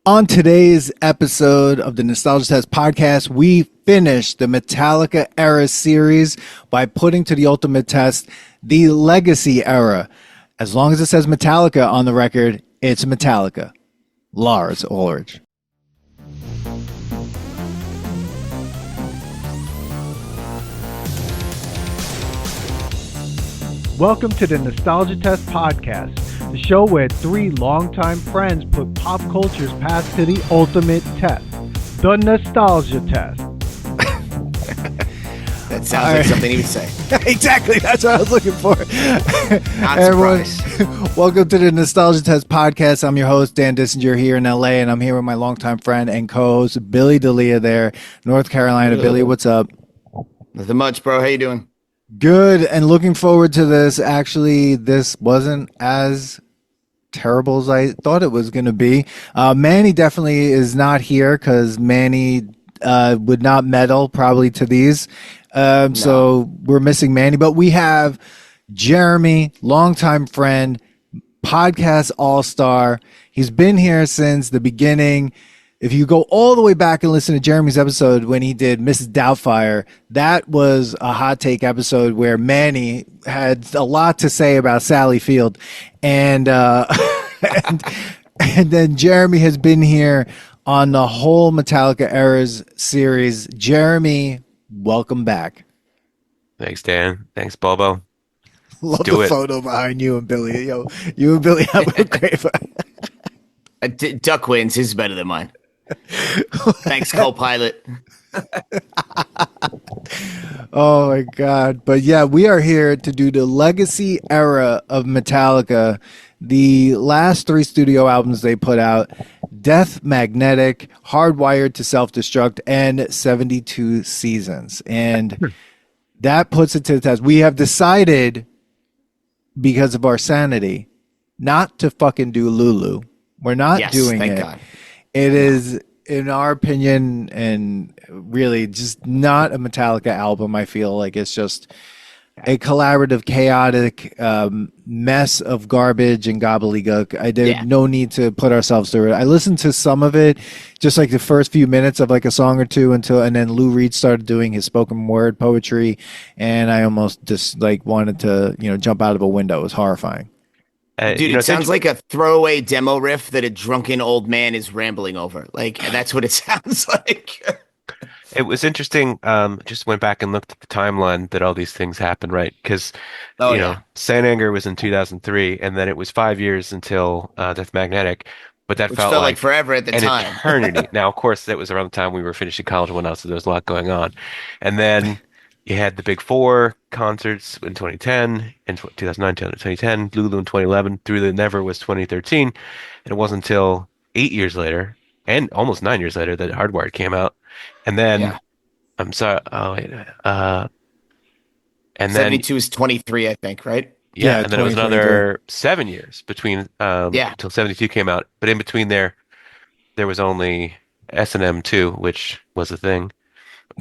On today's episode of the Nostalgia Test podcast, we finished the Metallica Eras series by putting to the ultimate test the Legacy Era. As long as it says Metallica on the record, it's Metallica. Lars Ulrich. Welcome to the Nostalgia Test podcast, the show where three longtime friends put pop culture's past to the ultimate test, the Nostalgia Test. That sounds like something he would say. Exactly, that's what I was looking for. Not surprised. Welcome to the Nostalgia Test podcast. I'm your host, Dan Dissinger, here in LA, and I'm here with my longtime friend and co-host, Billy D'Elia there, North Carolina. Hello. Billy, what's up? Nothing much, bro. How you doing? Good, and looking forward to this. Actually, this wasn't as terrible as I thought it was going to be. Manny definitely is not here because Manny would not medal probably to these. So we're missing Manny, but we have Jeremy, longtime friend, podcast all-star. He's been here since the beginning. If you go all the way back and listen to Jeremy's episode when he did Mrs. Doubtfire, that was a hot take episode where Manny had a lot to say about Sally Field. And, and then Jeremy has been here on the whole Metallica Eras series. Jeremy, welcome back. Thanks, Dan. Thanks, Bobo. Love the photo behind you and Billy. Yo, you and Billy have a great Duck wins. His is better than mine. Thanks, co-pilot. Oh my God. But yeah, we are here to do the Legacy Era of Metallica. The last three studio albums they put out: Death Magnetic, Hardwired to Self-Destruct, and 72 Seasons. And that puts it to the test. We have decided, because of our sanity, not to fucking do Lulu. We're not doing it. God. It is, in our opinion, and really just not a Metallica album. I feel like it's just a collaborative, chaotic mess of garbage and gobbledygook. There's no need to put ourselves through it. I listened to some of it, just like the first few minutes of like a song or two, and then Lou Reed started doing his spoken word poetry, and I almost just like wanted to jump out of a window. It was horrifying. Dude, it sounds like a throwaway demo riff that a drunken old man is rambling over. Like, that's what it sounds like. It was interesting. Just went back and looked at the timeline that all these things happened, right? Because, Saint Anger was in 2003, and then it was 5 years until Death Magnetic. But that Which felt like forever at the time. An eternity. Now, of course, that was around the time we were finishing college and whatnot, so there was a lot going on. And then you had the Big Four concerts in 2010, in 2009, 2010, Lulu in 2011, Through the Never was 2013. And it wasn't until 8 years later, and almost 9 years later, that Hardwired came out. And then, I'm sorry, and 72 is 23, I think, right? Yeah, and then it was another 7 years between, until 72 came out. But in between there was only S&M2, which was a thing.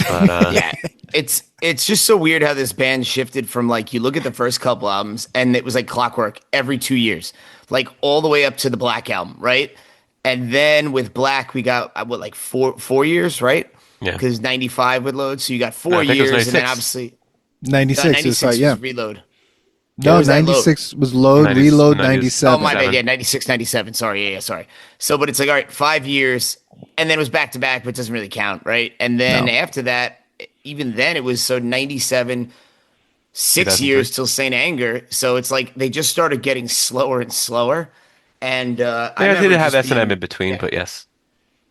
But, it's just so weird how this band shifted from, like, you look at the first couple albums and it was like clockwork every 2 years, like all the way up to the Black album, right? And then with Black we got like four years, right? Yeah, because 95 would load, so you got 4 years, and then obviously 96 was reload. No, 96 was load, reload 97. Oh, my bad. Yeah, 96, 97. Sorry. Yeah, sorry. So, but it's like, all right, 5 years, and then it was back to back, but it doesn't really count, right? And then after that, even then, it was so 97, 6 years till Saint Anger. So it's like they just started getting slower and slower. And I didn't have S&M in between, but yes.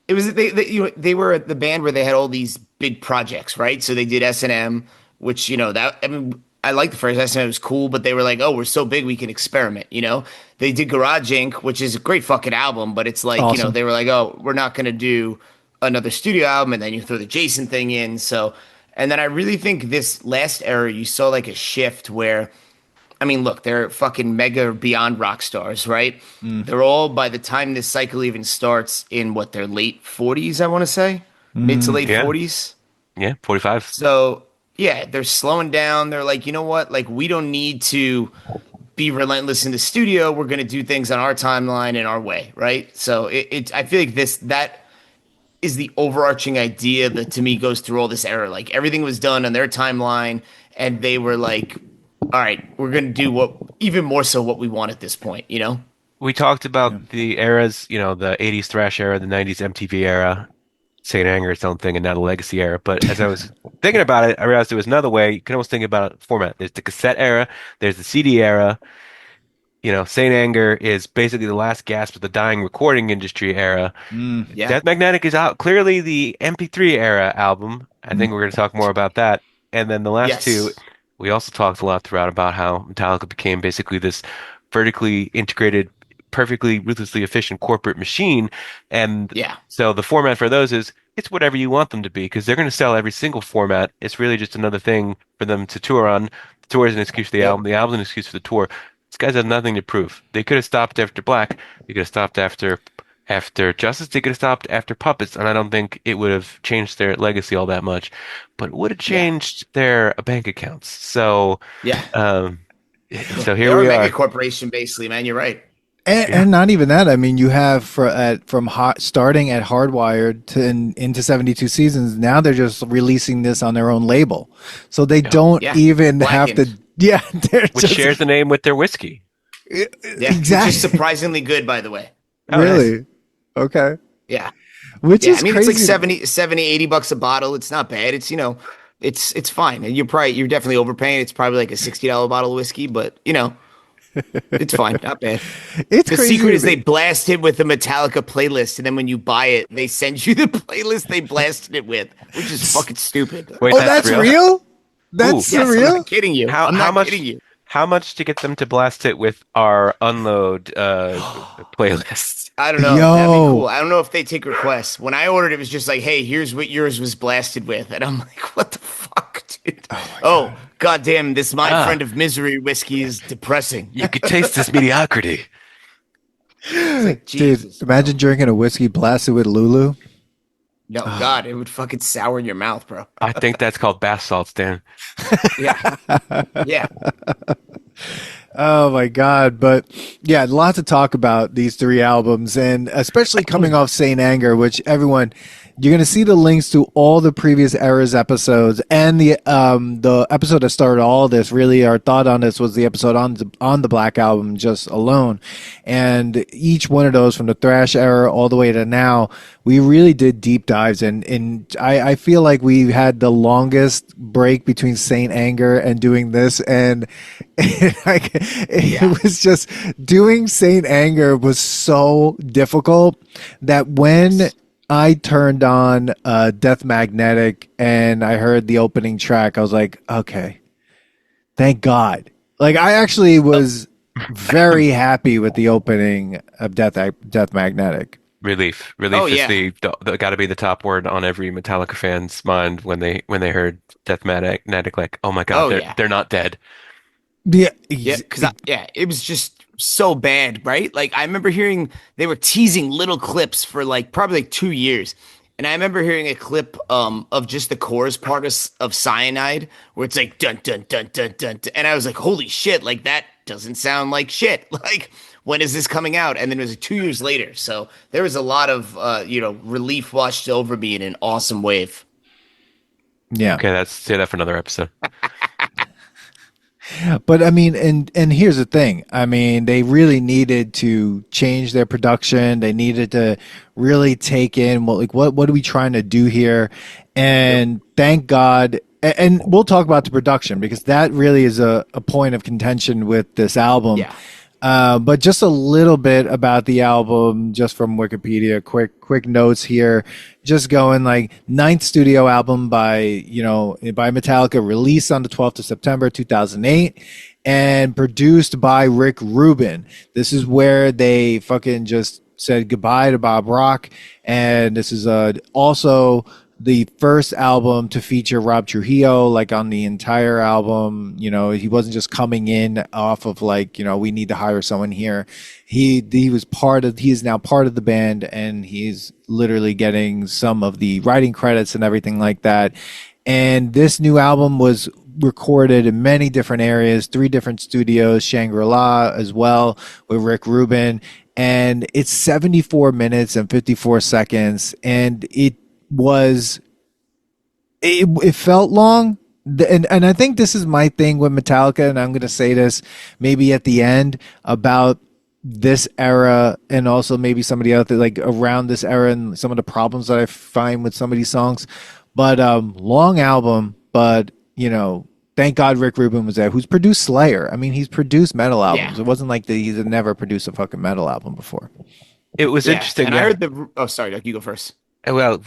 It was they were the band where they had all these big projects, right? So they did S&M, which I like the first S&M, it was cool, but they were like, oh, we're so big we can experiment, They did Garage Inc., which is a great fucking album, but it's like, awesome. They were like, oh, we're not going to do another studio album, and then you throw the Jason thing in. So, and then I really think this last era, you saw like a shift where, look, they're fucking mega beyond rock stars, right? They're all, by the time this cycle even starts, in their late 40s, I want to say, mid to late 40s. Yeah, 45. So, yeah, they're slowing down. They're like, you know what? Like, we don't need to be relentless in the studio. We're going to do things on our timeline and our way, right? So I feel like that is the overarching idea that to me goes through all this era. Like everything was done on their timeline, and they were like, "All right, we're going to do what even more so what we want at this point," you know? We talked about the eras, the 80s thrash era, the 90s MTV era, Saint Anger, its own thing, and now the Legacy era. But as I was thinking about it, I realized there was another way. You can almost think about it format. There's the cassette era, there's the CD era. Saint Anger is basically the last gasp of the dying recording industry era. Yeah. Death Magnetic is out clearly the MP3 era album. I think we're going to talk more about that. And then the last two, we also talked a lot throughout about how Metallica became basically this vertically integrated, perfectly ruthlessly efficient corporate machine. And so the format for those is it's whatever you want them to be because they're going to sell every single format. It's really just another thing for them to tour on. The tour is an excuse for the album. The album is an excuse for the tour. These guys have nothing to prove. They could have stopped after Black. They could have stopped after Justice. They could have stopped after Puppets, and I don't think it would have changed their legacy all that much, but it would have changed their bank accounts. So so here we are. Mega corporation, basically, man. You're right. And not even that. I mean, you have starting at Hardwired into 72 seasons. Now they're just releasing this on their own label, so they don't even have to. Yeah, which shares the name with their whiskey. Exactly. Which is surprisingly good, by the way. Really? Nice. Okay. Yeah. Which is crazy. It's like $70, $80 a bottle. It's not bad. It's it's fine. And you're definitely overpaying. It's probably like a $60 bottle of whiskey, but it's fine. Not bad. It's the crazy. secret is they blast it with the Metallica playlist, and then when you buy it, they send you the playlist they blasted it with, which is fucking stupid. Wait, that's real? That's real? I'm not kidding you. I'm not kidding you. How much to get them to blast it with our Unload playlist? I don't know. That'd be cool. I don't know if they take requests. When I ordered, it was just like, hey, here's what yours was blasted with. And I'm like, what the fuck, dude? Oh goddamn, this My Friend of Misery whiskey is depressing. You could taste this mediocrity. Like, Jesus, dude, imagine drinking a whiskey blasted with Lulu. No, God, it would fucking sour in your mouth, bro. I think that's called bath salts, Dan. Yeah. Yeah. Oh my God. But yeah, a lot to talk about these three albums, and especially coming off Saint Anger, which you're going to see the links to all the previous Eras episodes, and the episode that started all this. Really, our thought on this was the episode on the Black Album just alone, and each one of those from the thrash era all the way to now, we really did deep dives, and I feel like we had the longest break between Saint Anger and doing this, and it was just doing Saint Anger was so difficult that when I turned on Death Magnetic and I heard the opening track, I was like, okay, thank God. Like, I actually was very happy with the opening of Death Magnetic. Relief is the got to be the top word on every Metallica fan's mind when they heard Death Magnetic. Like, oh my God, they're not dead. Yeah, because it was just so bad, right? Like, I remember hearing they were teasing little clips for probably 2 years, and I remember hearing a clip of just the chorus part of Cyanide, where it's like dun dun dun dun dun, and I was like, holy shit, like that doesn't sound like shit. Like, when is this coming out? And then it was 2 years later, so there was a lot of relief washed over me in an awesome wave. Yeah. Okay, let's say that for another episode. But I mean, and here's the thing. I mean, they really needed to change their production. They needed to really take in what are we trying to do here? And thank God. And we'll talk about the production because that really is a point of contention with this album. Yeah. But just a little bit about the album, just from Wikipedia, quick notes here. Just going ninth studio album by Metallica, released on the 12th of September, 2008, and produced by Rick Rubin. This is where they fucking just said goodbye to Bob Rock. And this is also the first album to feature Rob Trujillo, on the entire album. He wasn't just coming in off of we need to hire someone here. He is now part of the band, and he's literally getting some of the writing credits and everything like that. And this new album was recorded in many different areas, 3 different studios, Shangri-La as well with Rick Rubin, and it's 74 minutes and 54 seconds, and was it felt long. And I think this is my thing with Metallica, and I'm going to say this maybe at the end about this era, and also maybe some of the other, like around this era, and some of the problems that I find with some of these songs. But long album, but thank God Rick Rubin was there, who's produced Slayer. I mean, he's produced metal albums. Yeah. It wasn't like he's never produced a fucking metal album before. It was Yeah. interesting. And I Yeah. heard the. Oh, sorry, Doug, you go first. Well,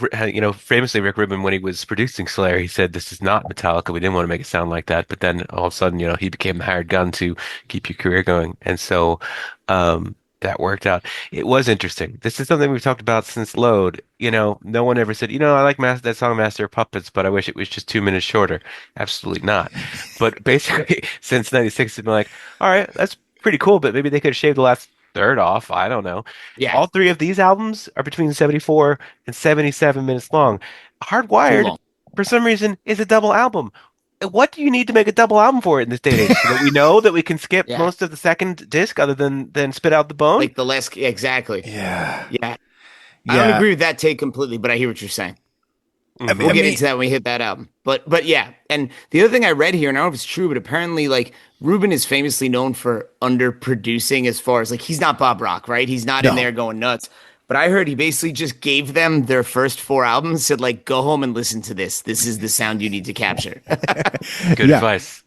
famously, Rick Rubin, when he was producing Slayer, he said, "This is not Metallica. We didn't want to make it sound like that." But then all of a sudden, he became the hired gun to keep your career going, and so that worked out. It was interesting. This is something we've talked about since Load. No one ever said, I like that song Master of Puppets, but I wish it was just 2 minutes shorter. Absolutely not. But basically, since '96, it's been like, all right, that's pretty cool, but maybe they could have shaved the last third off. I don't know. Yeah, All 3 of these albums are between 74 and 77 minutes long. too Hardwired, long. for some reason, is a double album. What do you need to make a double album for it in this day and age? So that we know that we can skip Yeah, most of the second disc other than spit out the bone? like the last. Exactly. Yeah. Yeah, I don't Yeah. agree with that take completely, but I hear what you're saying. Mhm. We'll get into that when we hit that album. But yeah, and the other thing I read here, and I don't know if it's true, but apparently like Rubin is famously known for underproducing as far as like he's not Bob Rock, right? He's not in No. there going nuts. But I heard he basically just gave them their first 4 albums, said like, go home and listen to this. This is the sound you need to capture. Good Yeah. advice.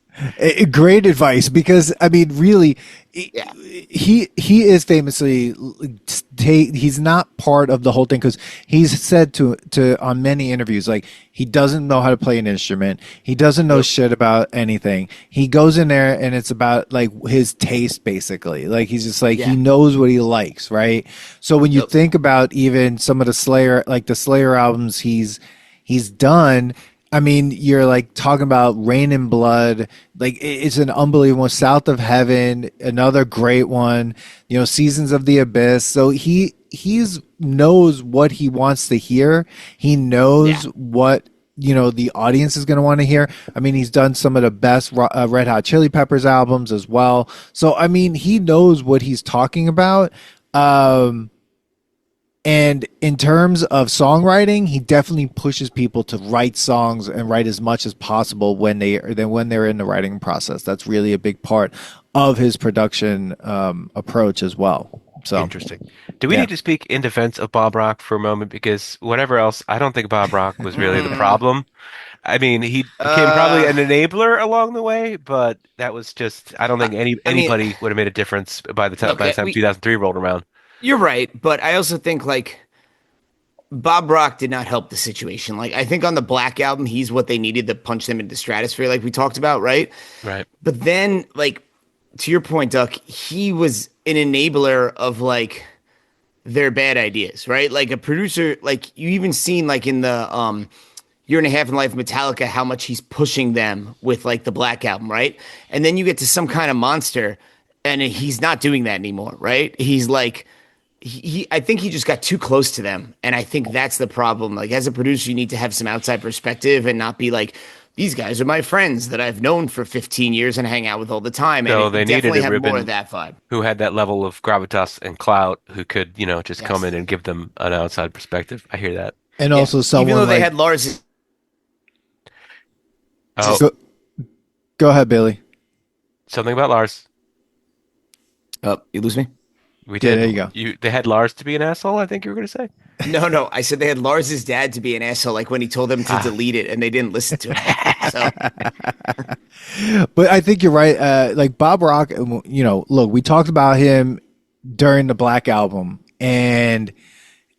Great advice, because I mean, really, Yeah. he is famously he's not part of the whole thing, because he's said to on many interviews, like, he doesn't know how to play an instrument, he doesn't know shit about anything. He goes in there and it's about like his taste, basically. Like, he's just like, Yeah. he knows what he likes, right? So when you Yep. think about even some of the Slayer albums he's done, I mean, you're like talking about Rain and Blood, like it's an unbelievable one. South of Heaven, another great one. Seasons of the Abyss. So he's knows what he wants to hear. He knows Yeah. what the audience is going to want to hear. I mean, he's done some of the best Red Hot Chili Peppers albums as well. So I mean, he knows what he's talking about. And in terms of songwriting, he definitely pushes people to write songs and write as much as possible when they're in the writing process. That's really a big part of his production approach as well. So Interesting. Do we Yeah. need to speak in defense of Bob Rock for a moment? Because whatever else, I don't think Bob Rock was really the problem. I mean, he became probably an enabler along the way, but that was just, I don't think I mean, anybody would have made a difference by the time look, 2003 rolled around. you're right, but I also think like Bob Rock did not help the situation. Like I think on the Black album, he's what they needed to punch them into the stratosphere, like we talked about, right? Right. But then, like to your point, Duck, he was an enabler of like their bad ideas, right? Like a producer, like you even seen like in the year and a half in life of Metallica, how much he's pushing them with like the Black album, right? And then you get to Some Kind of Monster, and he's not doing that anymore, right? He's like I think he just got too close to them, and I think that's the problem. Like as a producer, you need to have some outside perspective and not be like, these guys are my friends that I've known for 15 years and hang out with all the time. So And they it needed definitely a have more Rubin of that vibe. who had that level of gravitas and clout, who could, just come Yes. in and give them an outside perspective. I hear that. and Yeah. also someone Even though they like had Lars, Oh, go ahead, Billy. something about Lars. you lose me. We Yeah, did. there you go. They had Lars to be an asshole, I think you were going to say. No, I said they had Lars's dad to be an asshole, like when he told them to delete it and they didn't listen to it. So But I think you're right. Like Bob Rock, look, we talked about him during the Black album, and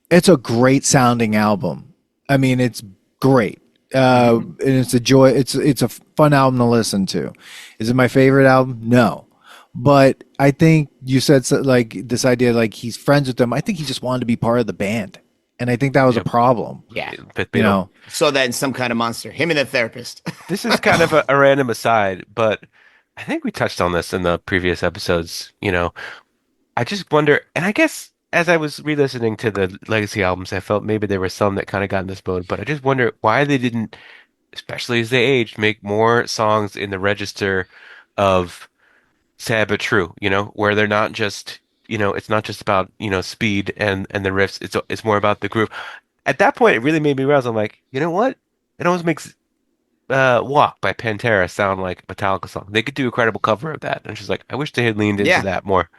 it's a great sounding album. I mean, it's great. And it's a joy. It's a fun album to listen to. Is it my favorite album? No. But I think you said like this idea, like he's friends with them. I think he just wanted to be part of the band. And I think that was a problem. yeah, Fifth You Beatle. know, saw that in Some Kind of Monster. Him and the therapist. This is kind of a random aside, but I think we touched on this in the previous episodes. I just wonder, and I guess as I was re-listening to the Legacy albums, I felt maybe there were some that kind of got in this mode, but I just wonder why they didn't especially as they age, make more songs in the register of sad but true, where they're not just, it's not just about, speed and the riffs. It's more about the groove. At that point, it really made me realize, I'm like, you know what? It almost makes Walk by Pantera sound like a Metallica song. They could do a credible cover of that. And she's like, I wish they had leaned into Yeah. that more.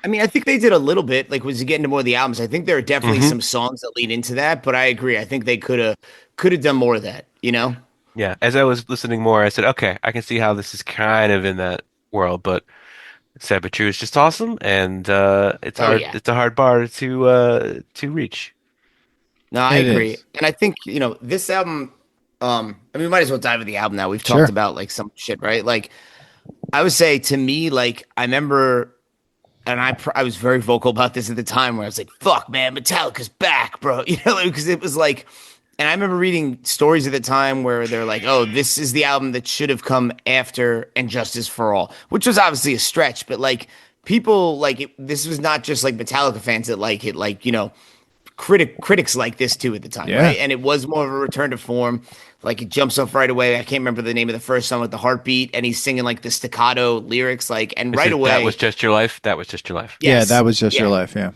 I mean, I think they did a little bit. Like, as you get into more of the albums, I think there are definitely Hmm. some songs that lead into that. But I agree. I think they could have done more of that. You know? Yeah. As I was listening more, I said, okay, I can see how this is kind of in that world, but Sad But True is just awesome, and it's Oh hard. yeah. It's a hard bar to reach. No, I It agree. is. And I think this album. I mean, we might as well dive into the album now. We've talked Sure. about like some shit, right? Like, I would say to me, like, I remember. And I was very vocal about this at the time where I was like, fuck, man, Metallica's back, bro. Because it was like, and I remember reading stories at the time where they're like, oh, this is the album that should have come after And Justice for All, which was obviously a stretch, but like people like it, this was not just like Metallica fans that like it, like, critics like this too at the time, Yeah. right? And it was more of a return to form. Like it jumps off right away. I can't remember the name of the first song with the heartbeat, and he's singing like the staccato lyrics, like, and right That was away, just your life. That was just your life. Yeah, yes, that was just your yeah. life. Yeah.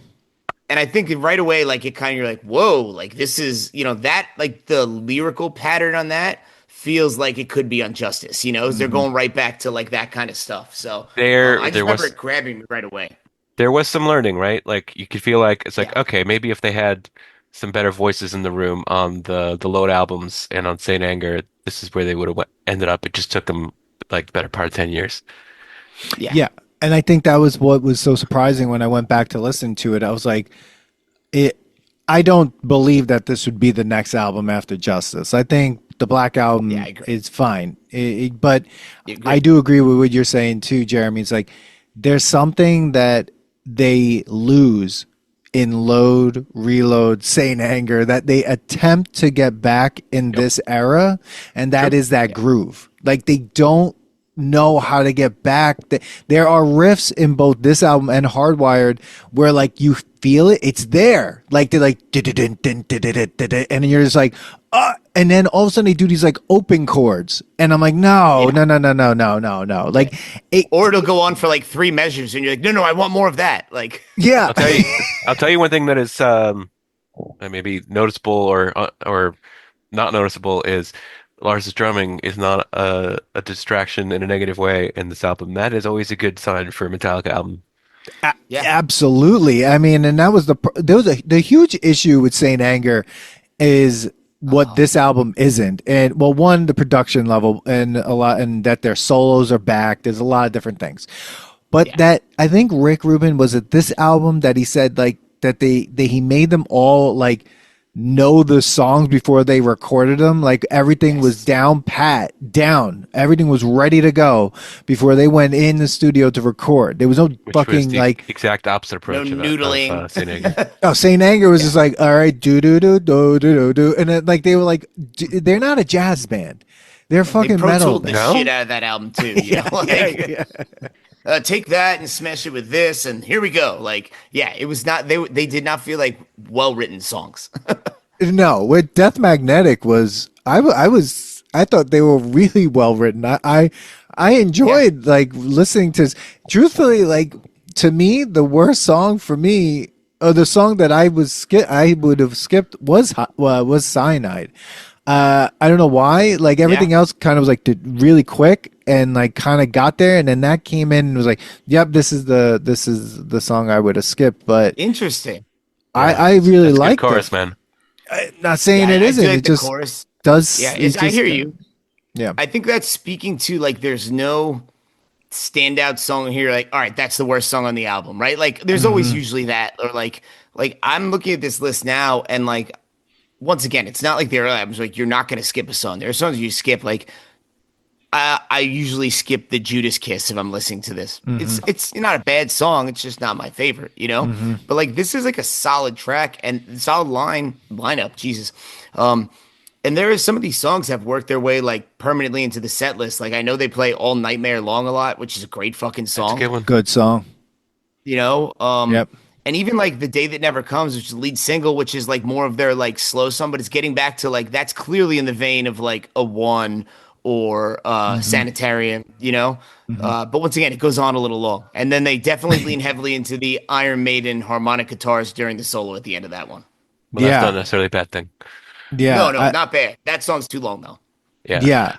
And I think right away, like it kind of you're like, whoa, like this is, that like the lyrical pattern on that feels like it could be on Justice, they're Hmm. going right back to like that kind of stuff. So There, I just there remember was it grabbing me right away. there was some learning, right? Like you could feel like it's Yeah. like, okay, maybe if they had some better voices in the room on the Load albums and on Saint Anger, this is where they would have ended up. It just took them like the better part of 10 years. Yeah. Yeah. And I think that was what was so surprising when I went back to listen to it. I was like, it. I don't believe that this would be the next album after Justice. I think the Black Yeah, I Album agree. is fine, but I I agree. do agree with what you're saying too, Jeremy. It's like there's something that they lose in Load, Reload, Saint Anger that they attempt to get back in Yep. this era, and that True. is that groove. Like they don't know how to get back. There are riffs in both this album and Hardwired where like you feel it, it's there. Like they're like "Dun-dun-dun, dun-dun-dun, dun-dun," and you're just like, and then all of a sudden they do these like open chords, and I'm like, no, Yeah. no, no, no, no, no, no, no. Like it, Or it'll go on for like three measures and you're like, no, I want more of that. Like, yeah. I'll tell you, I'll tell you one thing that is maybe noticeable or not noticeable is Lars's drumming is not a distraction in a negative way in this album. That is always a good sign for a Metallica album. yeah. Absolutely. I mean, and that was the huge issue with Saint Anger is what this album isn't. And well, one, the production level and a lot, and that their solos are back. There's a lot of different things. But Yeah. that I think Rick Rubin was it this album that he said like that he made them all like know the songs before they recorded them. Like everything was Yes. down. Everything was ready to go before they went in the studio to record. There was no Which was fucking the like exact opposite No approach noodling. of Saint Anger. oh, Saint Anger was just like, all right, do, and then, like they were like, they're not a jazz band, they're They fucking pro metal. tooled the No? shit out of that album too. Like, take that and smash it with this, and here we go. Like, yeah, it was not. They did not feel like well written songs. No, with Death Magnetic was I thought they were really well written. I enjoyed like listening to. Truthfully, like to me, the worst song for me, or the song that I would have skipped was Cyanide. I don't know why. Like everything Yeah. else kind of was like did really quick and like kind of got there, and then that came in and was like, "Yep, this is the song I would have skipped." But Interesting. I really That's a good liked chorus, it. man. Not saying Yeah, it I isn't. do like It the just chorus. does. Yeah, It I just, hear you. yeah. I think that's speaking to like there's no standout song here. Like, all right, that's the worst song on the album, right? Like, there's always Hmm. usually that, or like I'm looking at this list now, and like once again, it's not like the early albums. Like, you're not gonna skip a song. There are songs you skip. Like, I usually skip the Judas Kiss if I'm listening to this. It's not a bad song. It's just not my favorite. But like this is like a solid track and solid lineup. Jesus. And there is some of these songs have worked their way like permanently into the set list. Like I know they play All Nightmare Long a lot, which is a great fucking That's a song. good one. Good song. You know, Yep. And even like The Day That Never Comes, which is the lead single, which is like more of their like slow song, but it's getting back to like that's clearly in the vein of like a One or Hmm. Sanitarium, you know? Hmm. But once again, it goes on a little long. And then they definitely lean heavily into the Iron Maiden harmonic guitars during the solo at the end of that one. Well, that's not Yeah, necessarily a bad thing. yeah, No, no, not bad. That song's too long though. Yeah. yeah.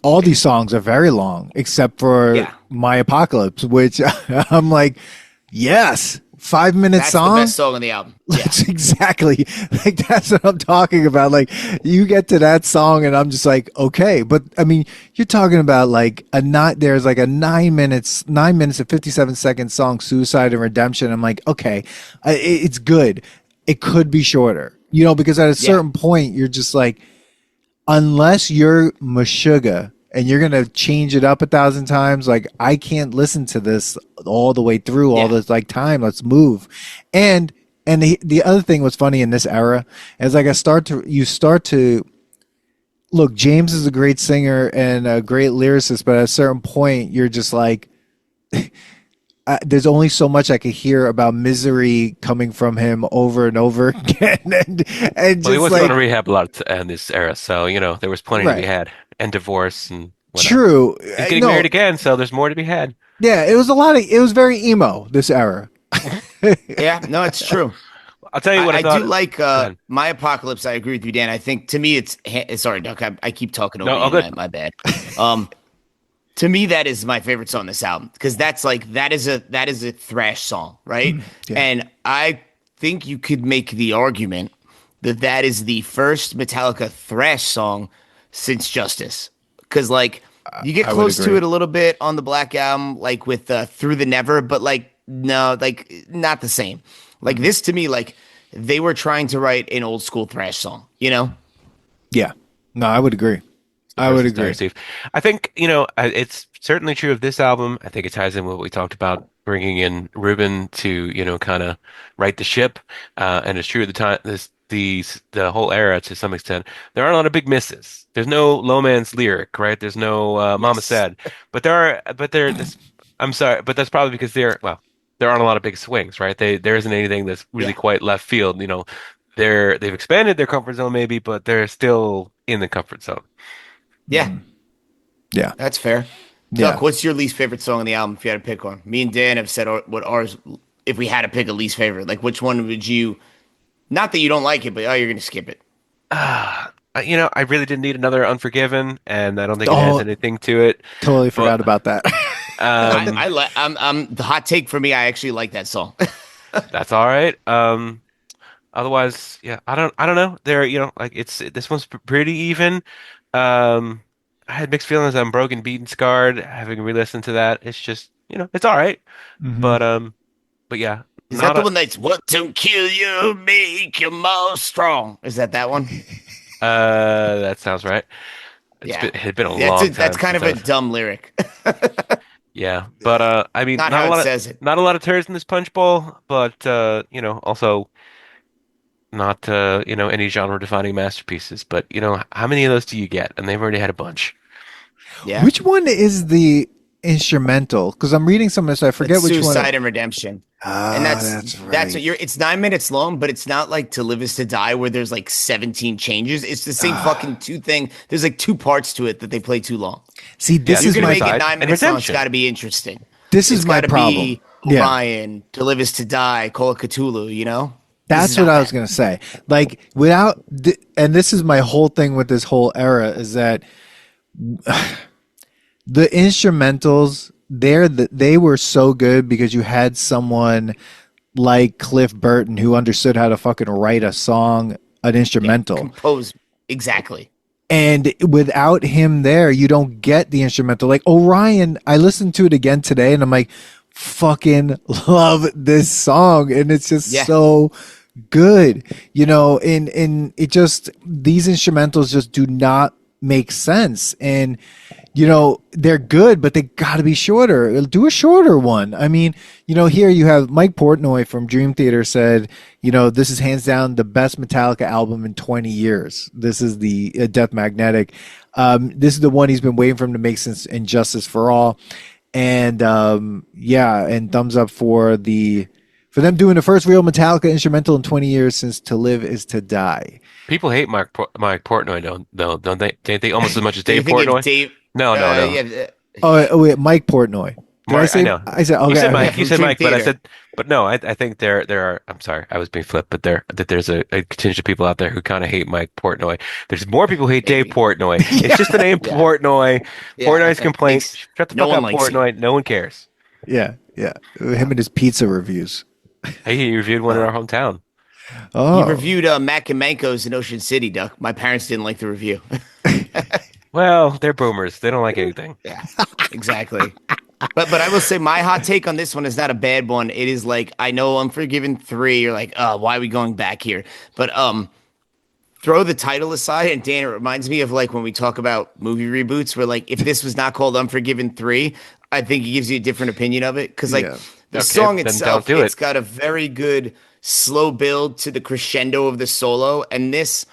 All these songs are very long, except for Yeah, My Apocalypse, which I'm like, yes, 5 minute that's the song. best song on the album. Yeah, That's exactly like that's what I'm talking about. Like you get to that song and I'm just like, okay. But I mean, you're talking about like a not there's like a 9 minutes and 57 second song, Suicide and Redemption. I'm like, okay, it's good. It could be shorter, because at a yeah, certain point you're just like, unless you're Meshuggah and you're gonna change it up 1,000 times, like I can't listen to this all the way through all yeah, this like time. Let's move. And the other thing was funny in this era is like you start to look. James is a great singer and a great lyricist, but at a certain point you're just like, there's only so much I could hear about misery coming from him over and over again, and Well, he just was going like to rehab a lot in this era, so there was plenty to be right. had, and divorce and whatnot. True. He's getting No, married again, so there's more to be had. yeah, it was very emo this era. yeah. No, it's true. I'll tell you what I I do thought. like Go ahead. My Apocalypse. I agree with you, Dan. I think to me, sorry, Duck. I keep talking over No, oh, you. good. My bad. Um, to me, that is my favorite song on this album because that's like that is a thrash song, right? Yeah. And I think you could make the argument that that is the first Metallica thrash song since Justice, because like you get I would close to agree. it a little bit on the Black Album, like with Through the Never, but like no, like not the same. Like this to me, like they were trying to write an old school thrash song, you know? Yeah. No, I would agree. The I would first entire agree. Steve. I think, it's certainly true of this album. I think it ties in with what we talked about, bringing in Rubin to, kind of right the ship. And it's true at the time, the whole era to some extent. There aren't a lot of big misses. There's no Low Man's Lyric, right? There's no Mama Yes. Said. I'm sorry, but that's probably because there aren't a lot of big swings, right? There isn't anything that's really Yeah. quite left field. They've expanded their comfort zone maybe, but they're still in the comfort zone. Yeah. Yeah. That's fair. Yeah. Duck, what's your least favorite song on the album if you had to pick one? Me and Dan have said what ours, if we had to pick a least favorite, like which one would you, not that you don't like it, but oh, you're going to skip it. I really didn't need another Unforgiven, and I don't think it has Oh, anything to it. totally But forgot about that. um, I'm the hot take for me. I actually like that song. that's all right. Otherwise, yeah, I don't know. Like this one's pretty even. Um, I had mixed feelings on Broken, Beaten, Scarred. Having re-listened to that, it's just it's all right. Hmm. But yeah, Is that not the a. one that's what don't kill you, make you more strong? Is that one? That sounds right. Yeah. It's been a That's long that's time kind since of a I've. dumb lyric. Yeah, but I mean, Not how it says it. not a lot of turds in this punch bowl, but also not any genre-defining masterpieces. But how many of those do you get? And they've already had a bunch. Yeah. Which one is the instrumental? Because I'm reading some of this. I It's forget which one. Suicide and Redemption. And Ah, that's that's right. what you're it's 9 minutes long, but it's not like To Live Is to Die where there's like 17 changes. It's the same fucking two thing. There's like two parts to it that they play too long. See, Yeah, If you're gonna make it Suicide nine and minutes long, it's Redemption. gotta be interesting. this is It's my gotta problem. be Yeah. Orion, To Live Is to Die, Call of Cthulhu, you know? This is That's what not I was that. gonna say. Like and this is my whole thing with this whole era is that the instrumentals they were so good because you had someone like Cliff Burton who understood how to fucking write a song, an Yeah, instrumental. compose exactly. And without him there, you don't get the instrumental. Like Orion, I listened to it again today and I'm like, fucking love this song. And it's just Yeah. so good, and it just, these instrumentals just do not make sense. And, they're good, but they gotta be shorter. Do a shorter one. I mean, here you have Mike Portnoy from Dream Theater said, this is hands down the best Metallica album in 20 years. This is the Death Magnetic. This is the one he's been waiting for him to make since Injustice for All. And yeah, and thumbs up for the for them doing the first real Metallica instrumental in 20 years since "To Live Is to Die." People hate Mike Portnoy, don't they? Don't they almost as much as Do you Dave think if Portnoy? Dave, No, no, no. yeah, Oh wait, Mike Portnoy. Did I Mark, I say? know. I said You okay. said Okay. Mike. You from said Dream Mike, but I Theater. said, but no. I think there are. I'm sorry, I was being flipped, but there's a contingent of people out there who kind of hate Mike Portnoy. There's more people who hate Dave Maybe. Portnoy. It's just the name Yeah, Portnoy. yeah. Portnoy's complaint. Shut the No fuck one up, likes you. Portnoy. No one cares. Yeah, yeah. Him and his pizza reviews. Hey, he reviewed one in our hometown. He Oh, reviewed Mac and Manco's in Ocean City, Duck. My parents didn't like the review. Well, they're boomers. They don't like anything. Yeah, exactly. But I will say my hot take on this one is not a bad one. It is like I know Unforgiven 3. You're like, oh, why are we going back here? But throw the title aside, and Dan, it reminds me of like when we talk about movie reboots, where like if this was not called Unforgiven 3, I think it gives you a different opinion of it. Because like yeah. the Okay, song then don't itself, do it's it. got a very good slow build to the crescendo of the solo, and this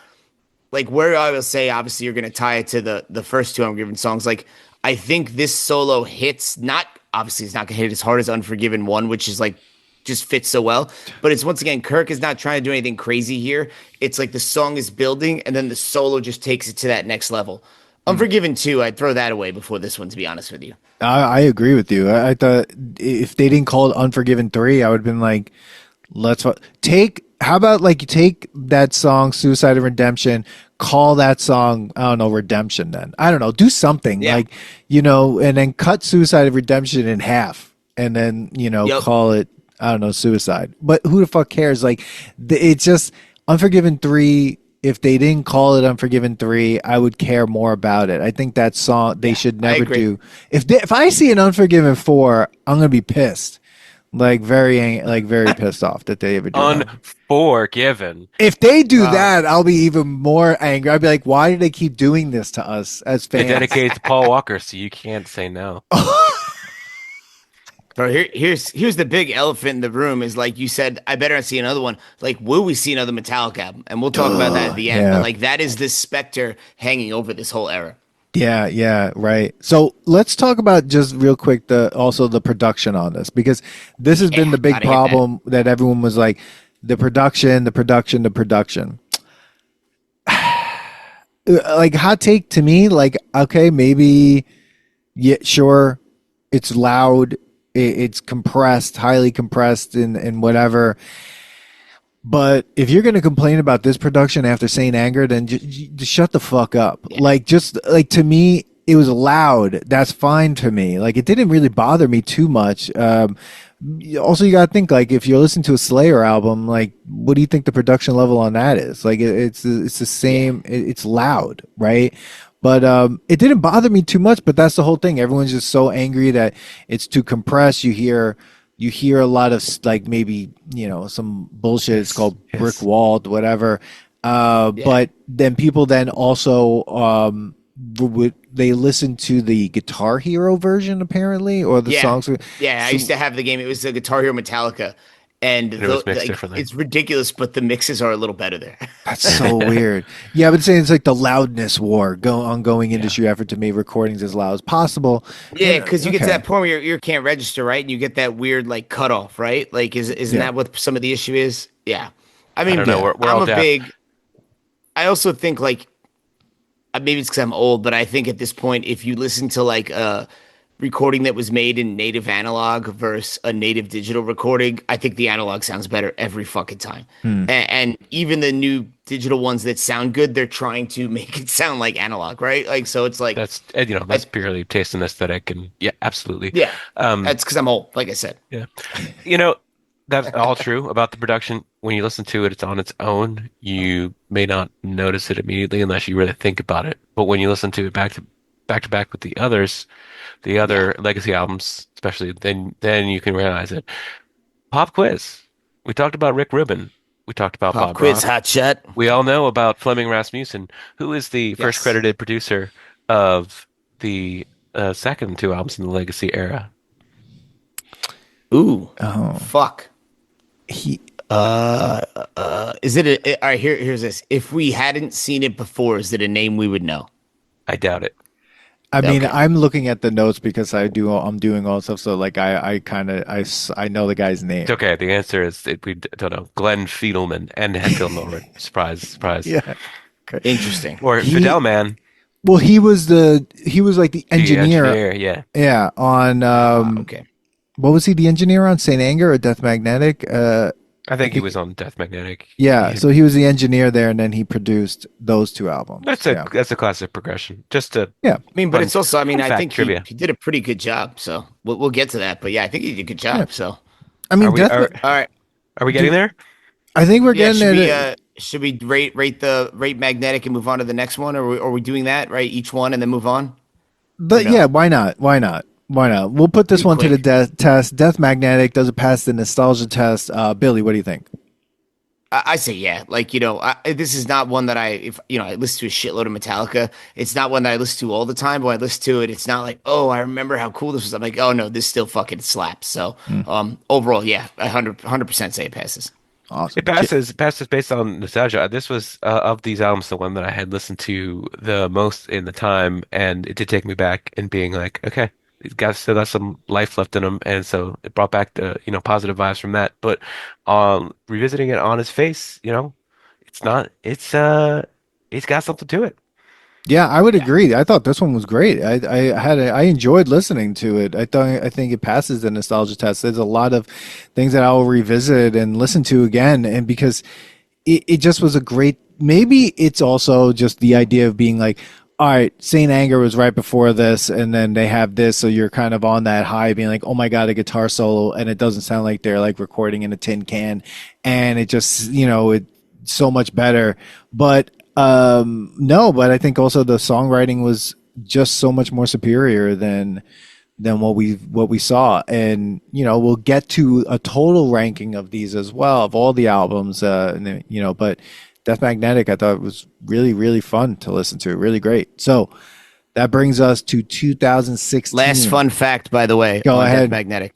like where I will say, obviously, you're going to tie it to the first two Unforgiven songs. Like, I think this solo hits not obviously it's not going to hit as hard as Unforgiven one, which is like just fits so well. But it's once again, Kirk is not trying to do anything crazy here. It's like the song is building, and then the solo just takes it to that next level. Unforgiven 2, I'd throw that away before this one, to be honest with you. I agree with you. I thought if they didn't call it Unforgiven 3, I would have been like, take. How about like you take that song Suicide and Redemption, call that song, I don't know, Redemption then. I don't know, do something Yeah. like, and then cut Suicide and Redemption in half and then, Yep. call it, I don't know, Suicide. But who the fuck cares? Like it's just Unforgiven 3. If they didn't call it Unforgiven 3, I would care more about it. I think that song they should I never agree. do. If I see an Unforgiven 4, I'm gonna be pissed, like very pissed off that they ever do that. Unforgiven. If they do that, I'll be even more angry. I'd be like, why do they keep doing this to us as They fans? dedicated to Paul Walker, so you can't say no. Bro, here's the big elephant in the room is like you said, I better not see another one. Like, will we see another Metallica album? And we'll talk about that at the end. Yeah. But like that is this specter hanging over this whole era. Yeah, right. So let's talk about just real quick also the production on this, because this has been the big gotta hit that. problem that everyone was like, the production. Like hot take to me, like, okay, maybe, yeah, sure, it's loud, it's compressed, highly compressed, and whatever. But if you're going to complain about this production after Saint Anger, then just shut the fuck up. Yeah. Like, just like, to me, it was loud. That's fine to me. Like, it didn't really bother me too much. Also, you got to think, like, if you're listening to a Slayer album, like, what do you think the production level on that is? Like, it's the same. It's loud, right? But it didn't bother me too much. But that's the whole thing. Everyone's just so angry that it's too compressed. You hear a lot of like maybe some bullshit. It's called brick walled, whatever. But then people then also they listen to the Guitar Hero version apparently, or the songs. Yeah, I used to have the game. It was the Guitar Hero Metallica, and It was mixed differently. it's ridiculous, but the mixes are a little better there. That's so weird. Yeah, but saying it's like the Loudness War, ongoing industry effort to make recordings as loud as possible. Yeah, because you get to Okay. that point where your ear can't register, right? And you get that weird like cutoff, right? Like, isn't that what some of the issue is? Yeah, I mean, don't know. We're I'm all a deaf. big. I also think like maybe it's because I'm old, but I think at this point, if you listen to like a recording that was made in native analog versus a native digital recording, I think the analog sounds better every fucking time. And even the new digital ones that sound good, they're trying to make it sound like analog, right? Like, so it's like That's purely taste and aesthetic, and yeah, absolutely. yeah, that's because I'm old, like I said. Yeah. That's all true about the production. When you listen to it, it's on its own. You may not notice it immediately unless you really think about it. But when you listen to it back to back with the other legacy albums, especially, then you can realize it. Pop quiz. We talked about Rick Rubin. We talked about Pop Bob quiz, Rock. hot shot. We all know about Fleming Rasmussen, who is the first Yes. credited producer of the second two albums in the legacy era. Ooh, Oh, fuck. he. Is it all right? Here's this. If we hadn't seen it before, is it a name we would know? I doubt it. I mean, Okay. I'm looking at the notes because I'm doing all stuff. So like, I kind of, I know the guy's It's name. okay. The answer is we don't know. Glenn Fidelman and Phil Norman. Surprise, surprise. Yeah. Okay. Interesting. Or He, Fidelman, well, he was like the the engineer. engineer. Yeah, Yeah. On, Okay. what was he the engineer on? Saint Anger or Death Magnetic? I I think he think, was on Death Magnetic. yeah. So he was the engineer there, and then he produced those two albums. Yeah. That's a classic progression. Just a Yeah. I mean, but fun it's also, I mean, fun I fact think he trivia. he did a pretty good job. So we'll get to that. But yeah, I think he did a good Yeah. job. So I Are mean, we all right. are we getting do, there? I think we're Yeah, getting it. should we rate magnetic and move on to the next one, or are we doing that right? Each one and then move on, or But yeah, no? why not? Why not? Why not? We'll put Do this it one to the quick. test. Death Magnetic does it pass the nostalgia test? Billy, what do you think? I say yeah. Like, this is not one that if I listen to a shitload of Metallica. It's not one that I listen to all the time. But when I listen to it, it's not like, oh, I remember how cool this was. I'm like, oh no, this still fucking slaps. So, Mm, overall, yeah, 100% say it passes. It awesome. passes based on nostalgia. This was of these albums the one that I had listened to the most in the time, and it did take me back and being like, okay, these guys still got some life left in them, and so it brought back the positive vibes from that. But revisiting it on his face, it's not. It's got something to it. Yeah, I would Yeah. agree. I thought this one was great. I enjoyed listening to it. I think it passes the nostalgia test. There's a lot of things that I'll revisit and listen to again, and because it just was a great. Maybe it's also just the idea of being like, all right, Saint Anger was right before this, and then they have this, so you're kind of on that high, being like, oh my god, a guitar solo, and it doesn't sound like they're like recording in a tin can, and it just it's so much better. But no, but I think also the songwriting was just so much more superior than what we saw, and we'll get to a total ranking of these as well, of all the albums, and then, but Death Magnetic I thought was really really fun to listen to, really great. So that brings us to Last 2016. fun fact, by the way, Go on Death ahead. Magnetic,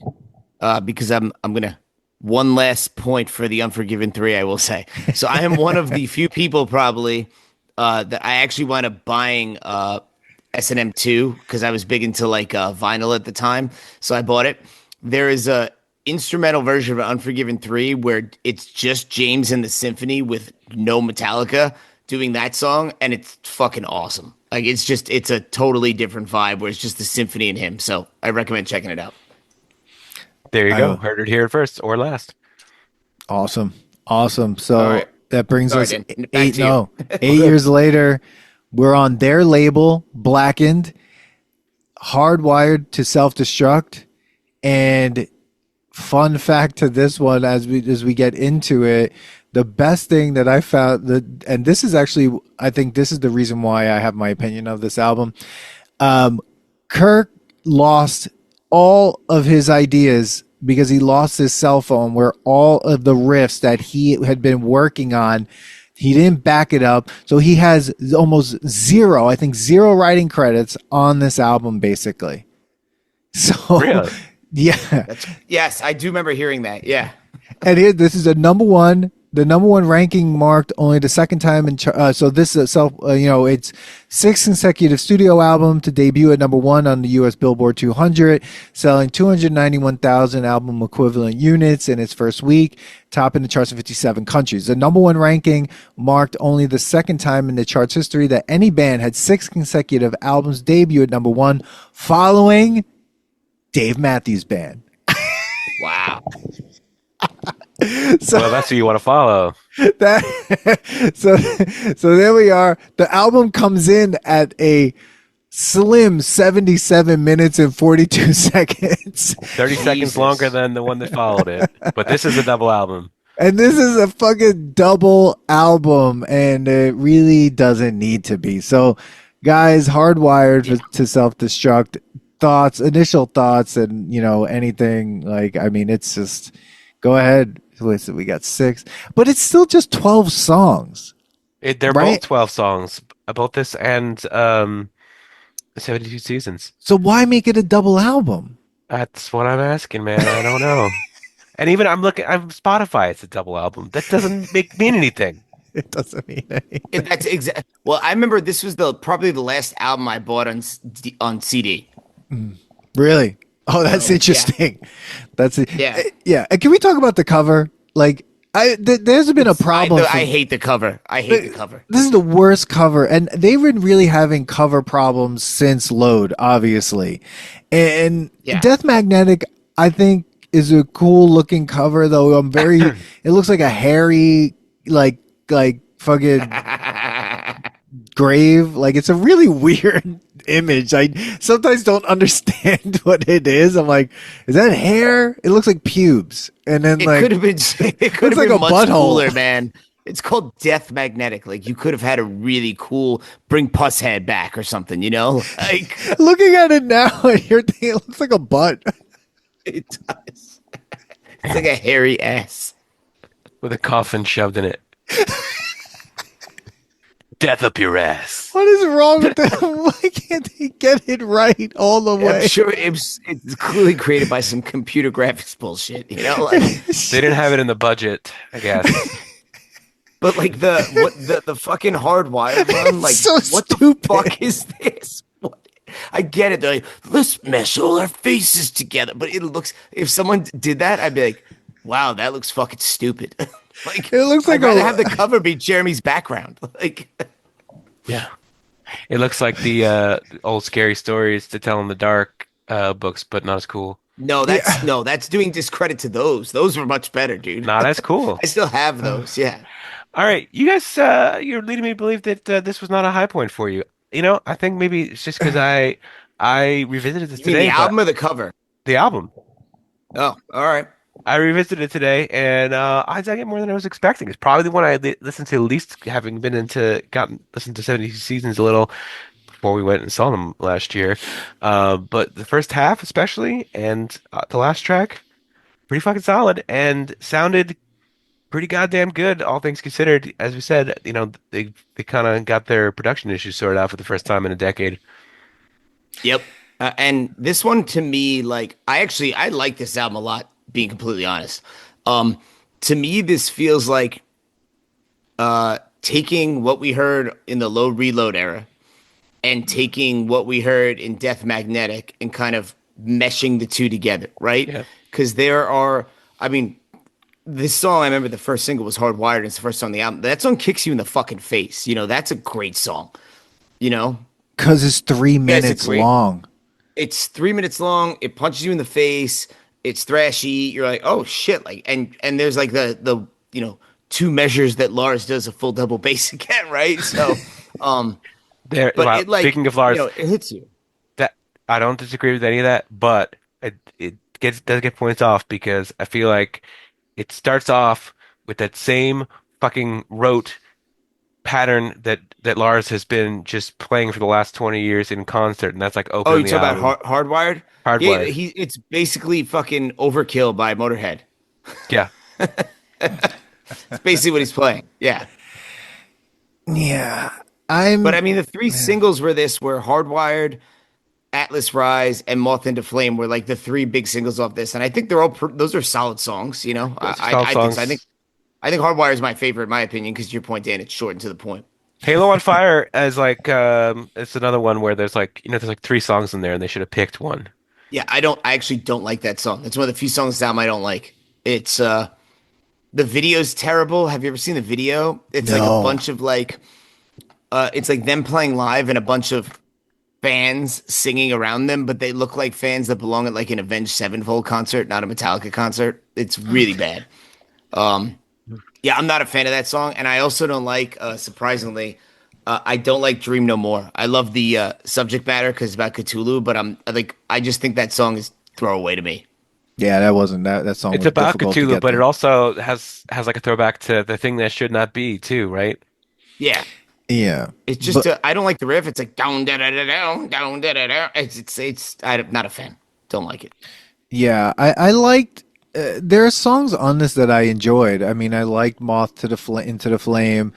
because I'm gonna one last point for the Unforgiven 3. I will say, so I am one of the few people probably that I actually wound up buying S&M2 because I was big into like vinyl at the time, so I bought it. There is a instrumental version of Unforgiven 3 where it's just James and the symphony with no Metallica doing that song, and it's fucking awesome. Like, it's a totally different vibe where it's just the symphony and him. So I recommend checking it out. There you go. I Heard it here first or last. Awesome, awesome. All So right. that brings Sorry, us Dan. Back eight to you. no 8 years later. We're on their label, Blackened, Hardwired to Self-Destruct, and fun fact to this one, as we get into it, the best thing that I found, and this is actually, I think this is the reason why I have my opinion of this album. Kirk lost all of his ideas because he lost his cell phone, where all of the riffs that he had been working on, he didn't back it up. So he has almost zero, I think zero writing credits on this album, basically. So, Really? yeah. Yes, I do remember hearing that. Yeah. And here, this is the number one ranking, marked only the second time in so this is it's sixth consecutive studio album to debut at number one on the US Billboard 200, selling 291,000 album equivalent units in its first week, topping the charts in 57 countries. The number one ranking marked only the second time in the charts history that any band had six consecutive albums debut at number one, following Dave Matthews Band. Wow. So Well, that's who you want to follow. that so there we are. The album comes in at a slim 77 minutes and 42 seconds. 30 seconds Jesus. longer than the one that followed it. But this is a double album. And this is a fucking double album, and it really doesn't need to be. So, guys, Hardwired to Self-Destruct, initial thoughts, and anything like, I mean, it's just, go ahead. Listen, we got 6, but it's still just 12 songs, They're right? both 12 songs, both this and 72 Seasons. So why make it a double album? That's what I'm asking, man. I don't know. And even I'm looking, I'm Spotify. It's a double album. That doesn't mean anything. It doesn't mean anything. That's exact. Well, I remember this was probably the last album I bought on CD. Really? Oh, that's So yeah, interesting. That's it. yeah. Yeah. Can we talk about the cover? Like, there's been a problem. I hate the cover. I hate the cover. This is the worst cover, and they've been really having cover problems since Load, obviously. And Yeah. Death Magnetic, I think, is a cool looking cover, though. It looks like a hairy, like fucking grave. Like, it's a really weird image. I sometimes don't understand what it is. I'm like, is that hair? It looks like pubes. And then It like could have been. It could have like been a much butthole. cooler, man. It's called Death Magnetic. Like you could have had a really cool bring Pusshead back or something. You know, like looking at it now, and you're thinking, it looks like a butt. it does. It's like a hairy ass. with a coffin shoved in it. Death up your ass. What is wrong with them? Why can't they get it right all the way? I'm sure it's clearly created by some computer graphics bullshit. You know, like. They didn't have it in the budget, I guess. But like the fucking Hardwired one, like So what stupid. the fuck is this? What? I get it. They're like, let's mesh all our faces together. But it looks, if someone did that, I'd be like, wow, that looks fucking stupid. Like It looks like I'd rather a- have the cover be Jeremy's background. Like Yeah. It looks like the old scary stories to tell in the dark books, but not as cool. no, that's doing discredit to those. Those were much better, dude. Not as cool. I still have those. Yeah. All right, you guys, you're leading me to believe that this was not a high point for you. You know, I think maybe it's just because I revisited this You mean today. the but album or the cover? the album. Oh, all right. I revisited it today, and I dug it more than I was expecting. It's probably the one I listened to least, having been listened to 70 Seasons a little before we went and saw them last year. But the first half, especially, and the last track, pretty fucking solid, and sounded pretty goddamn good, all things considered. As we said, you know, they kind of got their production issues sorted out for the first time in a decade. Yep. And this one to me, like I like this album a lot, being completely honest. To me, this feels like taking what we heard in the Low Reload era and taking what we heard in Death Magnetic and kind of meshing the two together, right? Yeah. Because I mean, this song, I remember the first single was Hardwired, and it's the first song on the album. That song kicks you in the fucking face. You know, that's a great song. You know? Because it's 3 minutes great. long. It's 3 minutes long. It punches you in the face. It's thrashy. You're like, oh shit! Like, and there's like the you know 2 measures that Lars does a full double bass again, right? So, There, but wow, it like speaking of Lars, you know, it hits you. that I don't disagree with any of that, but it does get points off because I feel like it starts off with that same fucking rote pattern that Lars has been just playing for the last 20 years in concert, and that's like Oh, opening you the talk album. about Hardwired? Yeah, Hardwired. it's basically fucking Overkill by Motorhead. Yeah. It's basically what he's playing. Yeah. Yeah. But I mean, the 3 singles were Hardwired, Atlas Rise, and Moth into Flame were like the 3 big singles off this, and I think they're all those are solid songs. You know, Those are I solid think songs. so. I think Hardwired is my favorite, in my opinion, because to your point, Dan, it's short and to the point. Halo on Fire as like it's another one where there's like there's like 3 songs in there and they should have picked one. Yeah, I actually don't like that song. It's one of the few songs down I don't like. It's the video's terrible. Have you ever seen the video? It's like No. a bunch of like it's like them playing live and a bunch of fans singing around them, but they look like fans that belong at like an Avenged Sevenfold concert, not a Metallica concert. It's really bad. Yeah, I'm not a fan of that song, and I also don't like surprisingly I don't like Dream No More. I love the subject matter because it's about Cthulhu, but I just think that song is throwaway to me. Yeah, that wasn't that song. It's was about difficult to Cthulhu, get but it through. also has like a throwback to the thing that should not be too, right? Yeah. Yeah. It's just But- I don't like the riff. It's like down da da da down down da da da. It's I'm not a fan. Don't like it. Yeah, I liked. There are songs on this that I enjoyed. I mean, I liked Moth to the Into the Flame.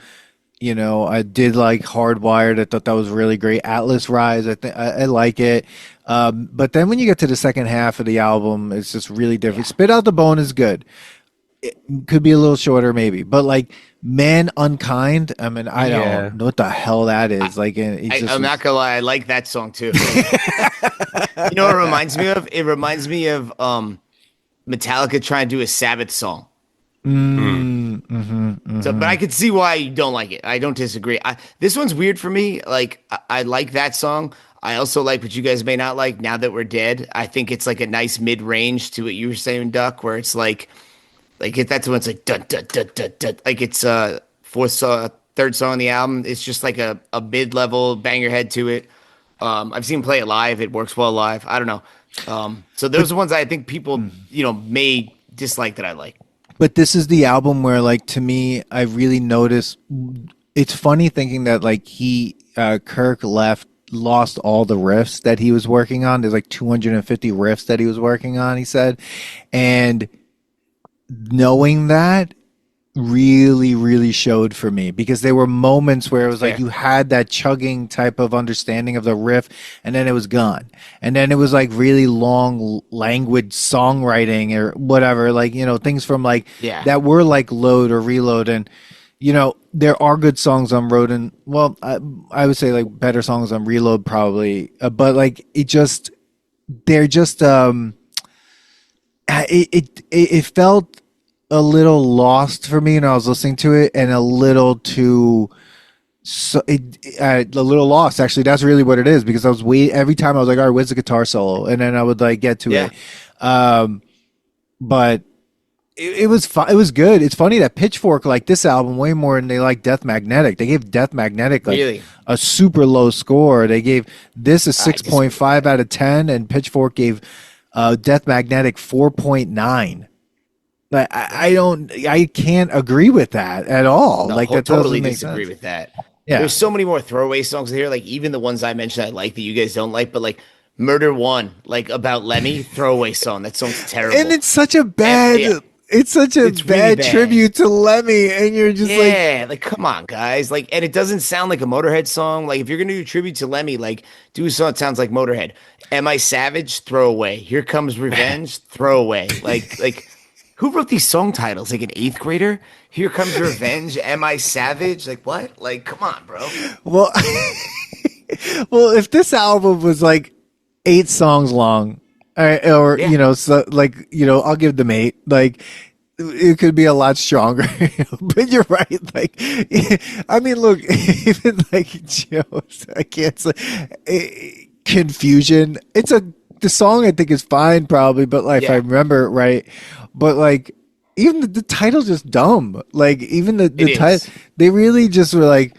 You know, I did like Hardwired. I thought that was really great. Atlas Rise, I think I like it. But then when you get to the second half of the album, it's just really different. Spit Out the Bone is good. could be a little shorter maybe, but like Man Unkind, I mean, I Yeah. don't know what the hell that is. Like, I'm not gonna lie, I like that song too. You know what it reminds me of? It reminds me of Metallica trying to do a Sabbath song. So, but I could see why you don't like it. I don't disagree. This one's weird for me. Like, I like that song. I also like what you guys may not like. Now That We're Dead, I think it's like a nice mid range to what you were saying, Duck, where it's like that's when it's like dun dun dun dun dun. Like it's third song on the album. It's just like a mid level, bang your head to it. I've seen him play it live. It works well live. I don't know. So those are ones I think people may dislike that I like. But this is the album where, like, to me, I really noticed. It's funny thinking that like Kirk lost all the riffs that he was working on. There's like 250 riffs that he was working on, he said. And knowing that really, really showed for me, because there were moments where it was like you had that chugging type of understanding of the riff, and then it was gone. And then it was like really long language songwriting or whatever, like, things from like that were like Load or Reload. And there are good songs on Road, and well, I would say like better songs on Reload probably, but like they're just it felt a little lost for me, and I was listening to it, and a little too a little lost. Actually, that's really what it is, because I was every time I was like, all right, where's the guitar solo, and then I would like get to it. But it was it was good. It's funny that Pitchfork liked this album way more than they like Death Magnetic. They gave Death Magnetic like a super low score. They gave this a 6.5 out of 10, and Pitchfork gave Death Magnetic 4.9. But I can't agree with that at all. No, like that totally doesn't make disagree sense. with that. Yeah. There's so many more throwaway songs here. Like even the ones I mentioned I like that you guys don't like, but like Murder One, like about Lemmy, throwaway song. That song's terrible. And it's such a bad it's bad really tribute to Lemmy, and you're just like come on, guys. Like, and it doesn't sound like a Motorhead song. Like if you're gonna do a tribute to Lemmy, like do a song that sounds like Motorhead. Am I Savage? Throwaway. Here Comes Revenge? Throwaway. Like who wrote these song titles? Like an 8th grader? Here Comes Revenge. Am I Savage? Like what? Like come on, bro. Well, if this album was like 8 songs long, or so like I'll give them 8. Like it could be a lot stronger. But you're right. Like I mean, look, even like Joe's, I can't say Confusion. The song I think is fine probably, but like if I remember it right. But like even the title's just dumb. Like even the title, they really just were like,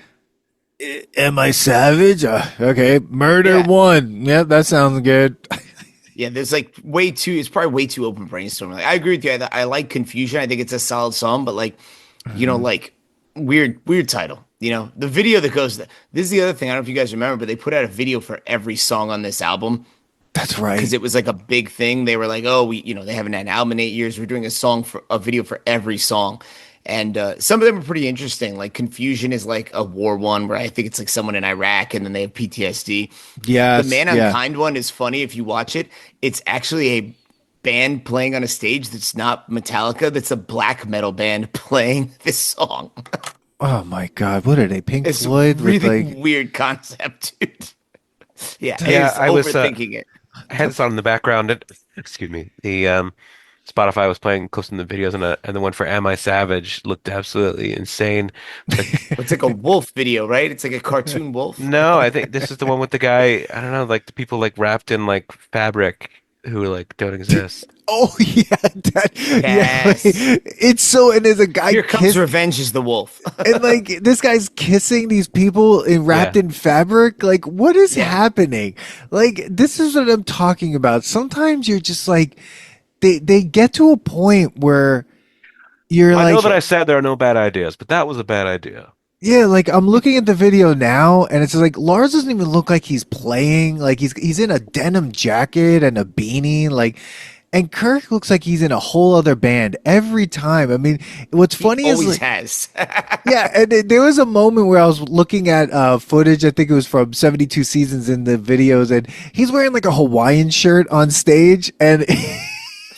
"Am I Savage?" Okay, Murder One. Yeah, that sounds good. Yeah, there's like it's probably way too open brainstorming. Like, I agree with you. I like Confusion. I think it's a solid song, but like, like weird title. The video that goes. This is the other thing. I don't know if you guys remember, but they put out a video for every song on this album. That's right. Because it was like a big thing. They were like, oh, they haven't had an album in 8 years. We're doing a video for every song. And some of them are pretty interesting. Like Confusion is like a war one where I think it's like someone in Iraq and then they have PTSD. Yeah. The Man Unkind one is funny if you watch it. It's actually a band playing on a stage that's not Metallica. That's a black metal band playing this song. Oh my God. What are they? Pink Floyd? Really with weird concept, dude. I was overthinking it. I had this on in the background. Excuse me. The Spotify was playing close to the videos, and the one for "Am I Savage" looked absolutely insane. It's like a wolf video, right? It's like a cartoon wolf. No, I think this is the one with the guy. I don't know, like the people like wrapped in like fabric who like don't exist. Oh yeah, yes. It's so. And there's a guy. Here Comes Revenge is the wolf, and like this guy's kissing these people wrapped in fabric. Like, what is happening? Like, this is what I'm talking about. Sometimes you're just like, they get to a point where you're like, I know that I said there are no bad ideas, but that was a bad idea. Yeah, like I'm looking at the video now, and it's like Lars doesn't even look like he's playing. Like he's in a denim jacket and a beanie, like. And Kirk looks like he's in a whole other band every time. I mean, what's funny is always has. Yeah, and there was a moment where I was looking at footage. I think it was from 72 Seasons in the videos, and he's wearing like a Hawaiian shirt on stage, and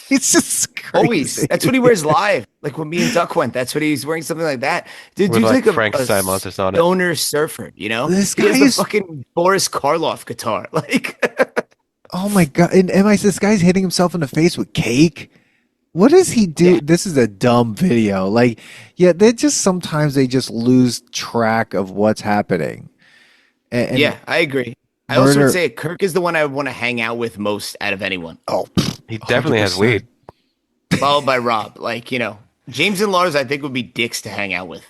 It's just Always. crazy. That's what he wears live. Like when me and Duck went, that's what he's wearing, something like that. With Dude's like like a Frankenstein monsters on it. stoner surfer, you know? This He guy has the is, fucking Boris Karloff guitar. Like, oh my God. And this guy's hitting himself in the face with cake. What does he do? yeah, This is a dumb video. Like, yeah, sometimes they just lose track of what's happening. And yeah, I agree. I also would murder, say Kirk is the one I want to hang out with most out of anyone, oh, He definitely has 100%. weed. followed by Rob. Like, James and Lars, I think, would be dicks to hang out with.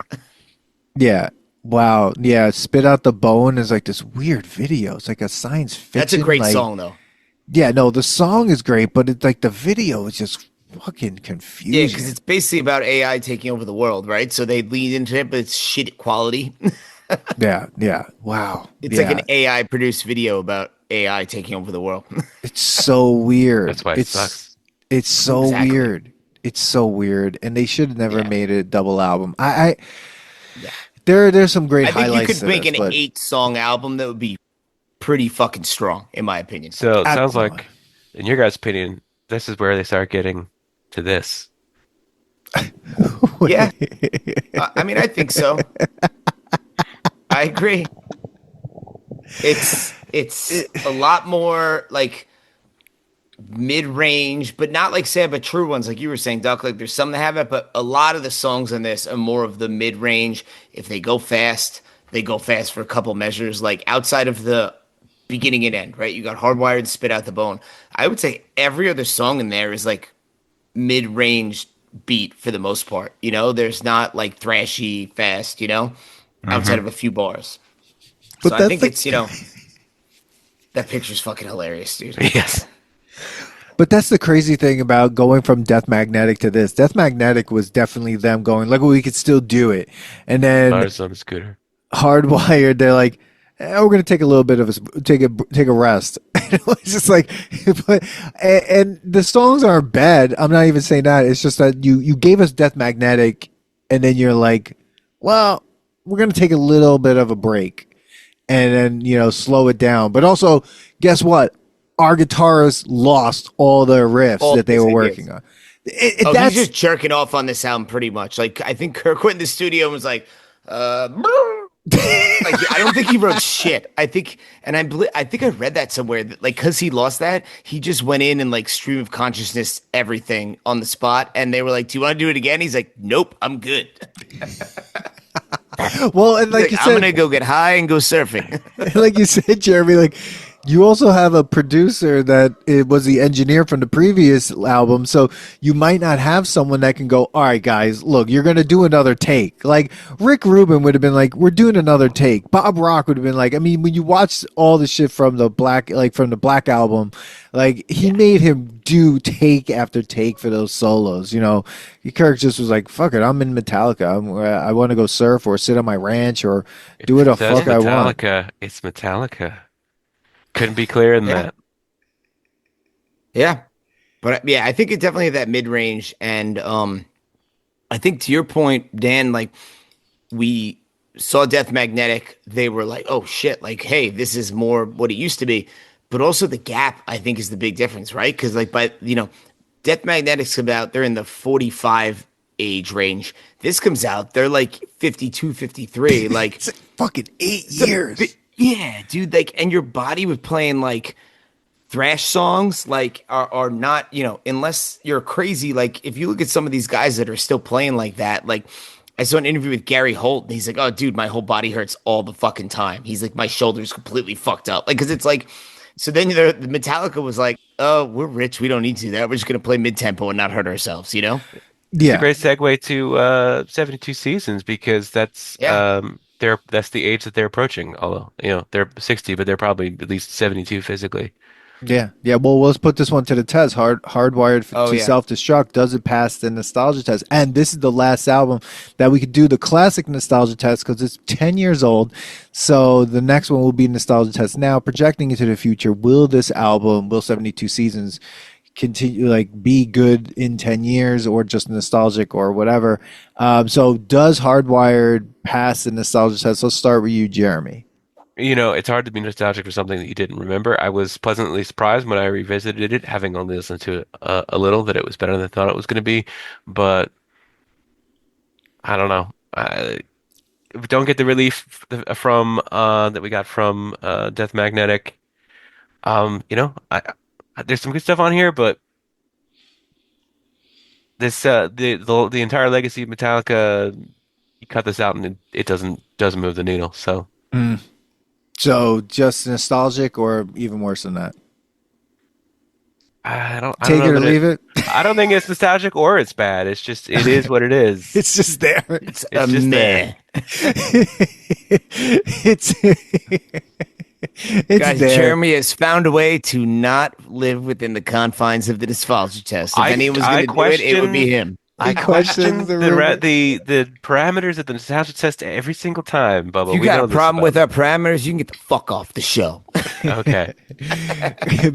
Yeah. Wow. Yeah. Spit Out the Bone is like this weird video. It's like a science fiction. That's a great like, song, though. Yeah. No, the song is great, but it's like the video is just fucking Yeah, confusing. because it's basically about AI taking over the world, right? So they lead into it, but it's shit quality. Yeah. Yeah. Wow. It's yeah. like an AI produced video about AI taking over the world. It's so weird. That's why it sucks. It's so Exactly. weird. It's so weird, and they should have never Yeah. made it a double album. I Yeah. there's some great I think you highlights could to make this, an but 8-song album that would be pretty fucking strong, in my opinion. So it I- sounds like, in your guys' opinion, this is where they start getting to this. Yeah. I mean, I think so. I agree. It's a lot more like mid-range, but not like sad but true ones, like you were saying, Duck. Like there's some that have it, but a lot of the songs on this are more of the mid-range. If they go fast, they go fast for a couple measures. Like outside of the beginning and end, right? You got Hardwired, Spit Out the Bone. I would say every other song in there is like mid-range beat for the most part. There's not like thrashy fast, outside of a few bars. But So I that's think the- it's, that picture's fucking hilarious, dude. Yes. But that's the crazy thing about going from Death Magnetic to this. Death Magnetic was definitely them going, look, we could still do it. And then Lars on the scooter. Hardwired, they're like, we're gonna take a little bit of take a rest. It's just like, but and the songs aren't bad. I'm not even saying that. It's just that you gave us Death Magnetic, and then you're like, well, we're gonna take a little bit of a break, and then slow it down. But also, guess what? Our guitarists lost all their riffs All that they his were ideas. working on. Oh, That's he's just jerking off on this album pretty much. Like I think Kirk went in the studio and was like, like I don't think he wrote shit. I think, and I think I read that somewhere that like because he lost that, he just went in and like stream of consciousness everything on the spot, and they were like, "Do you want to do it again?" He's like, "Nope, I'm good." well, and Like, like you I'm said, gonna go get high and go surfing. like you said, Jeremy, like you also have a producer that it was the engineer from the previous album, so you might not have someone that can go, all right, guys, look, you're gonna do another take. Like Rick Rubin would have been like, we're doing another take. Bob Rock would have been like, I mean, when you watch all the shit from the Black album, like he made him do take after take for those solos. Kirk just was like, fuck it, I'm in Metallica. I want to go surf or sit on my ranch or do what the Says fuck I want. Metallica. It's Metallica. Couldn't be clearer than Yeah. that. Yeah. But yeah, I think it definitely had that mid range. And I think to your point, Dan, like we saw Death Magnetic, they were like, oh shit, like, hey, this is more what it used to be. But also the gap, I think, is the big difference, right? Because like Death Magnetic's about, they're in the 45 age range. This comes out, they're like 52, 53. Like It's like fucking 8 years. yeah, dude, like, and your body with playing like thrash songs like are not, unless you're crazy. Like if you look at some of these guys that are still playing like that, like I saw an interview with Gary Holt and he's like, oh dude, my whole body hurts all the fucking time. He's like, my shoulder's completely fucked up. Like, cause it's like, so then the Metallica was like, oh, we're rich. We don't need to do that. We're just going to play mid tempo and not hurt ourselves, It's a Yeah. great segue to 72 seasons because that's Yeah. that's the age that they're approaching. Although they're 60, but they're probably at least 72 physically. Yeah. Yeah. Well, let's put this one to the test. Hardwired Oh, to yeah. Self-Destruct. Does it pass the nostalgia test? And this is the last album that we could do the classic nostalgia test because it's 10 years old. So the next one will be nostalgia test. Now, projecting into the future, will 72 seasons continue, like be good in 10 years or just nostalgic or whatever? So does Hardwired pass the nostalgia test? Let's start with you, Jeremy. It's hard to be nostalgic for something that you didn't remember. I was pleasantly surprised when I revisited it, having only listened to it a little, that it was better than I thought it was going to be. But I don't know. We don't get the relief from that we got from Death Magnetic. There's some good stuff on here, but this the entire legacy of Metallica, you cut this out and it doesn't move the needle. So Mm. So just nostalgic, or even worse than that? I don't Take know it or that leave it. I don't think it's nostalgic or it's bad. It's just it is what it is. It's just there. It's It's a just there. meh. It's it's Guys, there. Jeremy has found a way to not live within the confines of the nostalgia test. If anyone was going to do it would be him. I He questions question the the rumor. the parameters of the nostalgia test every single time, If Bubba. you We got know a this problem about with you. our parameters, you can get the fuck off the show. Okay.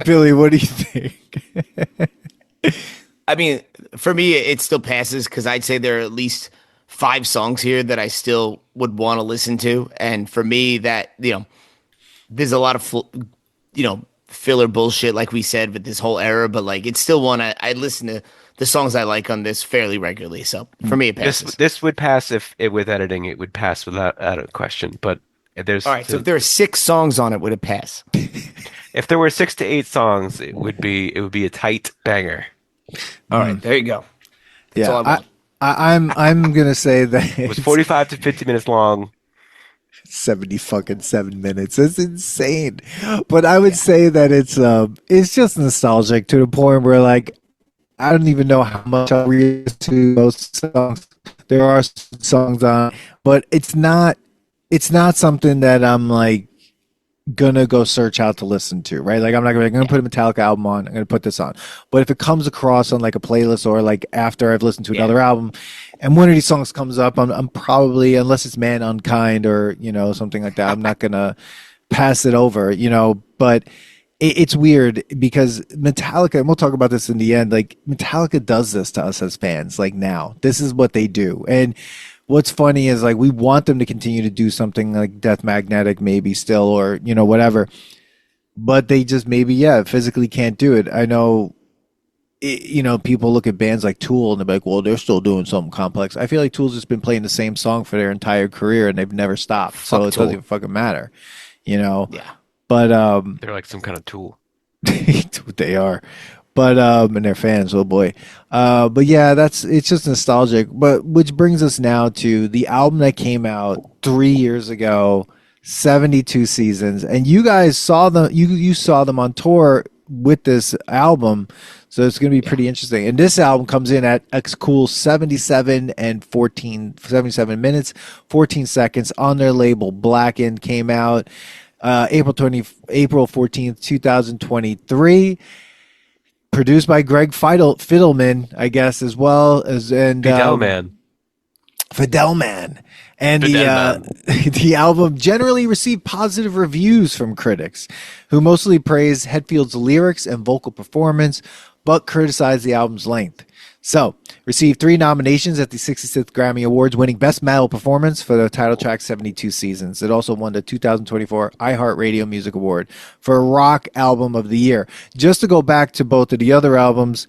Billy, what do you think? I mean, for me, it still passes because I'd say there are at least 5 songs here that I still would want to listen to. And for me, there's a lot of, filler bullshit, like we said, with this whole era, but like it's still one I listen to the songs I like on this fairly regularly. So for me, it This passes. this would pass if it with editing it would pass without a question. But All right. So if there are 6 songs on it, would it pass? if there were 6 to 8 songs, it would be a tight banger. All right. There you go. That's all I Yeah, want. I'm gonna say that It was it's 45 to 50 minutes long. 70 fucking 7 minutes. It's insane. But I would say that it's just nostalgic to the point where like I don't even know how much I read to those songs. There are songs on, but it's not something that I'm like gonna go search out to listen to, right? Like I'm gonna put a Metallica album on, I'm gonna put this on. But if it comes across on like a playlist or like after I've listened to another album and one of these songs comes up, I'm probably, unless it's Man Unkind or, something like that, I'm not gonna pass it over, but it's weird because Metallica, and we'll talk about this in the end, like Metallica does this to us as fans, like now. This is what they do. And what's funny is like we want them to continue to do something like Death Magnetic maybe still, or, whatever. But they just maybe, yeah, physically can't do it. I know people look at bands like Tool and they're like, well, they're still doing something complex. I feel like Tool's just been playing the same song for their entire career and they've never stopped. So Fuck it doesn't Tool. even fucking matter, you know. Yeah. But They're like some kind of tool. they are. But and they're fans, oh boy. But yeah, it's just nostalgic. But which brings us now to the album that came out 3 years ago, 72 seasons, and you guys saw them. You saw them on tour with this album, so it's going to be pretty interesting. And this album comes in at X Cool 77 and 77 minutes, 14 seconds on their label. Blackened came out April 14th, 2023. Produced by Greg Fidelman, I guess, as well as Fidelman. Fidelman. And Fidelman. the album generally received positive reviews from critics, who mostly praised Hetfield's lyrics and vocal performance, but criticized the album's length. So, received 3 nominations at the 66th Grammy Awards, winning Best Metal Performance for the title track 72 Seasons. It also won the 2024 iHeartRadio Music Award for Rock Album of the Year. Just to go back to both of the other albums,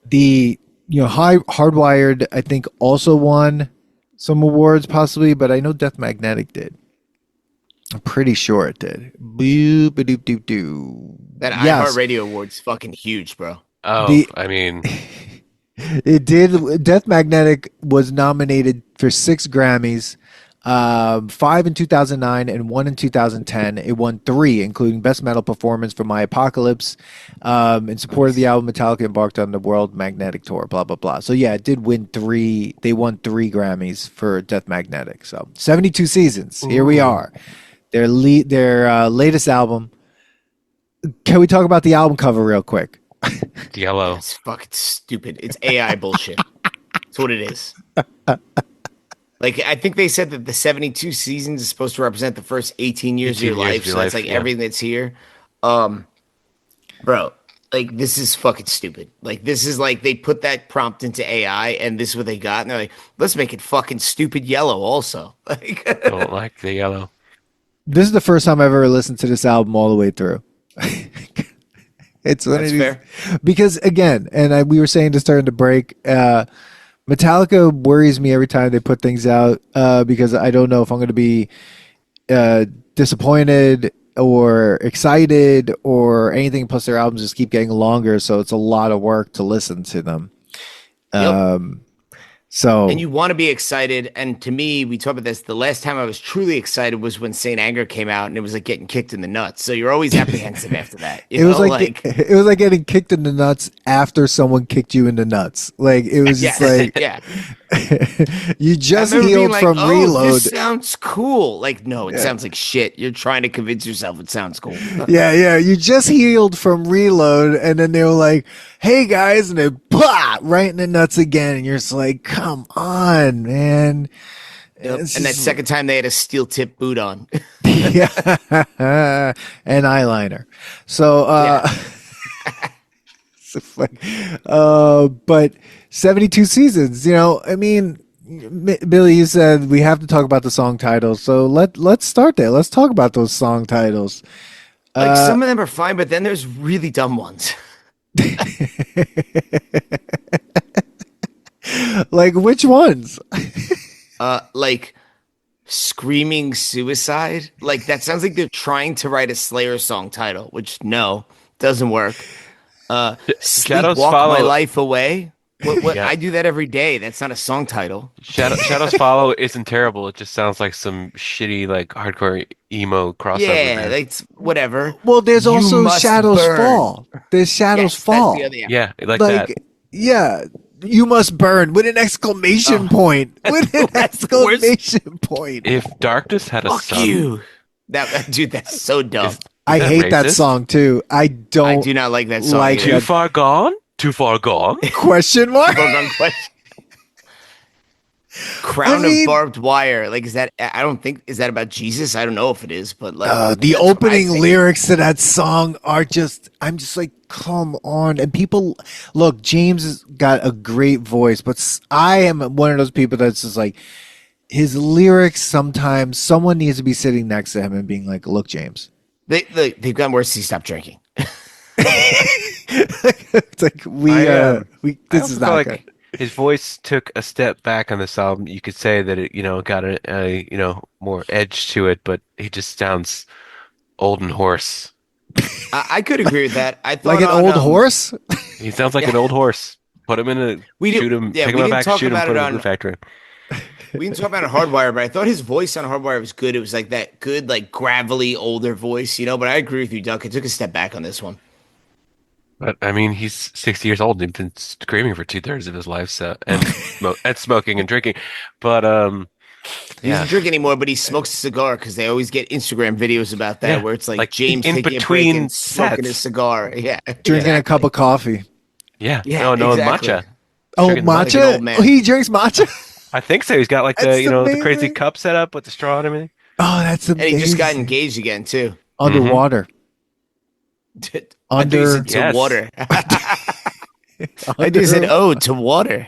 the Hardwired, I think, also won some awards possibly, but I know Death Magnetic did. I'm pretty sure it did. Boo-ba-doop-doop-doo. That Yes. iHeartRadio award's fucking huge, bro. Oh, I mean, It did. Death Magnetic was nominated for 6 Grammys, 5 in 2009 and 1 in 2010. It won 3, including Best Metal Performance for My Apocalypse. In support of the album, Metallica embarked on the World Magnetic Tour, blah, blah, blah. So, yeah, it did win 3. They won 3 Grammys for Death Magnetic. So, 72 seasons. Here we are. Their latest album. Can we talk about the album cover real quick? yellow. It's fucking stupid. It's AI bullshit. That's what it is. Like, I think they said that the 72 seasons is supposed to represent the first 18 years of your 18 years life. of your So that's life, like yeah. everything that's here. Bro, like, this is fucking stupid. Like, this is like they put that prompt into AI and this is what they got. And they're like, let's make it fucking stupid yellow also. Like, Don't like the yellow. This is the first time I've ever listened to this album all the way through. It's one That's of these, fair. because again, and we were saying to start the break, Metallica worries me every time they put things out, because I don't know if I'm going to be disappointed or excited or anything. Plus, their albums just keep getting longer, so it's a lot of work to listen to them. Yep. So, And you want to be excited. And to me, we talked about this. The last time I was truly excited was when Saint Anger came out, and it was like getting kicked in the nuts. So you're always apprehensive after that. it was like it was like getting kicked in the nuts after someone kicked you in the nuts. Like it was just like yeah. you just I remember being healed like, from oh, Reload. this sounds cool. Like, no, it sounds like shit. You're trying to convince yourself it sounds cool. Yeah, you just healed from Reload, and then they were like, "Hey guys," and then bah, right in the nuts again, and you're just like, "Come on, man!" Yep. It's And that just- second time they had a steel tip boot on. yeah, and eyeliner. So, so fuck. But 72 seasons. You know, I mean, Billy, you said we have to talk about the song titles, so let's start there. Let's talk about those song titles. Like some of them are fine, but then there's really dumb ones. Like which ones? Like Screaming Suicide. Like that sounds like they're trying to write a Slayer song title, which no, doesn't work. Shadows Sleepwalk My Follow. Life Away. What Yeah. I do that every day. That's not a song title. Shadows Follow isn't terrible. It just sounds like some shitty like hardcore emo crossover Yeah, band. that's whatever. Well, there's You also Must Shadows burn. Fall. There's Shadows Yes, Fall. That's the other, Yeah, like Like, that. yeah, you must burn with an exclamation point. With an That's the worst. exclamation point. If Darkness had a Fuck son, you. Dude, that's so dumb. I that hate that racist? song too. I don't I do not like that song. like either. too far gone, too far gone. question mark. Foregone question. Crown I mean- of Barbed Wire. Like, is that? I don't think is that about Jesus. I don't know if it is, but like The that's what I opening think. lyrics to that song are just, I'm just like, come on. And people, look, James has got a great voice, but I am one of those people that's just like, his lyrics, sometimes someone needs to be sitting next to him and being like, look, James. They've gotten worse. He stopped drinking. It's like, I this also is feel not like good. his voice took a step back on this album. You could say that it, got a more edge to it, but he just sounds old and hoarse. I could agree with that. I thought Like an on, old horse? He sounds like an old horse. Put him in a We shoot did- him, yeah, take we him didn't back, talk shoot him, about put it him in on- the factory. We can talk about a Hardwire, but I thought his voice on Hardwire was good. It was like that good, like gravelly, older voice, But I agree with you, Duck. It took a step back on this one. But I mean, he's 60 years old and he's been screaming for 2/3 of his life, so and smoking and drinking. But He doesn't drink anymore, but he smokes a cigar because they always get Instagram videos about that Yeah, where it's like, like James in taking a break between and smoking a sets. cigar. Yeah, Drinking a cup of coffee. yeah, Yeah, no exactly. matcha. Oh, Drinking like an matcha? old man. Oh, he drinks matcha? I think so. He's got like That's the crazy amazing. cup set up with the straw and everything. Oh, that's and amazing. he just got engaged again too. Underwater. I thought you said to Yes. water. I just said, oh, to water.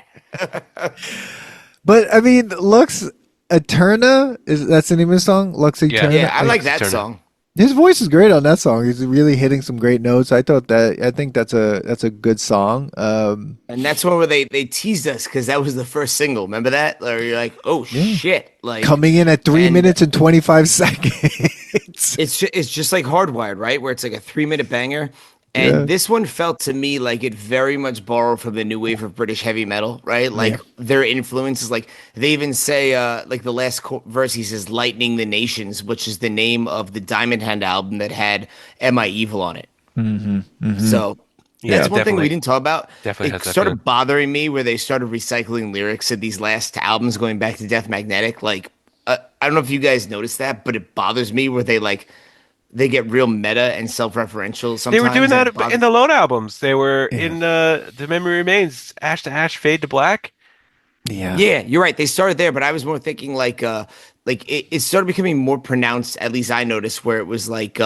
But I mean, Lux Aeterna, that's the name of the song? Lux Aeterna? Yeah, I like that Turner. song. His voice is great on that song. He's really hitting some great notes. I think that's a good song. And that's one where they teased us because that was the first single. Remember that? Or you're like, oh shit! Like Coming in at 3 and- minutes and 25 seconds. it's just like Hardwired, right? Where it's like a 3-minute banger. And this one felt to me like it very much borrowed from the new wave of British heavy metal, right? Like their influences, like they even say, like the last verse, he says, "Lightning the Nations," which is the name of the Diamond Hand album that had "Am I Evil" on it. So Yeah, that's one thing definitely. we didn't talk about. Definitely It has that started feeling. bothering me where they started recycling lyrics of these last albums going back to Death Magnetic. Like, I don't know if you guys noticed that, but it bothers me where they get real meta and self-referential sometimes. They were doing and that it bothers- in the Lone albums. They were in The Memory Remains, Ash to Ash, Fade to Black. Yeah. Yeah, you're right. They started there, but I was more thinking like it started becoming more pronounced, at least I noticed, where it was like,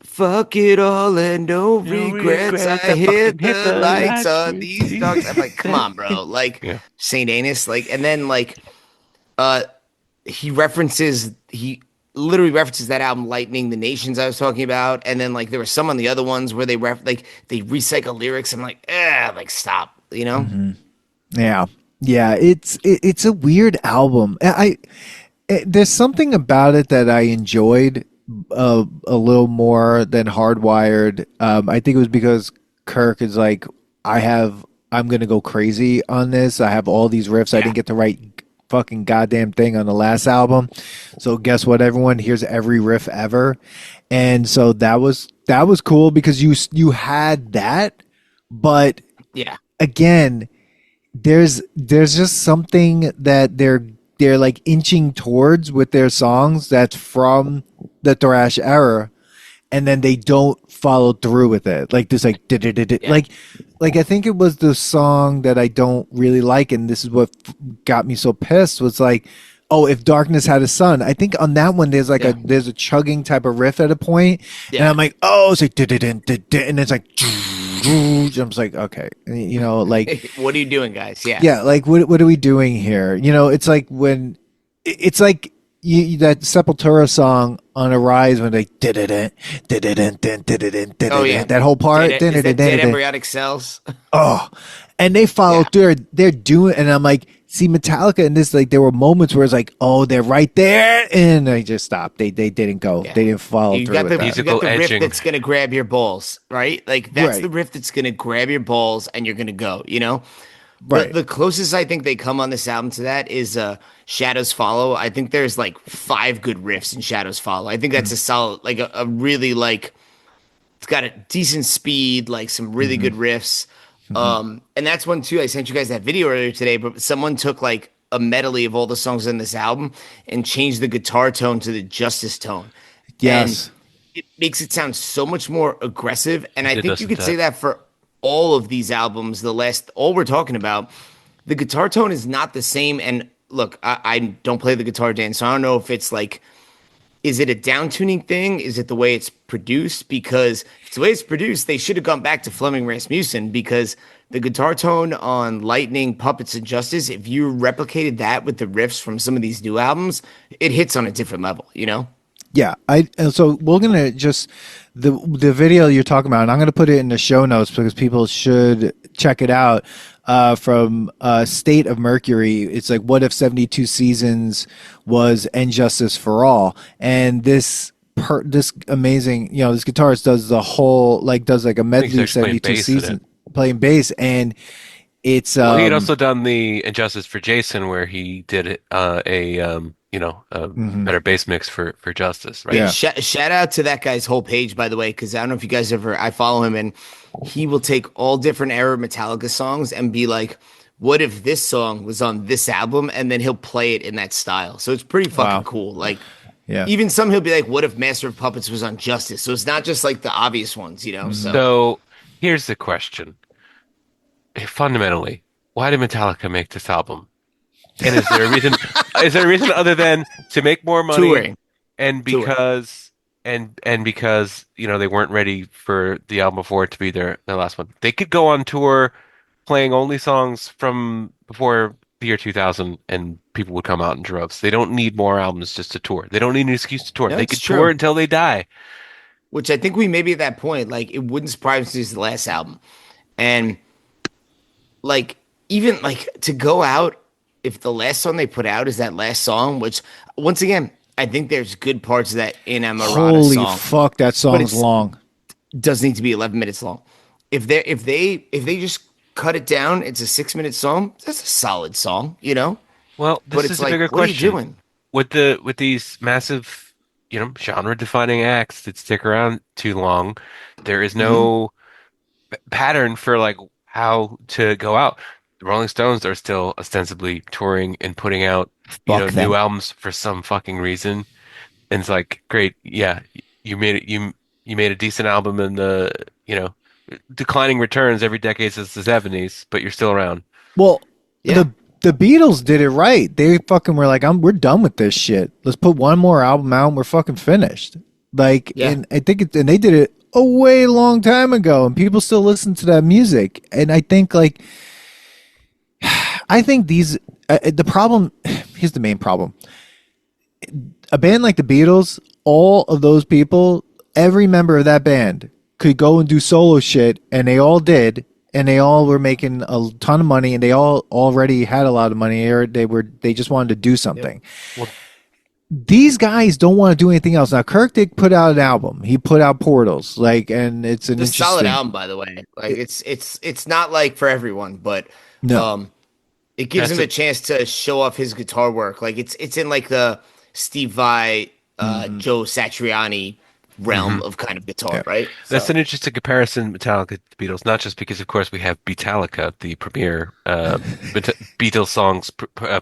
fuck it all and no regrets. regrets, I I hit fucking hit the the lights lights on with these these. dogs. I'm like, come on, bro. Like Yeah. Saint Anus. Like, and then like he references literally references that album Lightning the Nations I was talking about, and then like there were some on the other ones where they they recycle lyrics. I'm like, like stop, you know? Yeah, yeah. It's a weird album. There's something about it that I enjoyed a little more than Hardwired. I think it was because Kirk is like, I'm gonna go crazy on this. I have all these riffs. I didn't get to write fucking goddamn thing on the last album. So guess what, everyone? Here's every riff ever. And so that was cool because you had that, but Yeah. again, there's just something that they're like inching towards with their songs that's from the thrash era, and then they don't follow through with it. Like this, like like I think it was the song that I don't really like, and this is what got me so pissed. Was like, oh, if darkness had a sun. I think on that one there's like there's a chugging type of riff at a point, and I'm like, oh, it's like and it's like. I'm just like, okay, you know, like, what are you doing, guys? yeah, like, what are we doing here? You know, it's like when it's like that Sepultura song on Arise when they Oh yeah, that whole part, is that dead embryonic cells? oh, and they follow through. They're doing, and I'm like, see, Metallica in this, like, there were moments where it's like, oh, they're right there, and they just stopped. They didn't go. They didn't follow through. Got with the, that. you got the riff edging. that's gonna grab your balls, right? Like that's Right. the riff that's gonna grab your balls, and you're gonna go. You know, Right. the closest I think they come on this album to that is Shadows Follow. I think there's like 5 good riffs in Shadows Follow. I think that's a solid, like a really like it's got a decent speed, like some really good riffs. And that's one too. I sent you guys that video earlier today, but someone took like a medley of all the songs in this album and changed the guitar tone to the Justice tone. Yes. And it makes it sound so much more aggressive. And I It think does you with could say that for all of these albums, all we're talking about, the guitar tone is not the same. And look, I don't play the guitar, Dan, so I don't know if it's like, is it a down tuning thing? Is it the way it's produced? Because if it's the way it's produced, they should have gone back to Fleming Rasmussen, because the guitar tone on Lightning, Puppets, and Justice, if you replicated that with the riffs from some of these new albums, it hits on a different level, you know? Yeah, so we're gonna just the video you're talking about, and I'm gonna put it in the show notes because people should check it out. From State of Mercury, it's like, what if 72 Seasons was And Justice for All? And this amazing, you know, this guitarist does the whole, like, does like a medley of 72 Seasons playing bass, and it's well, he had also done the Injustice for Jason, where he did better bass mix for Justice, right? Yeah. Shout out to that guy's whole page, by the way, because I don't know if you guys I follow him, and he will take all different era Metallica songs and be like, what if this song was on this album? And then he'll play it in that style. So it's pretty fucking cool. Like, even some he'll be like, what if Master of Puppets was on Justice? So it's not just like the obvious ones, you know? So here's the question. Fundamentally, why did Metallica make this album? And is there a reason? Is there a reason other than to make more money? Touring. And because because they weren't ready for the album before it to be their last one. They could go on tour playing only songs from before the year 2000, and people would come out in droves. They don't need more albums just to tour. They don't need an excuse to tour. No, they could tour until they die. Which I think we may be at that point. Like, it wouldn't surprise me if it's the last album. And like, even like to go out, if the last song they put out is that last song, which once again, I think there's good parts of that in a Murata song. Holy fuck, that song's long. Doesn't need to be 11 minutes long. If they just cut it down, it's a 6-minute song. That's a solid song, you know. Well, this is a bigger question. What are you doing? With these massive, genre-defining acts that stick around too long, there is no pattern for like how to go out. The Rolling Stones are still ostensibly touring and putting out, new albums for some fucking reason. And it's like, great, yeah, you made it. You made a decent album in the, declining returns every decade since the 70s, but you're still around. Well, the Beatles did it right. They fucking were like, we're done with this shit. Let's put one more album out and we're fucking finished. Like, and I think and they did it a way long time ago, and people still listen to that music. And I think these, the problem, here's the main problem. a band like the Beatles, all of those people, every member of that band could go and do solo shit, and they all did, and they all were making a ton of money, and they all already had a lot of money, or they just wanted to do something. Well, These guys don't want to do anything else. Now, Kirk did put out an album. He put out Portals, like, and it's an It's a solid interesting album, by the way. Like it's not like for everyone, but no. it gives That's him a- a chance to show off his guitar work. Like it's in like the Steve Vai, Joe Satriani realm of kind of guitar, Yeah. right? That's So an interesting comparison, Metallica to the Beatles, not just because, of course, we have Beatallica, the premier Beatles songs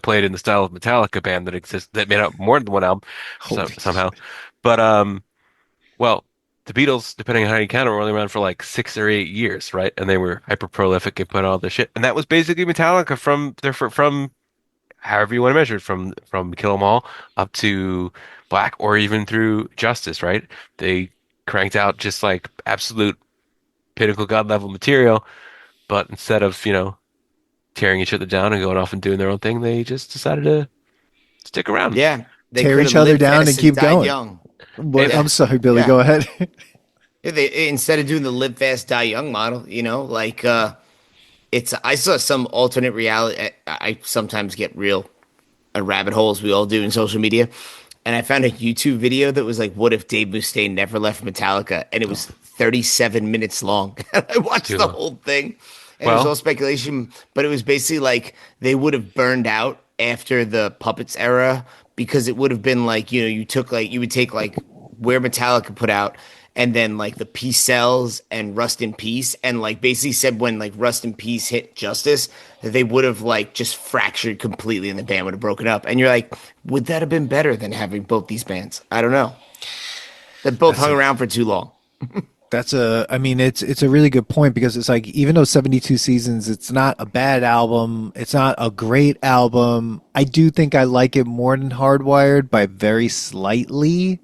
played in the style of Metallica band that exists that made out more than one album Holy somehow. shit. But well, the Beatles, depending on how you count, were only around for like 6 or 8 years, right? And they were hyper prolific and put out all this shit, and that was basically Metallica from however you want to measure it, from Kill 'Em All up to Black or even through Justice, right? They cranked out just like absolute pinnacle god level material, but instead of, tearing each other down and going off and doing their own thing, they just decided to stick around. yeah, they Tear could each have other lived down fast and keep died going. young. What? Yeah. I'm sorry, Billy. Yeah. Go ahead. Yeah, they instead of doing the live fast die young model, like it's I saw some alternate reality. I sometimes get real rabbit holes we all do in social media, and I found a YouTube video that was like, "What if Dave Mustaine never left Metallica?" And it was 37 minutes long. I watched Too the long. whole thing, and it was Well, all speculation, but it was basically like they would have burned out after the Puppets era because it would have been like you would take like where Metallica put out and then like the Peace Cells and Rust in Peace, and like basically said when like Rust in Peace hit Justice, that they would have like just fractured completely and the band would have broken up. And you're like, would that have been better than having both these bands? I don't know. They both hung around for too long. I mean, it's a really good point, because it's like, even though 72 Seasons, it's not a bad album, it's not a great album. I do think I like it more than Hardwired by very slightly,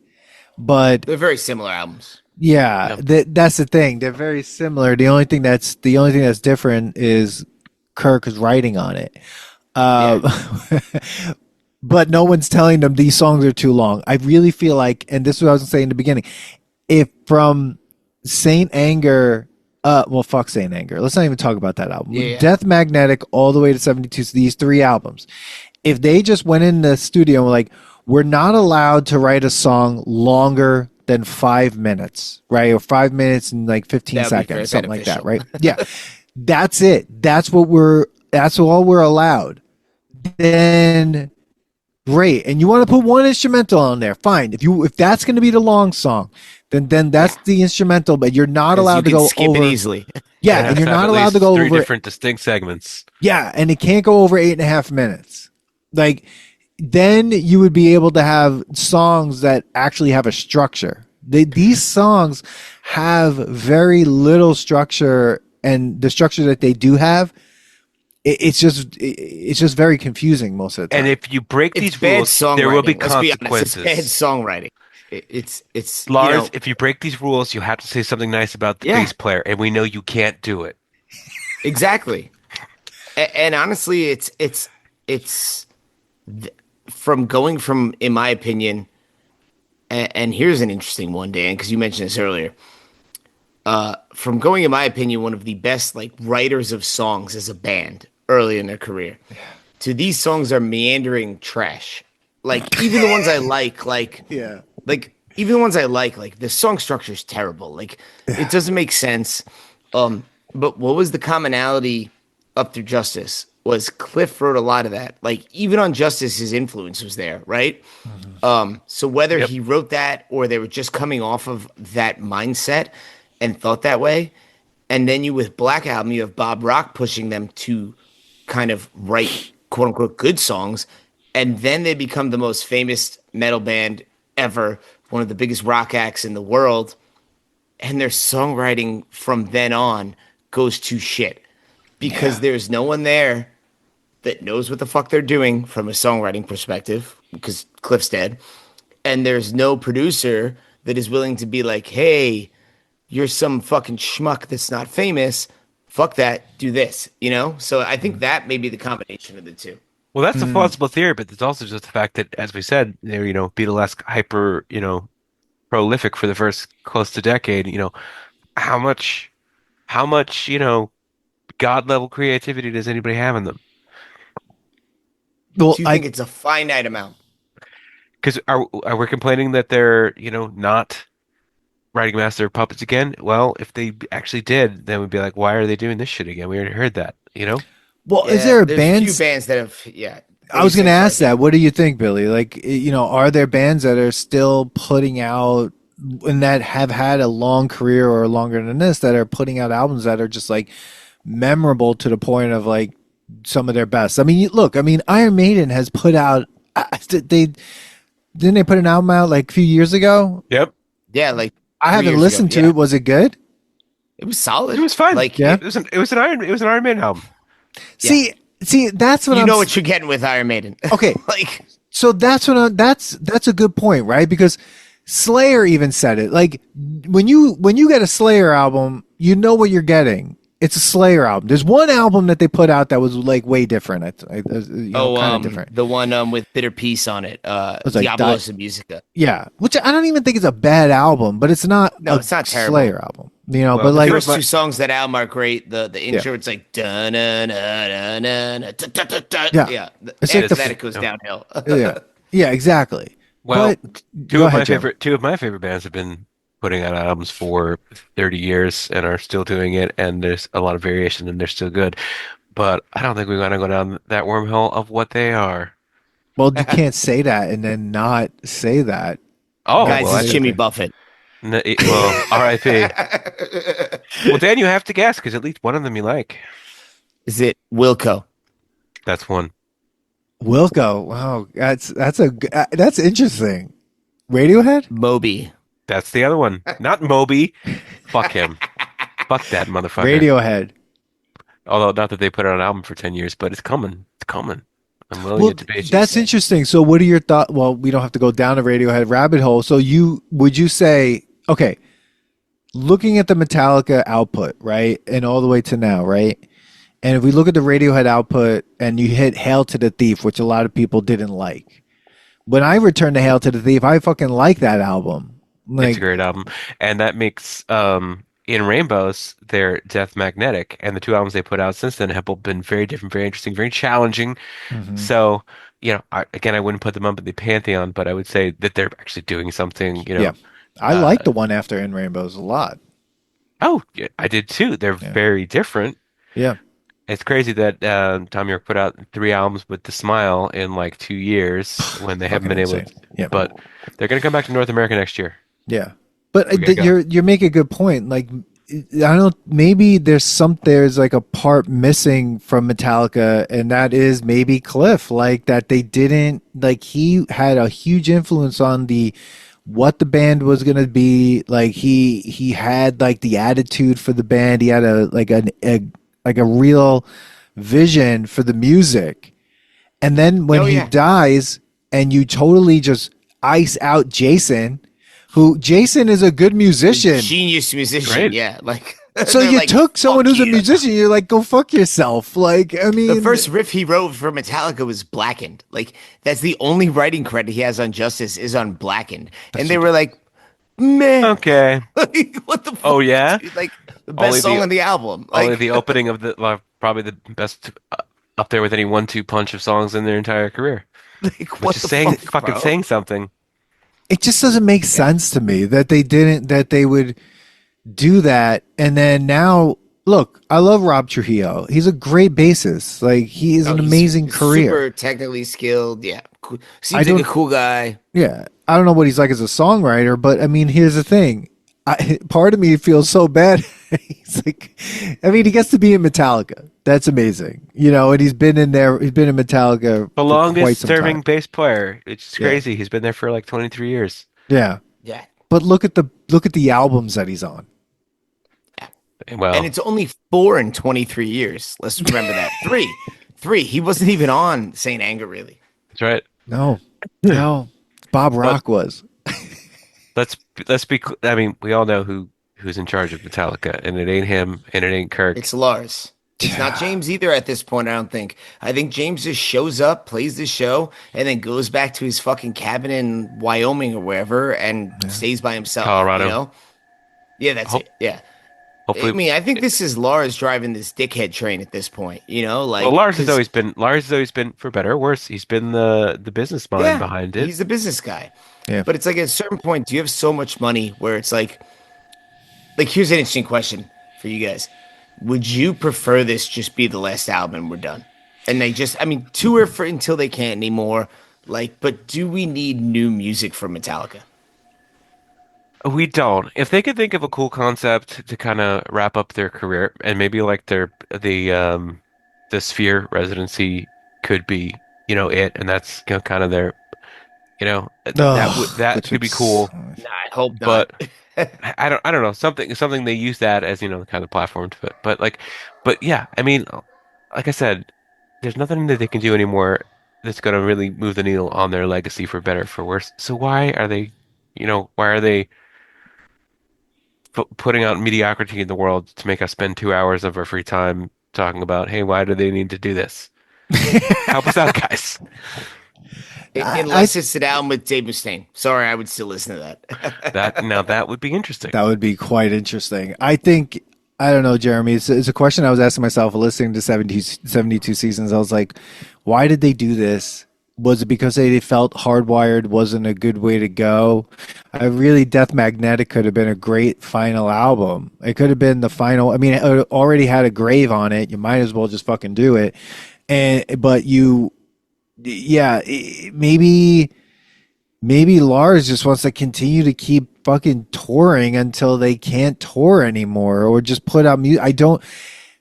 but They're very similar albums. yeah, that's the thing. They're very similar. The only thing that's different is Kirk's writing on it. But no one's telling them these songs are too long. I really feel like, and this is what I was saying in the beginning, if from Saint Anger, well, fuck Saint Anger. Let's not even talk about that album. Yeah. Death Magnetic all the way to 72, these three albums. If they just went in the studio and were like, we're not allowed to write a song longer than 5 minutes, right? Or 5 minutes and like 15 That would be seconds, very something like that, right? beneficial. Yeah. That's it. That's all we're allowed. Then great. And you want to put one instrumental on there, fine. If that's going to be the long song, then that's the instrumental, but you're not 'Cause allowed you to can go skip over. it easily. Yeah, and you're have not at allowed least to go three over. different distinct segments. Yeah, and it can't go over 8.5 minutes. Like, then you would be able to have songs that actually have a structure. These songs have very little structure, and the structure that they do have, it's just very confusing most of the time. And if you break It's these bad rules, songwriting. there will be Let's be honest. consequences. It's bad songwriting. It's Lars, if you break these rules, you have to say something nice about the Yeah. bass player, and we know you can't do it. exactly. And honestly, from going from, in my opinion, and here's an interesting one, Dan, because you mentioned this earlier. From going, in my opinion, one of the best like writers of songs as a band early in their career, to these songs are meandering trash. Like even the ones I like yeah. even the ones I like the song structure is terrible. Like it doesn't make sense. But what was the commonality up through Justice was Cliff wrote a lot of that. Like even on Justice, his influence was there, right? So whether he wrote that or they were just coming off of that mindset and thought that way, and then you with Black Album, you have Bob Rock pushing them to kind of write quote unquote good songs, and then they become the most famous metal band ever, one of the biggest rock acts in the world, and their songwriting from then on goes to shit because there's no one there that knows what the fuck they're doing from a songwriting perspective because Cliff's dead, and there's no producer that is willing to be like, hey, you're some fucking schmuck that's not famous, fuck that, do this, So I think that may be the combination of the two. Well, that's a plausible theory, but there's also just the fact that, as we said, they're, Beatlesque, hyper, prolific for the first close to decade. How much, how much, God level creativity does anybody have in them? Well, Do you think it's a finite amount? Because are we complaining that they're, not writing master of puppets again? Well, if they actually did, then we'd be like, why are they doing this shit again? We already heard that, well, is Yeah, there a there's a few band? bands that have. Yeah. What I do you was going say? to Sorry, ask that. Dave. What do you think, Billy? Like, are there bands that are still putting out and that have had a long career or longer than this that are putting out albums that are just like memorable to the point of like some of their best? I mean, look, I mean, Iron Maiden has put out, they didn't they put an album out like a few years ago? Yep. Yeah, like I 3 haven't years ago. listened to Yeah, it. Was it good? it was solid. It was fun. Like, Yeah. It was an Iron Man album. Yeah. See, that's what you I'm. know what you're getting with Iron Maiden. Okay, Like, so that's a good point, right? Because Slayer even said it. Like when you get a Slayer album, you know what you're getting. It's a Slayer album. There's one album that they put out that was like way different. Kind of different. the one with Bitter Peace on it. was like Diabolos and Musica. Yeah, which I don't even think is a bad album, but it's not. No, it's not terrible. Slayer album. Well, but the like First two songs that album are great. The intro, it's like dun dun dun dun dun dun dun dun. Yeah. Yeah. It's After like that, it goes downhill. yeah, exactly. Well, But two go of my ahead, Jim. favorite bands have been putting out albums for 30 years and are still doing it, and there's a lot of variation and they're still good. But I don't think we want to go down that wormhole of what they are. Well, you can't say that and then not say that. Oh, Guys, well, it's Jimmy Buffett. well, R.I.P. Well, Dan, you have to guess because at least one of them you like. Is it Wilco? That's one. Wilco. Wow, that's interesting. Radiohead. Moby. That's the other one. Not Moby. Fuck him. Fuck that motherfucker. Radiohead. Although not that they put out an album for 10 years, but it's coming. It's coming. I'm willing Well, to debate. that's interesting. So, what are your thoughts? Well, we don't have to go down a Radiohead rabbit hole. So, would you say, okay, looking at the Metallica output, right, and all the way to now, right? And if we look at the Radiohead output and you hit Hail to the Thief, which a lot of people didn't like. When I returned to Hail to the Thief, I fucking like that album. Like, It's a great album. And that makes In Rainbows their Death Magnetic. And the two albums they put out since then have both been very different, very interesting, very challenging. mhm. So, I wouldn't put them up in the pantheon, but I would say that they're actually doing something, Yeah. I like the one after In Rainbows a lot. Oh, yeah, I did too. They're very different. Yeah. It's crazy that Tom York put out 3 albums with The Smile in like 2 years when they haven't been Fucking able insane. Yeah. But they're going to come back to North America next year. Yeah, but We gotta go. you're making a good point. Like, I don't. Maybe there's like a part missing from Metallica, and that is maybe Cliff. Like that they didn't like. He had a huge influence on what the band was gonna be. Like he had like the attitude for the band. He had a real vision for the music. And then when he dies, and you totally just ice out Jason. Jason is a good musician. Genius musician. Great. Yeah. Like, So they're you like, took someone "Fuck who's a yeah." musician, you're like, go fuck yourself. Like, I mean, The first riff he wrote for Metallica was Blackened. Like, that's the only writing credit he has on Justice is on Blackened. And they were like, man, Okay. like, what the fuck? Oh, yeah? Dude? Like, the best Only song the- on the album. Only Like, the opening of probably the best up there with any 1-2 punch of songs in their entire career. like, Which what is the saying fuck, fucking bro? saying something. it just doesn't make sense to me that they would do that. And then now, look, I love Rob Trujillo. He's a great bassist. Like, he is an He's amazing career. Super technically skilled. Yeah. Cool. I Seems like a don't- cool guy. Yeah. I don't know what he's like as a songwriter, but I mean, here's the thing. Part of me feels so bad. He's like, I mean, he gets to be in Metallica. That's amazing. And he's been in there. He's been in Metallica The for quite longest some serving time. bass player. It's Yeah. crazy. He's been there for like 23 years. Yeah. Yeah. But look at the albums that he's on. Well, And it's only 4 in 23 years. Let's remember that. Three. He wasn't even on Saint Anger, really. that's right. No. No. Bob Rock was. Let's be. I mean, we all know who's in charge of Metallica, and it ain't him, and it ain't Kirk. It's Lars. It's not James either at this point, I don't think. I think James just shows up, plays the show, and then goes back to his fucking cabin in Wyoming or wherever and stays by himself, you Colorado. know? Yeah, that's Hope it. Yeah. I hopefully. mean, I think this is Lars driving this dickhead train at this point, you know? Well, Like, because, Lars has always been for better or worse. He's been the business mind yeah, behind it. he's the business guy. Yeah. But it's like at a certain point, do you have so much money where it's like, here's an interesting question for you guys. Would you prefer this just be the last album and we're done? And they just, I mean, tour for until they can't anymore. Like, but do we need new music from Metallica? We don't. If they could think of a cool concept to kind of wrap up their career, and maybe like the Sphere residency could be, it, and that's kind of their, that which could would be cool. Nah, I hope not. But I don't know, something they use that as, kind of platform to it. But yeah, I mean, like I said, there's nothing that they can do anymore that's going to really move the needle on their legacy for better or for worse. So why are they putting out mediocrity in the world to make us spend 2 hours of our free time talking about, hey, why do they need to do this? Help us out, guys. Unless it's an album with Dave Mustaine. Sorry, I would still listen to that. That would be interesting. That would be quite interesting. I think, I don't know, Jeremy, it's a question I was asking myself listening to 72 seasons. I was like, why did they do this? Was it because they felt Hardwired wasn't a good way to go? Death Magnetic could have been a great final album. It could have been the final. I mean, it already had a grave on it. You might as well just fucking do it. Maybe Lars just wants to continue to keep fucking touring until they can't tour anymore, or just put out music.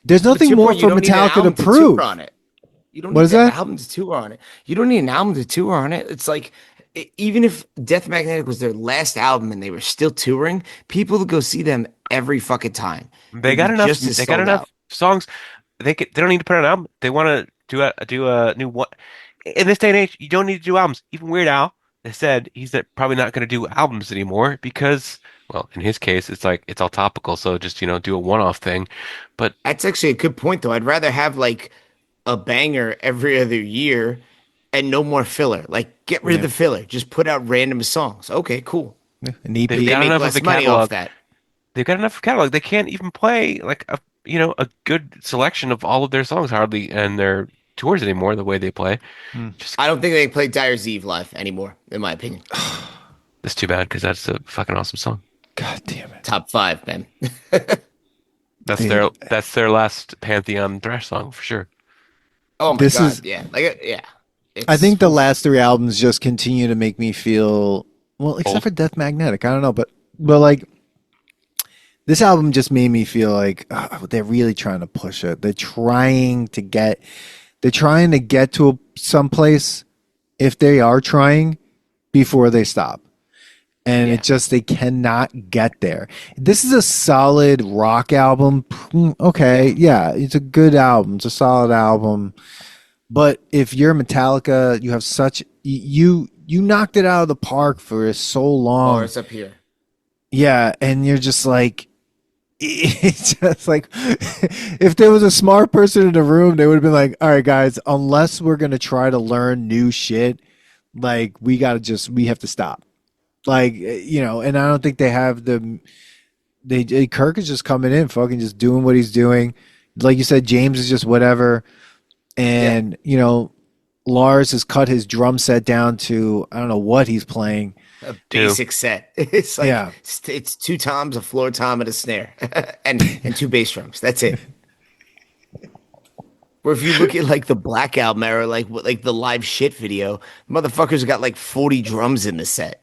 There's nothing more for Metallica to prove. You don't What need is an that? album to tour on it. You don't need an album to tour on it. It's like, even if Death Magnetic was their last album and they were still touring, people would go see them every fucking time. They They'd got be enough. just as They got sold enough out. songs. They don't need to put out an album. They want to do a new one. In this day and age, you don't need to do albums. Even Weird Al has said he's probably not going to do albums anymore because, well, in his case, it's like it's all topical. So just do a one-off thing. But That's actually a good point, though. I'd rather have like a banger every other year and no more filler. Like, get rid of the filler. Just put out random songs. Okay, cool. An EP. they've They got make enough of less a money catalog. off that. They've got enough catalog. They can't even play like a good selection of all of their songs hardly and their tours anymore. The way they play, just I don't think they play Dyer's Eve live anymore, in my opinion. it's too bad because that's a fucking awesome song. God damn it. Top 5, man. That's their last Pantheon thrash song for sure. Oh my This god, is- yeah, like yeah. I think the last 3 albums just continue to make me feel, well, except Old. for Death Magnetic. I don't know, but like this album just made me feel like they're really trying to push it. They're trying to get to someplace, if they are trying, before they stop. And they cannot get there. This is a solid rock album. Okay, yeah, it's a good album. It's a solid album. But if you're Metallica, you have you knocked it out of the park for so long. Lars up here. Yeah, and you're just like, it's just like, if there was a smart person in the room, they would have been like, all right, guys, unless we're going to try to learn new shit, like, we have to stop. Like, and I don't think they have Kirk is just coming in, fucking just doing what he's doing. Like you said, James is just whatever. And, Lars has cut his drum set down to, I don't know what he's playing. A basic set. It's like Yeah. it's 2 toms, a floor tom, and a snare, and 2 bass drums. That's it. Or if you look at like the Black Album era, like the live shit video, motherfuckers got like 40 drums in the set.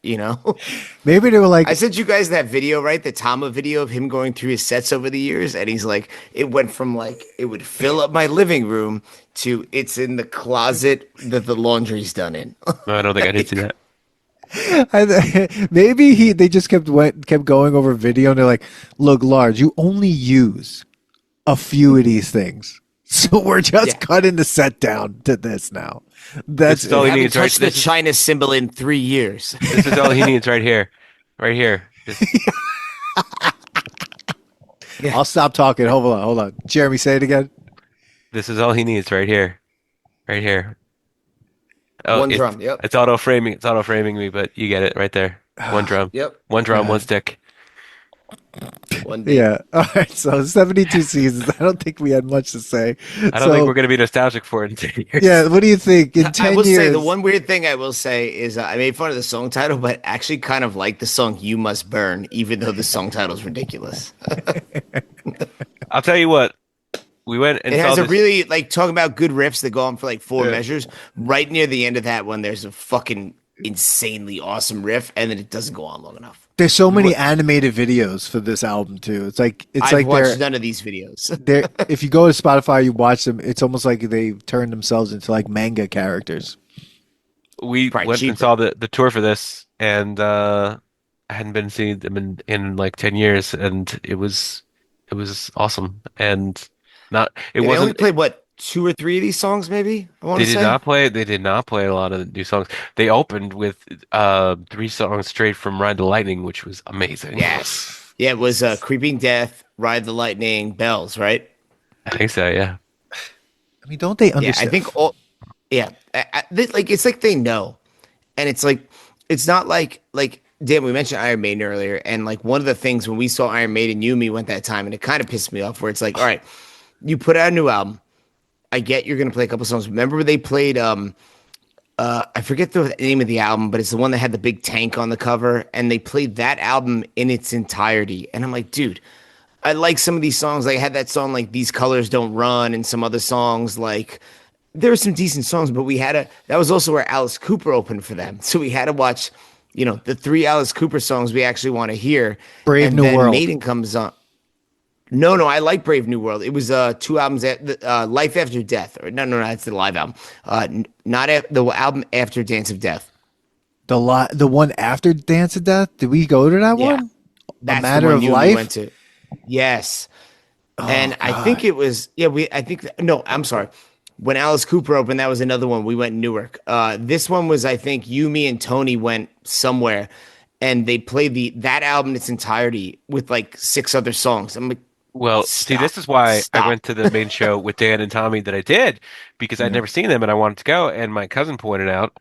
Maybe they were like, I sent you guys that video, right? The Tama video of him going through his sets over the years, and he's like, it went from like it would fill up my living room to it's in the closet that the laundry's done in. No, I don't think I did see that. maybe they just kept going over video, and they're like, look, Lars, you only use a few of these things. So we're just cutting the set down to this now. That's This is all he I haven't needs, right? touched the This is, China symbol in 3 years. this is all he needs right here. Right here. I'll stop talking. Hold on. Jeremy, say it again. This is all he needs right here. Right here. Oh, One drum. Yep. it's auto framing. It's auto framing me, but you get it right there. One drum. Yep. One drum, one God. stick. One beat. Yeah. All right. So 72 seasons. I don't think we had much to say. I don't think we're going to be nostalgic for it in 10 years. Yeah. What do you think in 10 I will years? say the one weird thing I will say is I made fun of the song title, but actually kind of like the song "You Must Burn," even though the song title is ridiculous. I'll tell you what. We went and It saw has a this. really like talking about good riffs that go on for like four Yeah. measures. Right near the end of that one, there's a fucking insanely awesome riff, and then it doesn't go on long enough. There's so many animated videos for this album too. It's like I've watched they're none of these videos. they're if you go to Spotify, you watch them. It's almost like they turn themselves into like manga characters. We Probably went and cheaper. saw the tour for this, and I hadn't been seeing them in like 10 years, and it was awesome. And not it Yeah, they only wasn't played what 2 or 3 of these songs, maybe. I want to say. they did not play a lot of new songs. They opened with 3 songs straight from Ride the Lightning, which was amazing. Yes. Yeah, it was Creeping Death, Ride the Lightning, Bells, right? I think so, yeah. I mean, don't they Yeah, understand? I think all. Yeah, like it's like they know, and it's like it's not like Dan. We mentioned Iron Maiden earlier, and like one of the things when we saw Iron Maiden, you and me went that time, and it kind of pissed me off. Where it's like, all right, you put out a new album. I get you're gonna play a couple songs. Remember where they played I forget the name of the album, but it's the one that had the big tank on the cover, and they played that album in its entirety. And I'm like, dude, I like some of these songs. Like I had that song like These Colors Don't Run, and some other songs like there were some decent songs, but that was also where Alice Cooper opened for them. So we had to watch, the 3 Alice Cooper songs we actually want to hear. Brave and New then World. Maiden comes on. No, I like Brave New World. It was 2 albums, Life After Death. Or no, it's the live album. Not the album after Dance of Death. The one after Dance of Death. Did we go to that Yeah. one? That's A Matter the one of you and me Life. went to. Yes. And I God. think it was, no, I'm sorry. When Alice Cooper opened, that was another one. We went in Newark. This one was, I think, you, me, and Tony went somewhere, and they played that album in its entirety with like 6 other songs. I'm like, Well, see, stop, this is why stop. I went to the main show with Dan and Tommy that I did, because I'd Yeah. never seen them and I wanted to go. And my cousin pointed out,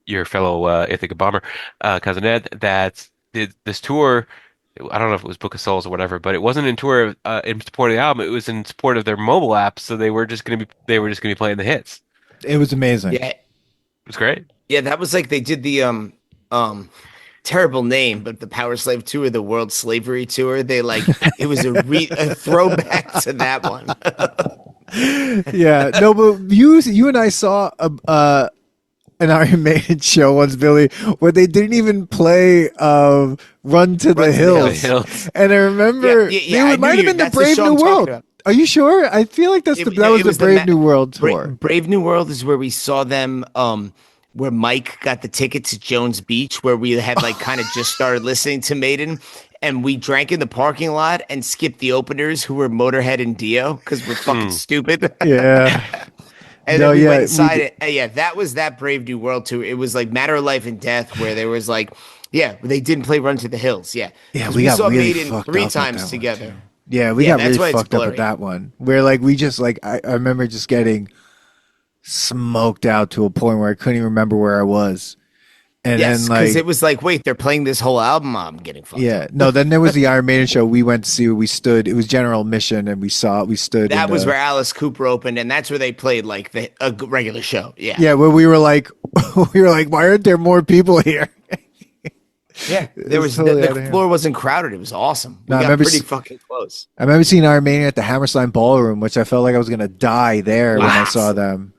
your fellow Ithaca bomber, cousin Ed, that this tour, I don't know if it was Book of Souls or whatever, but it wasn't in tour in support of the album. It was in support of their mobile app. So they were just gonna be playing the hits. It was amazing. Yeah, It was great. yeah, that was like they did the terrible name, but the Power Slave Tour, the World Slavery Tour. They like it was a throwback to that one. Yeah. No, but you and I saw an Iron Maiden show once, Billy, where they didn't even play "Run to the Hills," Hills. and I remember it might have been the Brave New World. Are you sure? I feel like that was It the was the Brave New World tour. Brave New World is where we saw them. Where Mike got the ticket to Jones Beach, where we had like kind of just started listening to Maiden, and we drank in the parking lot and skipped the openers, who were Motorhead and Dio, because we're fucking stupid. Yeah. And No, then we yeah, went we inside did- it. And yeah, that was that Brave New World tour. It was like Matter of Life and Death, where there was like, they didn't play Run to the Hills. Yeah, Yeah, 'Cause we got saw really Maiden fucked 3 up with that times one, together. too. Yeah, we Yeah, got that's really why it's fucked up with blurry. that one. Where like we just like I remember just getting smoked out to a point where I couldn't even remember where I was. And Yes, then because like it was like, wait, they're playing this whole album. I'm getting fucked. yeah, no, then there was the Iron Maiden show we went to see where we stood. It was general admission and we stood That in was the- where Alice Cooper opened, and that's where they played like a regular show. Yeah, yeah, where we were like why aren't there more people here? yeah. There was totally out of the hand. floor wasn't crowded. It was awesome. We No, I got remember pretty s- fucking close. I remember seeing Iron Maiden at the Hammerstein Ballroom, which I felt like I was gonna die there when I What? saw them.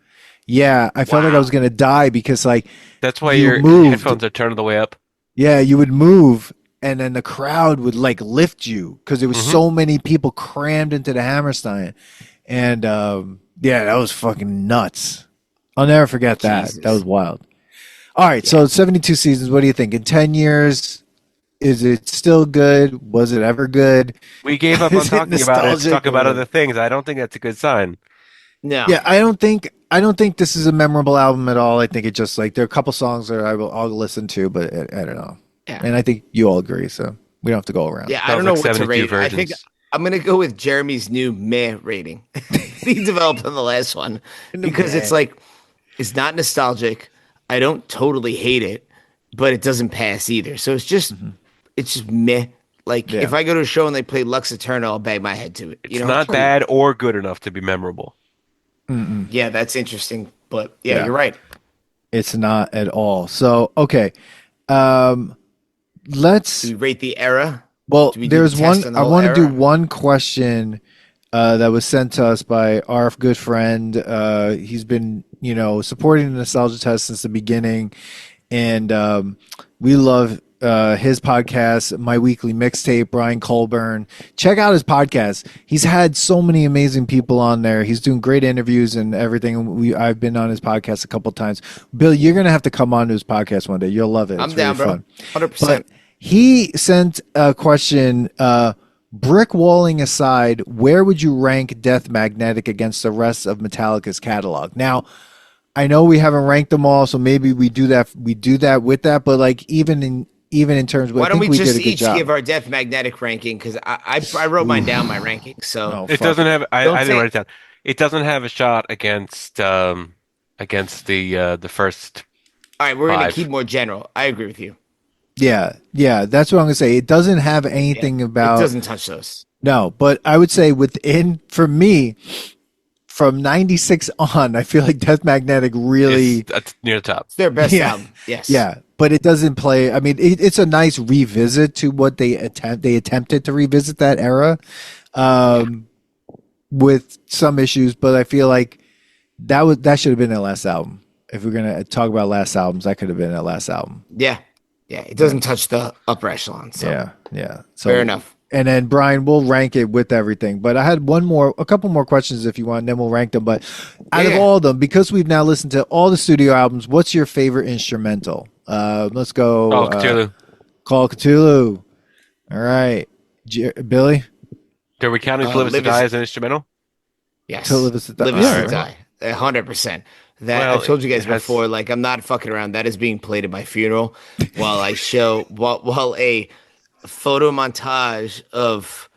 Yeah, I felt like I Wow. was gonna die because like That's why You your moved. headphones are turned all the way up. yeah, you would move and then the crowd would like lift you because there was Mhm. so many people crammed into the Hammerstein. And yeah, that was fucking nuts. I'll never forget that. Jesus. That was wild. All right, so 72 seasons. What do you think? In 10 years, is it still good? Was it ever good? We gave up on Is it talking about it. Let's nostalgic talk about or- other things. I don't think that's a good sign. No, Yeah, I don't think this is a memorable album at all. I think it just like there are a couple songs that I'll listen to, but I don't know. Yeah. And I think you all agree, so we don't have to go around. yeah. I Sounds don't know like what to 72 rate. I think versions. I'm gonna go with Jeremy's new meh rating. he developed on the last one because it's like it's not nostalgic. I don't totally hate it, but it doesn't pass either. So it's just meh. Like Yeah. if I go to a show and they play Lux Aeterna, I'll bang my head to it. It's not bad or good enough to be memorable. Yeah, that's interesting. But Yeah. you're right. It's not at all. So, okay. Let's Do we rate the era? Well, Do we do there's the one. test on the I whole want to do era? one question that was sent to us by our good friend. He's been, supporting the nostalgia test since the beginning, and we love his podcast, My Weekly Mixtape. Brian Colburn, check out his podcast. He's had so many amazing people on there. He's doing great interviews and everything. I've been on his podcast a couple times. Bill, you're gonna have to come on to his podcast one day. You'll love it. I'm It's down, really bro. fun. 100%. But he sent a question, brick walling aside, where would you rank Death Magnetic against the rest of Metallica's catalog? Now, I know we haven't ranked them all, so maybe we do that with that, but like even in terms of, Why I don't think we we just did a good each job. give our Death Magnetic ranking? Because I wrote mine down, my ranking. So No, It fuck doesn't have. Don't I didn't say- write it down. It doesn't have a shot against the first. all right, we're gonna 5. keep more general. I agree with you. Yeah, that's what I'm gonna say. It doesn't have anything It about doesn't touch those. no, but I would say for me, from '96 on, I feel like Death Magnetic really. It's near the top. It's their best Yeah. album. Yes. Yeah, but it doesn't play. I mean, it's a nice revisit to what they attempted to revisit that era, with some issues. But I feel like that should have been their last album. If we're gonna talk about last albums, that could have been their last album. Yeah. It doesn't touch the upper echelon. So Yeah. So fair enough. And then Brian, we'll rank it with everything. But I had a couple more questions if you want, and then we'll rank them. But out of all of them, because we've now listened to all the studio albums, what's your favorite instrumental? Let's go. Oh, Cthulhu. Call of Cthulhu. All right, Billy. Are we counting Live Us to Live Us- Die as an instrumental? Yes. Till Live Us to Die. Live Us Yeah, to right. Die. 100%. That Well, I've told you guys it has- before. Like I'm not fucking around. That is being played at my funeral while I show while a photo montage of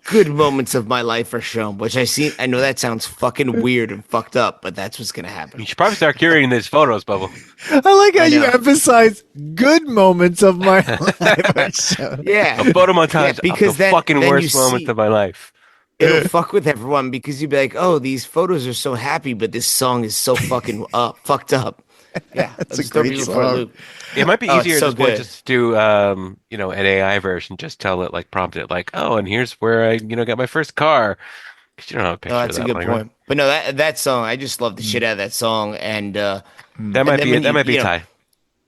good moments of my life are shown. Which I know that sounds fucking weird and fucked up, but that's what's gonna happen. You should probably start curating these photos, Bubble. I like how I you know. emphasize good moments of my life. Yeah, A photo montage Yeah, because of the then- fucking then worst you moments see- of my life. it'll fuck with everyone because you'd be like, "Oh, these photos are so happy, but this song is so fucking fucked up." Yeah, That's a just throw great people for a song. loop. It might be Oh, it's easier so at this point good. just to do, an AI version. Just tell it, like, prompt it, like, oh, and here's where I, got my first car. 'Cause you don't have a picture Oh, of that's a that good one, point. right? But no, that song, I just love the shit out of that song, and That And might then be when that you- might be you know, Ty.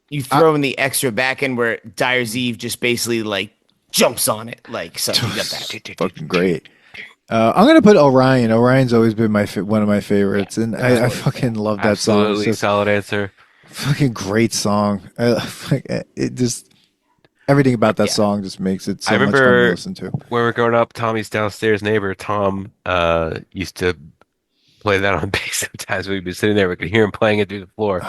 you throw in the extra back end where Dyer's Eve just basically like jumps on it, like so you got that. Fucking great. I'm gonna put Orion. Orion's always been one of my favorites, and I fucking love that song. It's Absolutely just solid answer. fucking great song. It just everything about that song just makes it so I much fun to remember listen to. when we were growing up, Tommy's downstairs neighbor, Tom, used to play that on bass sometimes. We'd be sitting there, we could hear him playing it through the floor.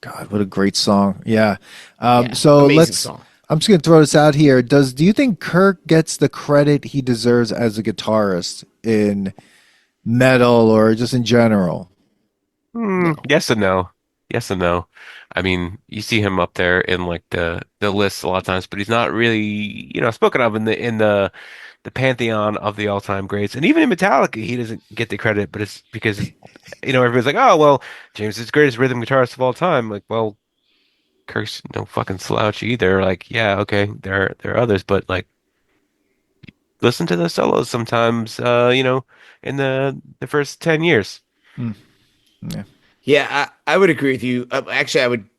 God, what a great song! Yeah. Yeah, So amazing let's. song. I'm just gonna throw this out here. Do you think Kirk gets the credit he deserves as a guitarist in metal or just in general? Yes and no. Yes and no. I mean, you see him up there in like the lists a lot of times, but he's not really, spoken of in the pantheon of the all-time greats. And even in Metallica, he doesn't get the credit, but it's because everybody's like, "Oh, well, James is the greatest rhythm guitarist of all time." Like, well, Kirk's no fucking slouch either. Like, yeah, okay, there are others, but like listen to the solos sometimes, in the first 10 years. Yeah, I would agree with you. Actually, I would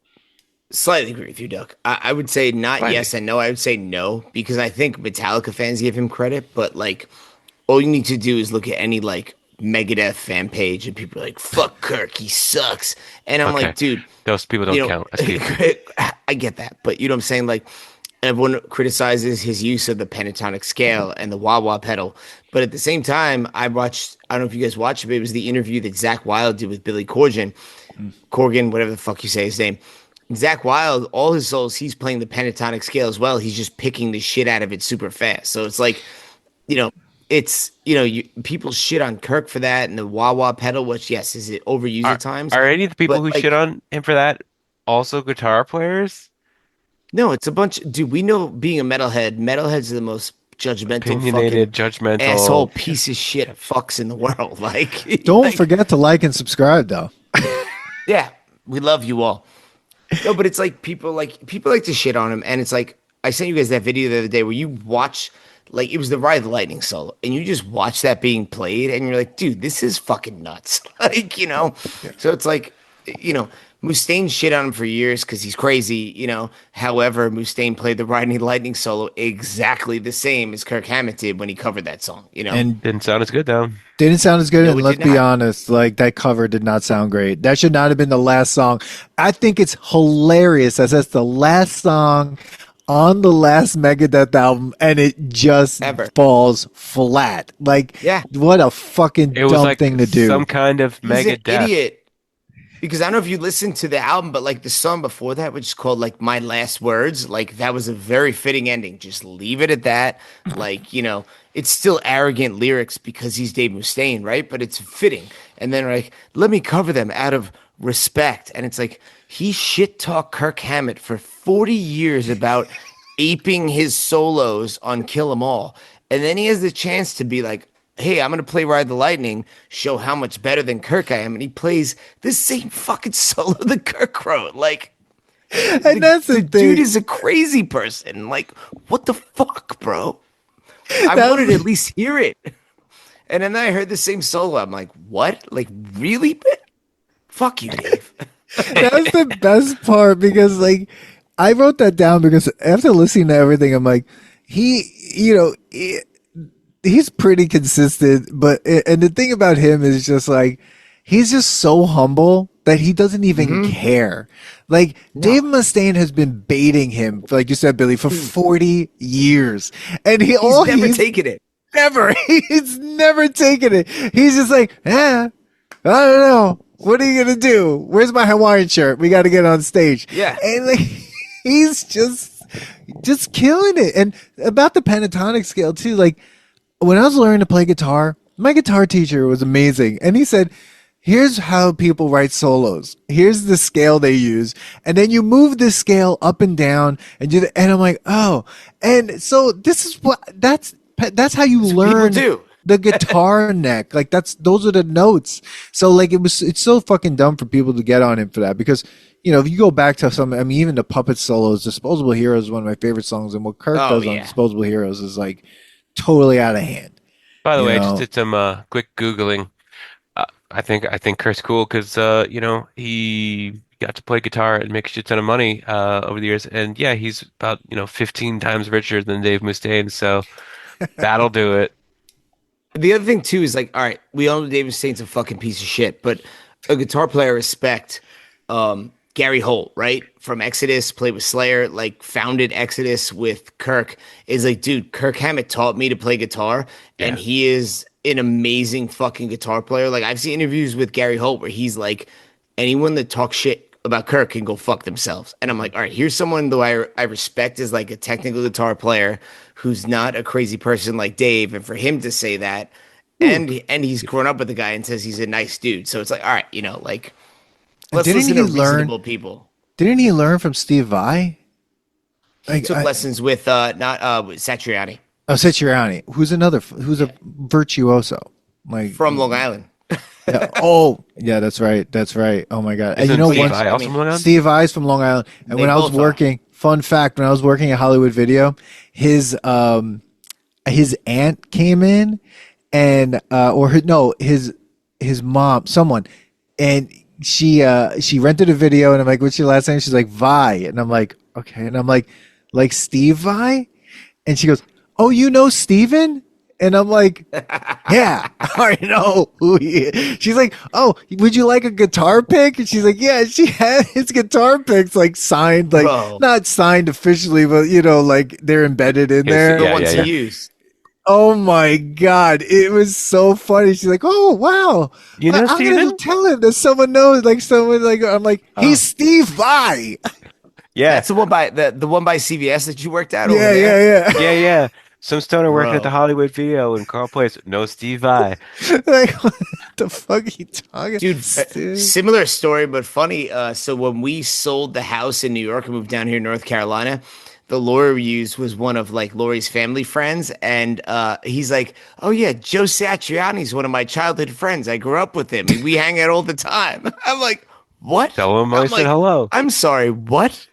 slightly agree with you, Duck. I would say not Slightly. yes and no. I would say no because I think Metallica fans give him credit, but like all you need to do is look at any like Megadeth fan page and people are like, "Fuck Kirk, he sucks," and I'm Okay. like, dude. Those people don't count. Excuse me. I get that, but you know what I'm saying? Like, everyone criticizes his use of the pentatonic scale and the wah wah pedal, but at the same time, I don't know if you guys watched it, but it was the interview that Zach Wilde did with Billy Corgan, whatever the fuck you say his name. Zach Wilde, all his solos, he's playing the pentatonic scale as well. He's just picking the shit out of it super fast. So it's like, it's people shit on Kirk for that and the wah wah pedal, which yes, is it overused Are at times, are any of the people but who shit like on him for that also guitar players? no, it's a bunch. Dude, we know being a metalheads are the most judgmental fucking Opinionated, judgmental. asshole piece of shit fucks in the world. Don't Like forget to like and subscribe, though. yeah, we love you all. No, but it's like people like to shit on him, and it's like I sent you guys that video the other day where you watch like it was the Ride the Lightning solo, and you just watch that being played, and you're like, dude, this is fucking nuts. So it's like, Mustaine shit on him for years because he's crazy. However, Mustaine played the Riding Lightning solo exactly the same as Kirk Hammett did when he covered that song. And Didn't sound as good though. didn't sound as good. No, And it let's did be not. honest, like that cover did not sound great. That should not have been the last song. I think it's hilarious that that's the last song on the last Megadeth album, and it just Ever. falls flat. Like, Yeah. what a fucking It was dumb like thing to do. some kind of He's mega an death. idiot. Because I don't know if you listened to the album, but like the song before that, which is called like My Last Words, like that was a very fitting ending. Just leave it at that. Like, it's still arrogant lyrics because he's Dave Mustaine, right? But it's fitting. And then like, let me cover them out of respect. And it's like he shit talked Kirk Hammett for 40 years about aping his solos on Kill 'Em All. And then he has the chance to be like, hey, I'm going to play Ride the Lightning, show how much better than Kirk I am. And he plays the same fucking solo that Kirk wrote. Like, And that's the the thing. dude is a crazy person. Like, what the fuck, bro? I That wanted to was- at least hear it. And then I heard the same solo. I'm like, what? Like, really? Fuck you, Dave. That was the best part because, like, I wrote that down because after listening to everything, I'm like, he's pretty consistent. But and the thing about him is just like he's just so humble that he doesn't even care. Like Dave Mustaine has been baiting him, like you said, Billy, for 40 years, and He's never taken it. never. He's never taken it. He's just like, I don't know. What are you gonna do? Where's my Hawaiian shirt? We got to get on stage. Yeah. And like, he's just killing it. And about the pentatonic scale too. Like when I was learning to play guitar, my guitar teacher was amazing, and he said, here's how people write solos. Here's the scale they use. And then you move the scale up and down and I'm like, oh, and so this is that's how you learn do. the guitar neck. Like those are the notes. So like it's so fucking dumb for people to get on him for that because, if you go back to even the puppet solos, Disposable Heroes is one of my favorite songs. And what Kirk does on Disposable Heroes is like totally out of hand. By the way, I just did some quick Googling. I think Kurt's cool because he got to play guitar and make a shit ton of money over the years, and yeah, he's about 15 times richer than Dave Mustaine, so that'll do it. The other thing too is like, all right, we all know Dave Mustaine's a fucking piece of shit, but a guitar player respect Gary Holt, right? From Exodus, played with Slayer, like founded Exodus with Kirk, is like, dude, Kirk Hammett taught me to play guitar, and he is an amazing fucking guitar player. Like I've seen interviews with Gary Holt where he's like, anyone that talks shit about Kirk can go fuck themselves. And I'm like, all right, here's someone though I respect as like a technical guitar player who's not a crazy person like Dave. And for him to say that, and he's grown up with the guy and says he's a nice dude. So it's like, all right, like let's listen to reasonable people. Didn't he learn from Steve Vai? He took lessons with with Satriani. Oh, Satriani, who's a virtuoso, like From Long Island. Yeah, that's right. Oh my God. And Isn't Steve Vai also from Long Island? Steve Vai's from Long Island. And when I was working, fun fact, when I was working at Hollywood Video, his aunt came in and his mom, someone, and she rented a video, and I'm like, what's your last name? She's like, Vai. And I'm like, okay. And I'm like Steve Vai? And she goes, oh, you know Steven? And I'm like, yeah, I know who he is. She's like, oh, would you like a guitar pick? And she's like, yeah, she had his guitar picks like signed, like not signed officially, but like they're embedded in there. The ones to use. Oh my God. It was so funny. She's like, oh, wow. You know I'm Steven? going to tell him that someone knows, I'm like, he's Steve Vai. Yeah. That's the one by the one by CVS that you worked at over Yeah, there. yeah. Yeah. Some stoner working at the bro. Hollywood Video and Carl Place. No Steve Vai. Like, what the fuck are you talking? Dude, Dude. similar story, but funny. So when we sold the house in New York and moved down here in North Carolina, the lawyer we used was one of like Lori's family friends, and he's like, "Oh yeah, Joe Satriani's one of my childhood friends. I grew up with him. We hang out all the time." I'm like, "What?" Tell him I I'm said like, hello. "I'm sorry, what?"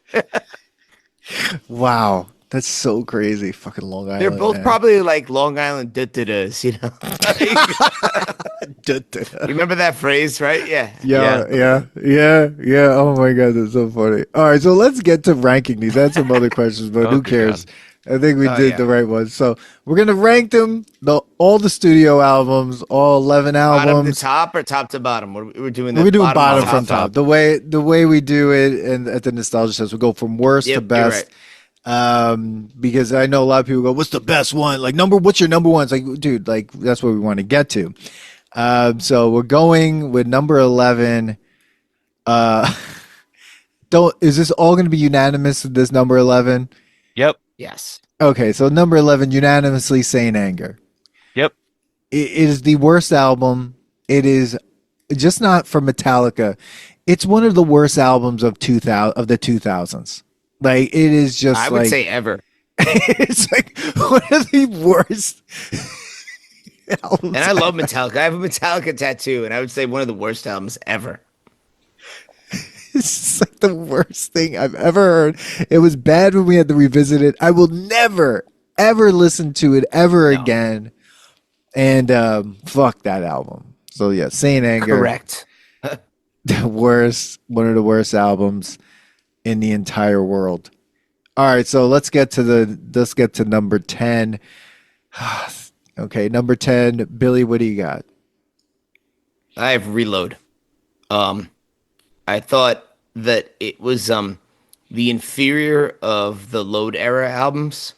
Wow, that's so crazy. Fucking Long They're Island, both man. probably like Long Island da-da-das, you know? Duh, duh. You remember that phrase, right? Yeah. Yeah, yeah. Oh my god, that's so funny. All right, so let's get to ranking these. That's some other questions, but Oh, who good cares? God. I think we Oh did yeah. the right one. So we're gonna rank them, all the studio albums, all 11 Bottom to albums. top or top to bottom? We're doing the We're doing bottom to bottom Bottom from to top. top. The way we do it, and at the nostalgia test, we go from worst to Yep, you're best. right. Because I know a lot of people go, "What's the best one?" Like what's your number one? It's like, dude, like that's what we want to get to. So we're going with number 11. Uh, don't is this all going to be unanimous? This number 11. Yep. Yes. Okay, so number 11, unanimously Saint Anger. Yep. It is the worst album. It is just not from Metallica. It's one of the worst albums of 2000 of the 2000s. Like it is just I would like say ever. it's like one of the worst albums. And I love Metallica. I have a Metallica tattoo, and I would say one of the worst albums ever. It's just like the worst thing I've ever heard. It was bad when we had to revisit it. I will never, ever listen to it ever No. again. And fuck that album. So yeah, Saint Anger, Correct. the worst, one of the worst albums in the entire world. All right, so let's get to number 10. Okay, number 10, Billy, what do you got? I have Reload. I thought that it was the inferior of the Load era albums.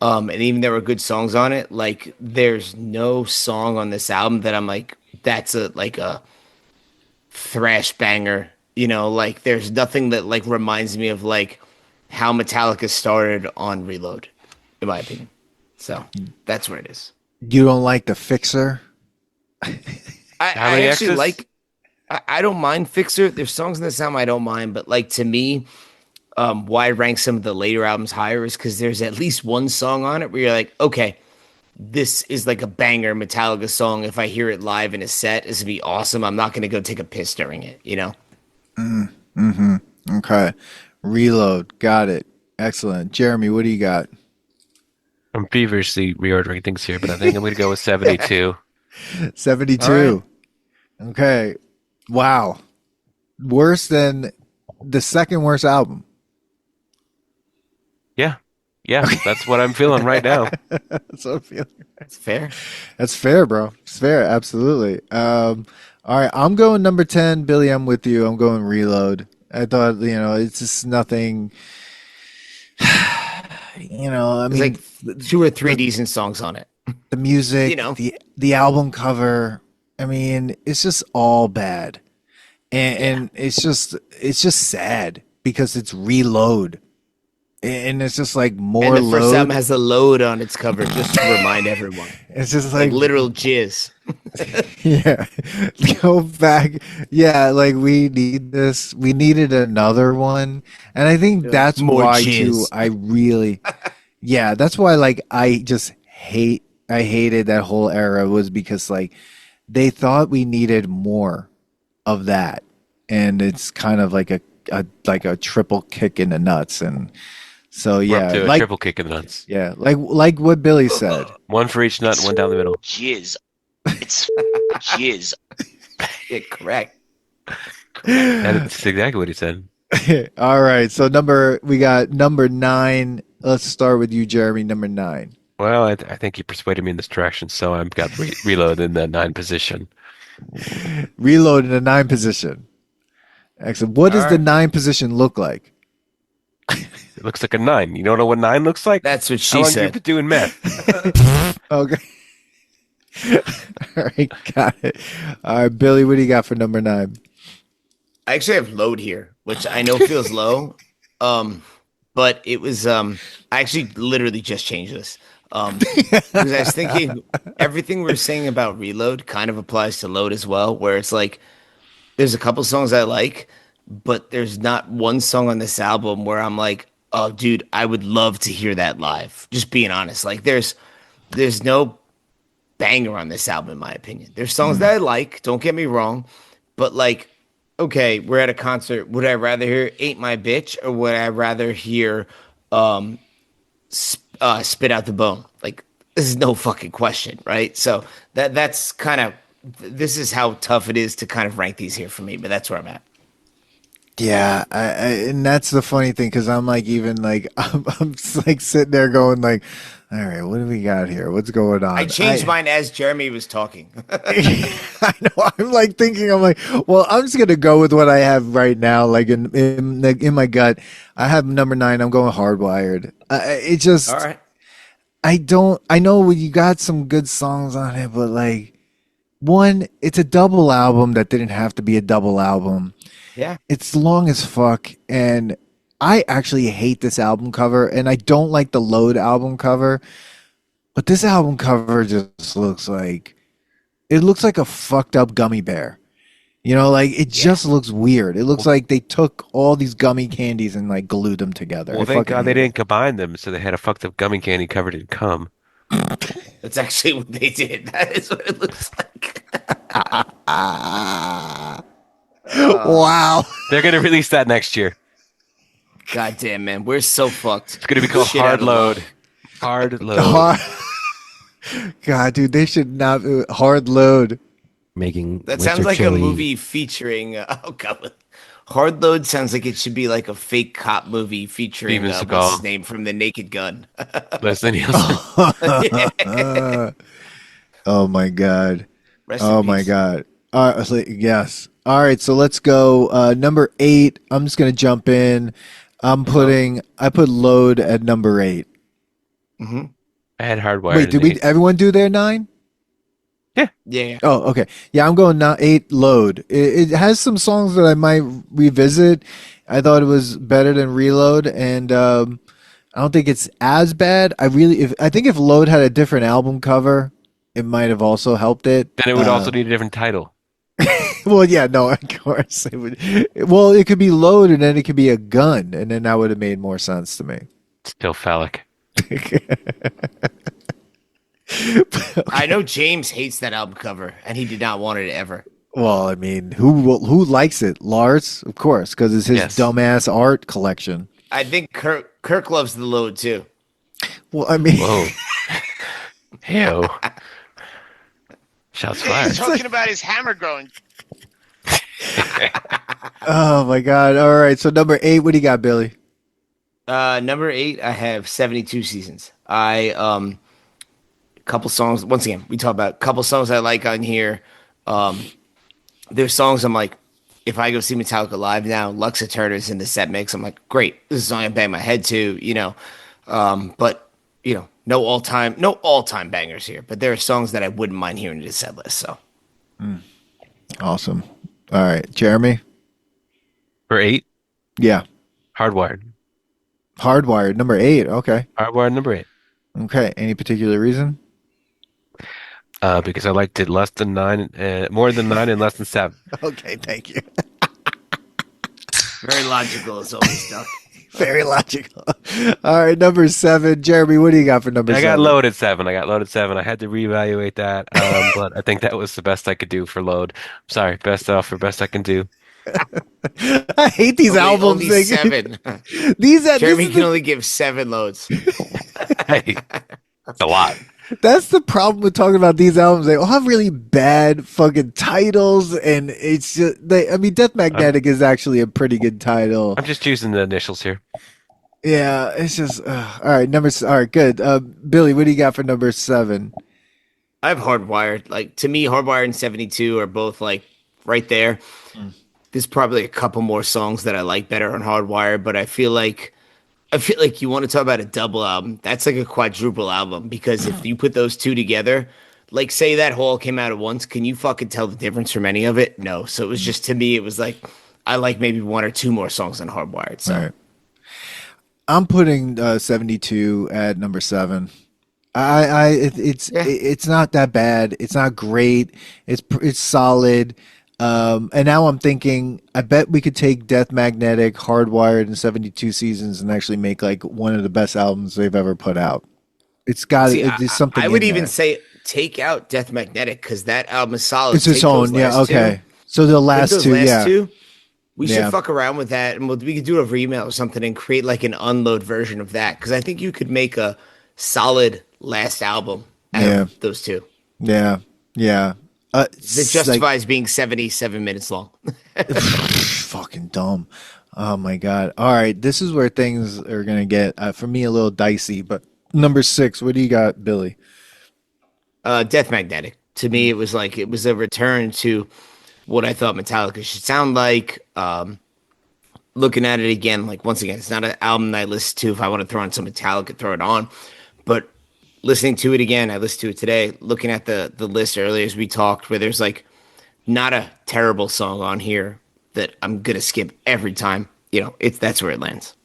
And even there were good songs on it. Like there's no song on this album that I'm like, that's a thrash banger. You know, like there's nothing that like reminds me of like how Metallica started on Reload, in my opinion. So that's what it is. You don't like the Fixer? I many actually X's? like. I don't mind Fixer. There's songs in this album I don't mind, but like to me, why I rank some of the later albums higher is because there's at least one song on it where you're like, okay, this is like a banger Metallica song. If I hear it live in a set, it's gonna be awesome. I'm not gonna go take a piss during it, you know? Okay. Reload. Got it. Excellent. Jeremy, what do you got? I'm feverishly reordering things here, but I think I'm going to go with 72. 72. Okay. Wow. Worse than the second worst album. Yeah. Yeah. That's what I'm feeling right now. That's what I'm feeling. That's fair. That's fair, bro. It's fair. Absolutely. All right. I'm going number 10. Billy, I'm with you. I'm going Reload. I thought, it's just nothing. I There's mean, like two or three decent songs on it. the music, You know. the album cover. I mean, it's just all bad, and it's just sad because it's Reload, and it's just like more And the first load. album has a load on its cover just to remind everyone. It's just Like like literal jizz. yeah, go back. Yeah, like we need this. We needed another one, and I think that's more why jizz. too. I really, yeah, that's why. Like I just I hated that whole era was because like they thought we needed more of that, and it's kind of like a triple kick in the nuts, and so We're up yeah, to a like triple kick in the nuts. yeah, like what Billy said. One for each nut, one down the middle. Jizz. It's jizz. Yeah, correct. That's exactly what he said. All right, so we got number 9. Let's start with you, Jeremy. Number 9. Well, I think you persuaded me in this direction, so I've got Reload in the 9 position. Reload in the 9 position. Excellent. What does All the right. 9 position look like? It looks like a 9. You don't know what 9 looks like? That's what How she long you said. been doing math? Okay. All right, got it. All right, Billy, what do you got for number 9? I actually have load here, which I know feels low. But it was I actually literally just changed this. Because I was thinking everything we're saying about Reload kind of applies to Load as well, where it's like there's a couple songs I like, but there's not one song on this album where I'm like, oh, dude, I would love to hear that live. Just being honest, like there's no banger on this album in my opinion. There's songs that I like, don't get me wrong, but like, okay, we're at a concert. Would I rather hear "Ain't My Bitch" or would I rather hear "Spit Out the Bone"? Like, this is no fucking question, right? So that's kind of this is how tough it is to kind of rank these here for me, but that's where I'm at. Yeah, and that's the funny thing because I'm like even like I'm like sitting there going like, all right, what do we got here? What's going on? I changed mine as Jeremy was talking. I know. I'm like thinking. I'm like, well, I'm just gonna go with what I have right now. Like in my gut, I have number 9. I'm going Hardwired. It just. All right. I know you got some good songs on it, but like, one, it's a double album that didn't have to be a double album. Yeah. It's long as fuck, and I actually hate this album cover, and I don't like the Load album cover, but this album cover just looks like a fucked up gummy bear. You know, like it just looks weird. It looks like they took all these gummy candies and like glued them together. Well, thank God they didn't combine them, so they had a fucked up gummy candy covered in cum. That's actually what they did. That is what it looks like. Wow. They're gonna release that next year. God damn, man, we're so fucked. It's gonna be called Shit out Hard of Load. luck. Hard Load. God, dude, they should not Hard Load. Making That Mr. sounds like Chili. a movie featuring. Oh god, Hard Load sounds like it should be like a fake cop movie featuring Steven what's Seagal. his name from The Naked Gun. Leslie Nielsen. Oh my God. Rest in Oh my peace. God. Yes. All right, so let's go. Number 8. I'm just gonna jump in. I put Load at number 8. Mm-hmm. I had Hardwired. Wait, did everyone do their 9? Yeah. Oh, okay. Yeah, I'm going 8 Load. It has some songs that I might revisit. I thought it was better than Reload, and I don't think it's as bad. I think if Load had a different album cover, it might have also helped it. Then it would also need a different title. Well, yeah, no, of course it would. Well, it could be Load, and then it could be a gun, and then that would have made more sense to me. Still phallic. I know James hates that album cover, and he did not want it ever. Well, I mean, who likes it? Lars, of course, because it's his dumbass art collection. I think Kirk loves the Load too. Well, I mean, Whoa. Ew. Shots He's fired. talking about his hammer growing. oh my God! All right, so number 8, what do you got, Billy? Number 8, I have 72 Seasons. A couple songs. Once again, we talk about a couple songs I like on here. There's songs I'm like, if I go see Metallica live now, Lux Aeterna is in the set mix. I'm like, great, this is a song I bang my head to, you know. But you know, no all time bangers here. But there are songs that I wouldn't mind hearing in the set list. So Awesome. All right, Jeremy. For 8, Yeah, Hardwired. Hardwired, number 8. Okay. Hardwired number 8. Okay. Any particular reason? Because I liked it less than 9, more than 9, and less than 7. Okay, thank you. very logical as always, Duck. Very logical. All right, number 7. Jeremy, what do you got for number 7? I got loaded 7. I had to reevaluate that, but I think that was the best I could do for load. Sorry, best I can do. I hate these albums. Only 7. Jeremy can only give 7 loads. Hey, that's a lot. That's the problem with talking about these albums. They all have really bad fucking titles, and it's just Death Magnetic is actually a pretty good title. I'm just choosing the initials here. Yeah, it's just all right. All right, good. Billy, what do you got for number 7? I have Hardwired. Like, to me, Hardwired and 72 are both like right there. There's probably a couple more songs that I like better on Hardwired, but I feel like you want to talk about a double album. That's like a quadruple album, because if you put those two together, like say that whole came out at once, can you fucking tell the difference from any of it? No. So it was just, to me, it was like I like maybe 1 or 2 more songs on Hardwired. So All right. I'm putting 72 at number 7. It's not that bad. It's not great. It's solid. And now I'm thinking, I bet we could take Death Magnetic, Hardwired, and 72 Seasons and actually make like one of the best albums they've ever put out. It's got See, there's something. I would in even there. say take out Death Magnetic because that album is solid. It's its Take those own. Yeah. last Okay. two. So the Take last those two. last Yeah. two. We Yeah. should fuck around with that, and we could do a email or something and create like an unload version of that because I think you could make a solid last album out of those two. Yeah. Yeah. That justifies being 77 minutes long. Fucking dumb. Oh my god. All right, this is where things are gonna get for me a little dicey. But number 6, what do you got, Billy? Death Magnetic. To me, it was a return to what I thought Metallica should sound like. Looking at it again, like once again, it's not an album that I listen to. If I want to throw on some Metallica, throw it on. But listening to it again, I listened to it today. Looking at the list earlier as we talked, where there's like not a terrible song on here that I'm gonna skip every time. That's where it lands.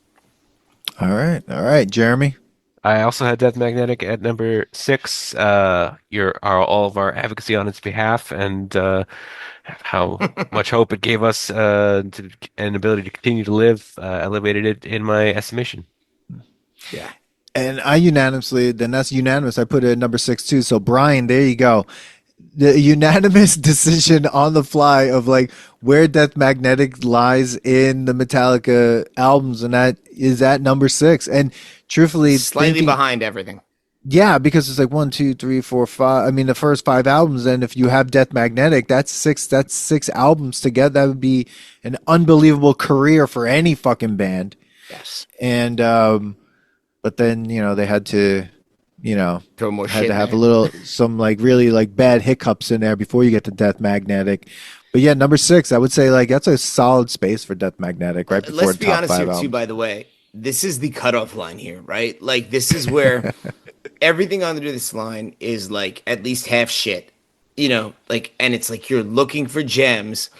All right, Jeremy. I also had Death Magnetic at number 6. All of our advocacy on its behalf and how much hope it gave us and ability to continue to live elevated it in my estimation. Yeah. And that's unanimous. I put it at number 6 too. So Brian, there you go. The unanimous decision on the fly of like where Death Magnetic lies in the Metallica albums, and that is at number 6. And truthfully, Slightly behind everything. Yeah, because it's like 1, 2, 3, 4, 5. I mean, the first 5 albums, and if you have Death Magnetic, that's 6. That's 6 albums together. That would be an unbelievable career for any fucking band. Yes. And but then they had to. Throw more had shit to in have there. some like really like bad hiccups in there before you get to Death Magnetic. But yeah, number 6, I would say like that's a solid space for Death Magnetic right before Let's the be top honest 5 here album. too, by the way. This is the cutoff line here, right? Like this is where everything under this line is like at least half shit. And it's like you're looking for gems,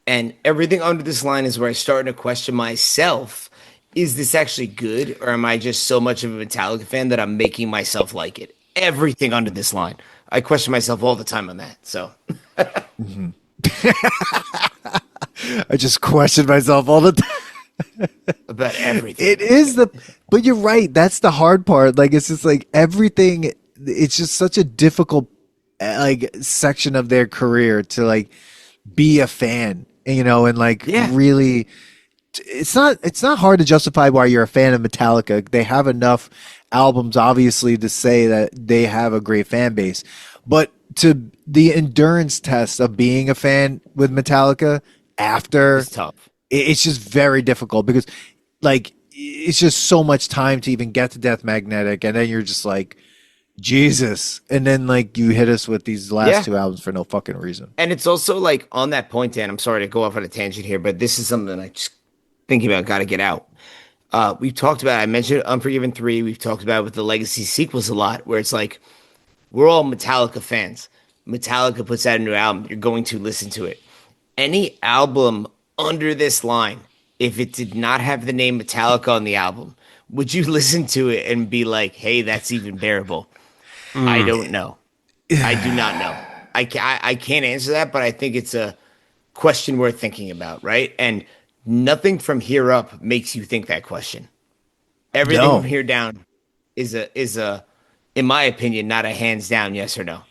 and everything under this line is where I start to question myself. Is this actually good, or am I just so much of a Metallica fan that I'm making myself like it? Everything under this line. I question myself all the time on that. So I just question myself all the time about everything. It is but you're right. That's the hard part. Like it's just like everything. It's just such a difficult like section of their career to like be a fan, and like really. It's not hard to justify why you're a fan of Metallica. They have enough albums, obviously, to say that they have a great fan base. But to the endurance test of being a fan with Metallica after, It's tough. It's just very difficult because, like, it's just so much time to even get to Death Magnetic, and then you're just like, Jesus, and then like you hit us with these last 2 albums for no fucking reason. And it's also like on that point, Dan, I'm sorry to go off on a tangent here, but this is something I just thinking about, got to get out. We've talked about, I mentioned Unforgiven 3. We've talked about with the Legacy sequels a lot, where it's like, we're all Metallica fans. Metallica puts out a new album. You're going to listen to it. Any album under this line, if it did not have the name Metallica on the album, would you listen to it and be like, hey, that's even bearable? I don't know. I do not know. I can't answer that, but I think it's a question worth thinking about, right? And nothing from here up makes you think that question. Everything from here down is a, in my opinion, not a hands down yes or no.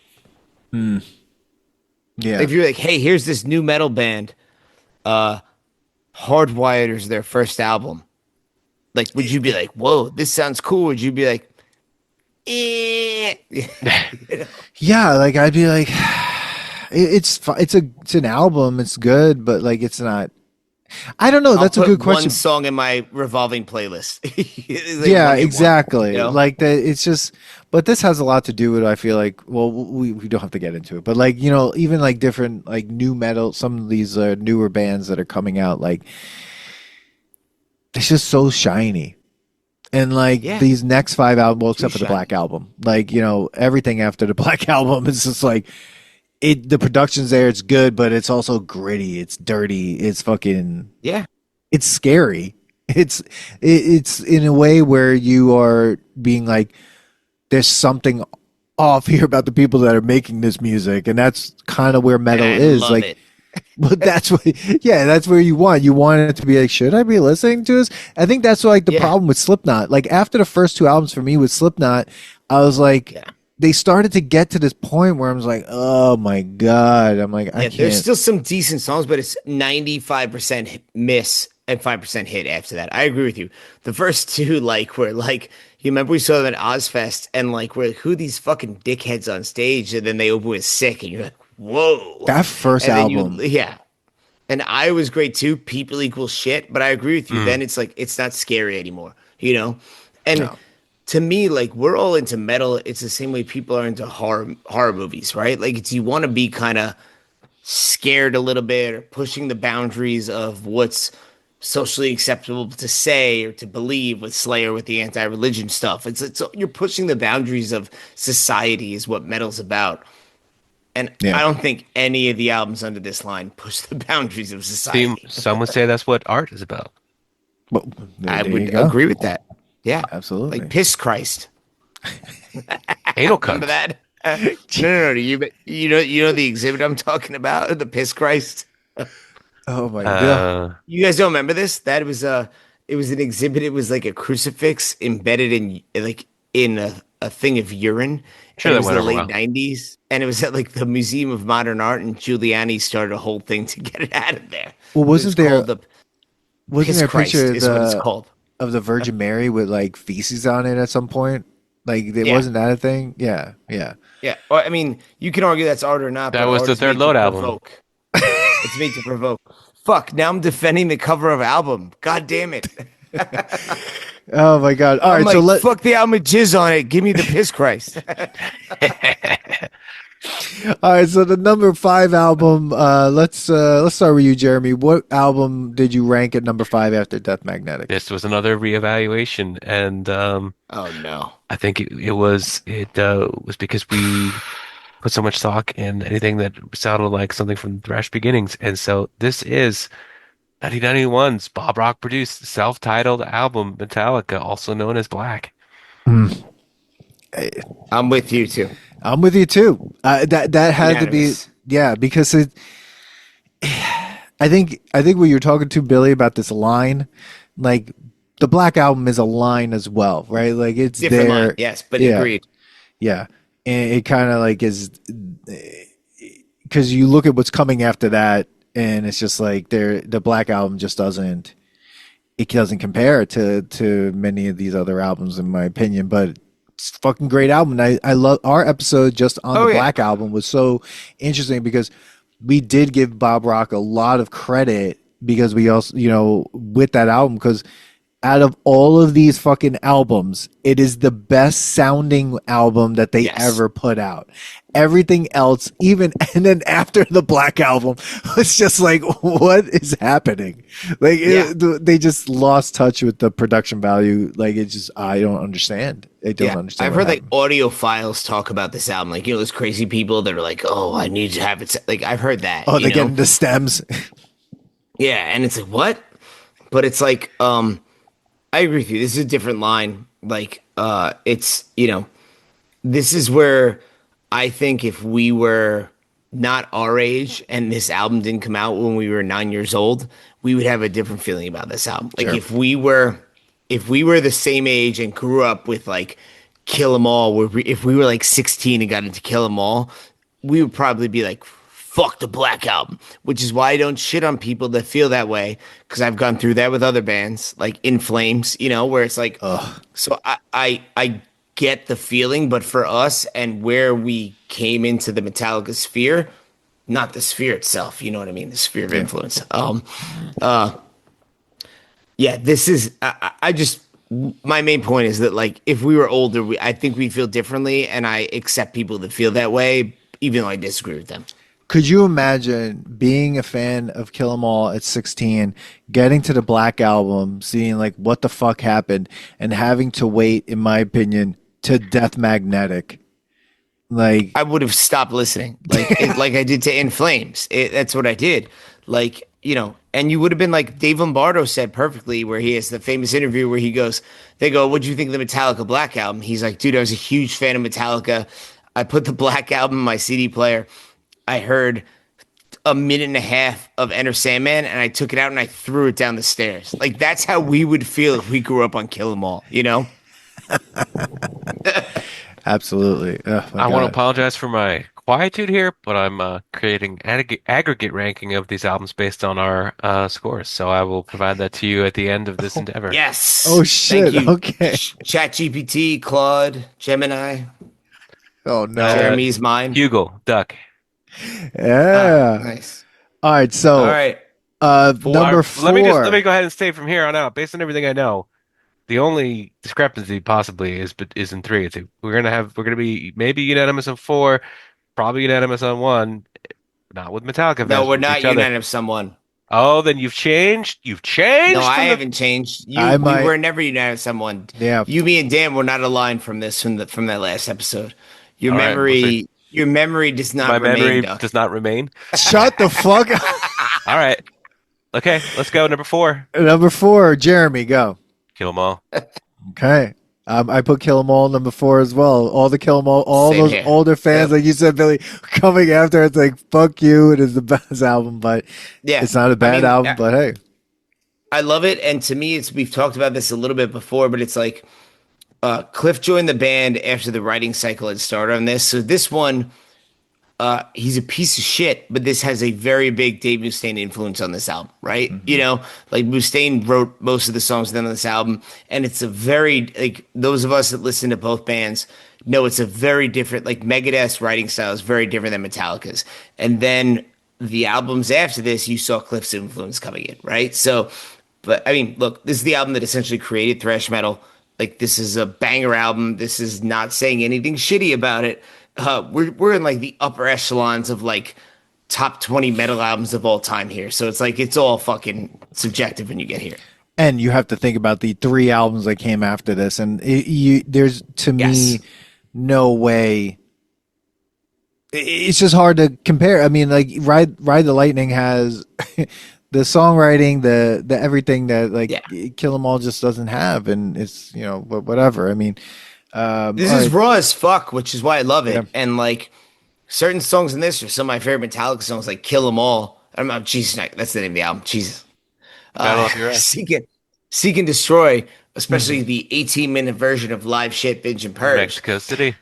Yeah. If you're like, hey, here's this new metal band, Hardwired is their first album. Like, would you be like, whoa, this sounds cool? Would you be like, eh? Yeah, like I'd be like, it's an album, it's good, but like it's not. I don't know. That's a good question. One song in my revolving playlist. Like, yeah, exactly. One, Like that. It's just, but this has a lot to do with. I feel like, well, we don't have to get into it, but like even like different like new metal. Some of these newer bands that are coming out, like it's just so shiny. And like these next 5 albums, well, except for the Black Album, like everything after the Black Album is just like. The production's there, it's good, but it's also gritty, it's dirty, it's fucking it's scary. It's in a way where you are being like, there's something off here about the people that are making this music, and that's kind of where metal And I is. love Like, it. but that's what, yeah, that's where you want. You want it to be like, should I be listening to this? I think that's like the Yeah. problem with Slipknot. Like after the first two albums for me with Slipknot, I was like, Yeah. they started to get to this point where I was like, oh my God. I'm like, I Yeah, can't. there's still some decent songs, but it's 95% miss and 5% hit after that. I agree with you. The first two, like, were like, you remember we saw them at Ozfest, and like, we're like, who are these fucking dickheads on stage? And then they open with Sick, and you're like, whoa. That first And then album. yeah. And I was great too. People equal shit, but I agree with you. Then it's like, it's not scary anymore, you know? And No. to me, like, we're all into metal. It's the same way people are into horror movies, right? Like, it's, you want to be kind of scared a little bit or pushing the boundaries of what's socially acceptable to say or to believe with Slayer with the anti-religion stuff. It's you're pushing the boundaries of society is what metal's about. And Yeah. I don't think any of the albums under this line push the boundaries of society. Some would say that's what art is about. Well, I there you would go. agree with that. Yeah. Absolutely. Like Piss Christ. Anal Remember cunt. that? No. You know the exhibit I'm talking about, the Piss Christ. Oh my God. You guys don't remember this? That was it was an exhibit. It was like a crucifix embedded in a thing of urine. Sure, And that it was went the over late well. '90s, and it was at like the Museum of Modern Art, and Giuliani started a whole thing to get it out of there. Well, wasn't It's there- called the Wasn't Piss there a Christ picture is what it's called. of the Virgin Mary with like feces on it at some point? Like, Yeah. wasn't that a thing? Yeah. Yeah. Yeah, well, I mean, you can argue that's art or not. That but was art the is Third made to Load album. provoke. It's made to provoke. Fuck, now I'm defending the cover of album. God damn it. Oh my God. All I'm right. So like, let fuck the album with jizz on it. Give me the piss Christ. all right. So the number 5 album. Let's start with you, Jeremy. What album did you rank at number 5 after Death Magnetic? This was another reevaluation, and Oh no. I think it was because we put so much stock in anything that sounded like something from thrash beginnings, and so this is 1991's Bob Rock produced self-titled album Metallica, also known as Black. I'm with you too. I'm with you too. That had to be, Unanimous. yeah, because it. I think what you're talking to, Billy, about this line, like the Black Album is a line as well, right? Like it's Different there, line, yes, but yeah. agreed. yeah, and it kind of like is because you look at what's coming after that, and it's just like the Black Album just doesn't. It doesn't compare to many of these other albums, in my opinion, but it's a fucking great album. And I love our episode just on Oh, the yeah. Black Album was so interesting because we did give Bob Rock a lot of credit because we also, with that album, because out of all of these fucking albums, it is the best sounding album that they Yes. ever put out. Everything else, even, and then after the Black Album, was just like, what is happening? Like, Yeah. they just lost touch with the production value. Like, it just, I don't understand. I don't understand. I've what heard like happened. audiophiles talk about this album, like those crazy people that are like, "Oh, I need to have it." Like I've heard that. Oh, you they know? get into stems. Yeah, and it's like what? But it's like, I agree with you. This is a different line. Like, it's this is where I think if we were not our age and this album didn't come out when we were 9 years old, we would have a different feeling about this album. Like Sure. if we were the same age and grew up with like Kill 'Em All, if we were like 16 and got into Kill 'Em All, we would probably be like, fuck the Black Album, which is why I don't shit on people that feel that way, because I've gone through that with other bands like In Flames, where it's like, so I get the feeling, but for us and where we came into the Metallica sphere, not the sphere itself, you know what I mean? The sphere of influence. Yeah, this is, I just, my main point is that like, if we were older, I think we feel differently, and I accept people that feel that way, even though I disagree with them. Could you imagine being a fan of Kill 'Em All at 16, getting to the Black Album, seeing like what the fuck happened, and having to wait, in my opinion, to Death Magnetic? Like, I would have stopped listening, like like I did to In Flames. That's what I did. Like, And you would have been like Dave Lombardo said perfectly, where he has the famous interview where he goes, they go, "What'd you think of the Metallica Black album?" He's like, "Dude, I was a huge fan of Metallica. I put the Black album in my CD player. I heard a minute and a half of Enter Sandman, and I took it out and I threw it down the stairs." Like that's how we would feel if we grew up on Kill 'Em All, you know? Absolutely. Oh, my I want to God. apologize for my quietude here, but I'm creating aggregate ranking of these albums based on our scores. So I will provide that to you at the end of this endeavor. Yes. Oh, Thank shit. you. Okay. ChatGPT, Claude, Gemini, Oh, no. Jeremy's mine. Hugo, Duck. Yeah. Nice. All right. All So, right. number Let me four. let me go ahead and state from here on out, based on everything I know, the only discrepancy possibly is in three. We're gonna be maybe unanimous on four, probably unanimous on one, not with Metallica No, fans, we're but with not each other. unanimous someone. Oh, then you've changed. You've No, changed I from the. haven't changed. I We might- were never unanimous someone. Yeah. You, me, and Dan were not aligned from this from that last episode. Your All right, we'll see. your memory does not My remain, memory Duck. does not remain. Shut the fuck up. All right. Okay, let's go. Number four. Number four, Jeremy, go. Kill 'em all. Okay. I put Kill 'Em All number four as well. All the Kill 'Em All Same those here. older fans, Yep. like you said, Billy, coming after it's like, fuck you. It is the best album, but Yeah, it's not a bad mean, album, but hey. I love it, and to me, we've talked about this a little bit before, but it's like Cliff joined the band after the writing cycle had started on this. So this one, he's a piece of shit, but this has a very big Dave Mustaine influence on this album, right? Mm-hmm. You know, like Mustaine wrote most of the songs on this album, and it's a very like those of us that listen to both bands know it's a very different, like Megadeth's writing style is very different than Metallica's, and then the albums after this, you saw Cliff's influence coming in, right? So, but I mean, look, this is the album that essentially created thrash metal. Like this is a banger album. This is not saying anything shitty about it. We're in like the upper echelons of like top 20 metal albums of all time here. So it's like it's all fucking subjective when you get here. And you have to think about the three albums that came after this. And there's, to me, Yes. no way. It's just hard to compare. I mean, like, Ride the Lightning has the songwriting, the everything that, like, Yeah. Kill 'Em All just doesn't have. And it's, you know, whatever. I mean, This all is right. raw as fuck, which is why I love it. Yeah. And like certain songs in this are some of my favorite Metallica songs, like Kill 'Em All. I'm not Jesus, that's the name of the album. Jesus. Battle of your ass. Seek and Destroy, especially Mm-hmm. the 18-minute version of Live Shit, Binge and Purge. Mexico City.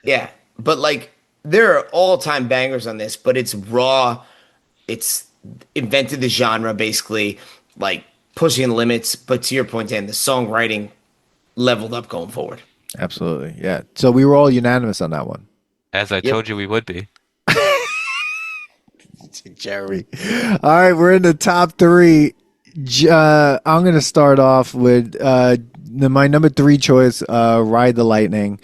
Yeah, but like there are all-time bangers on this, but it's raw. It's invented the genre basically, like pushing the limits. But to your point, Dan, the songwriting leveled up going forward. Absolutely. Yeah. So we were all unanimous on that one. As I told you we would be. Jerry. All right, we're in the top three. I'm going to start off with my number three choice, Ride the Lightning.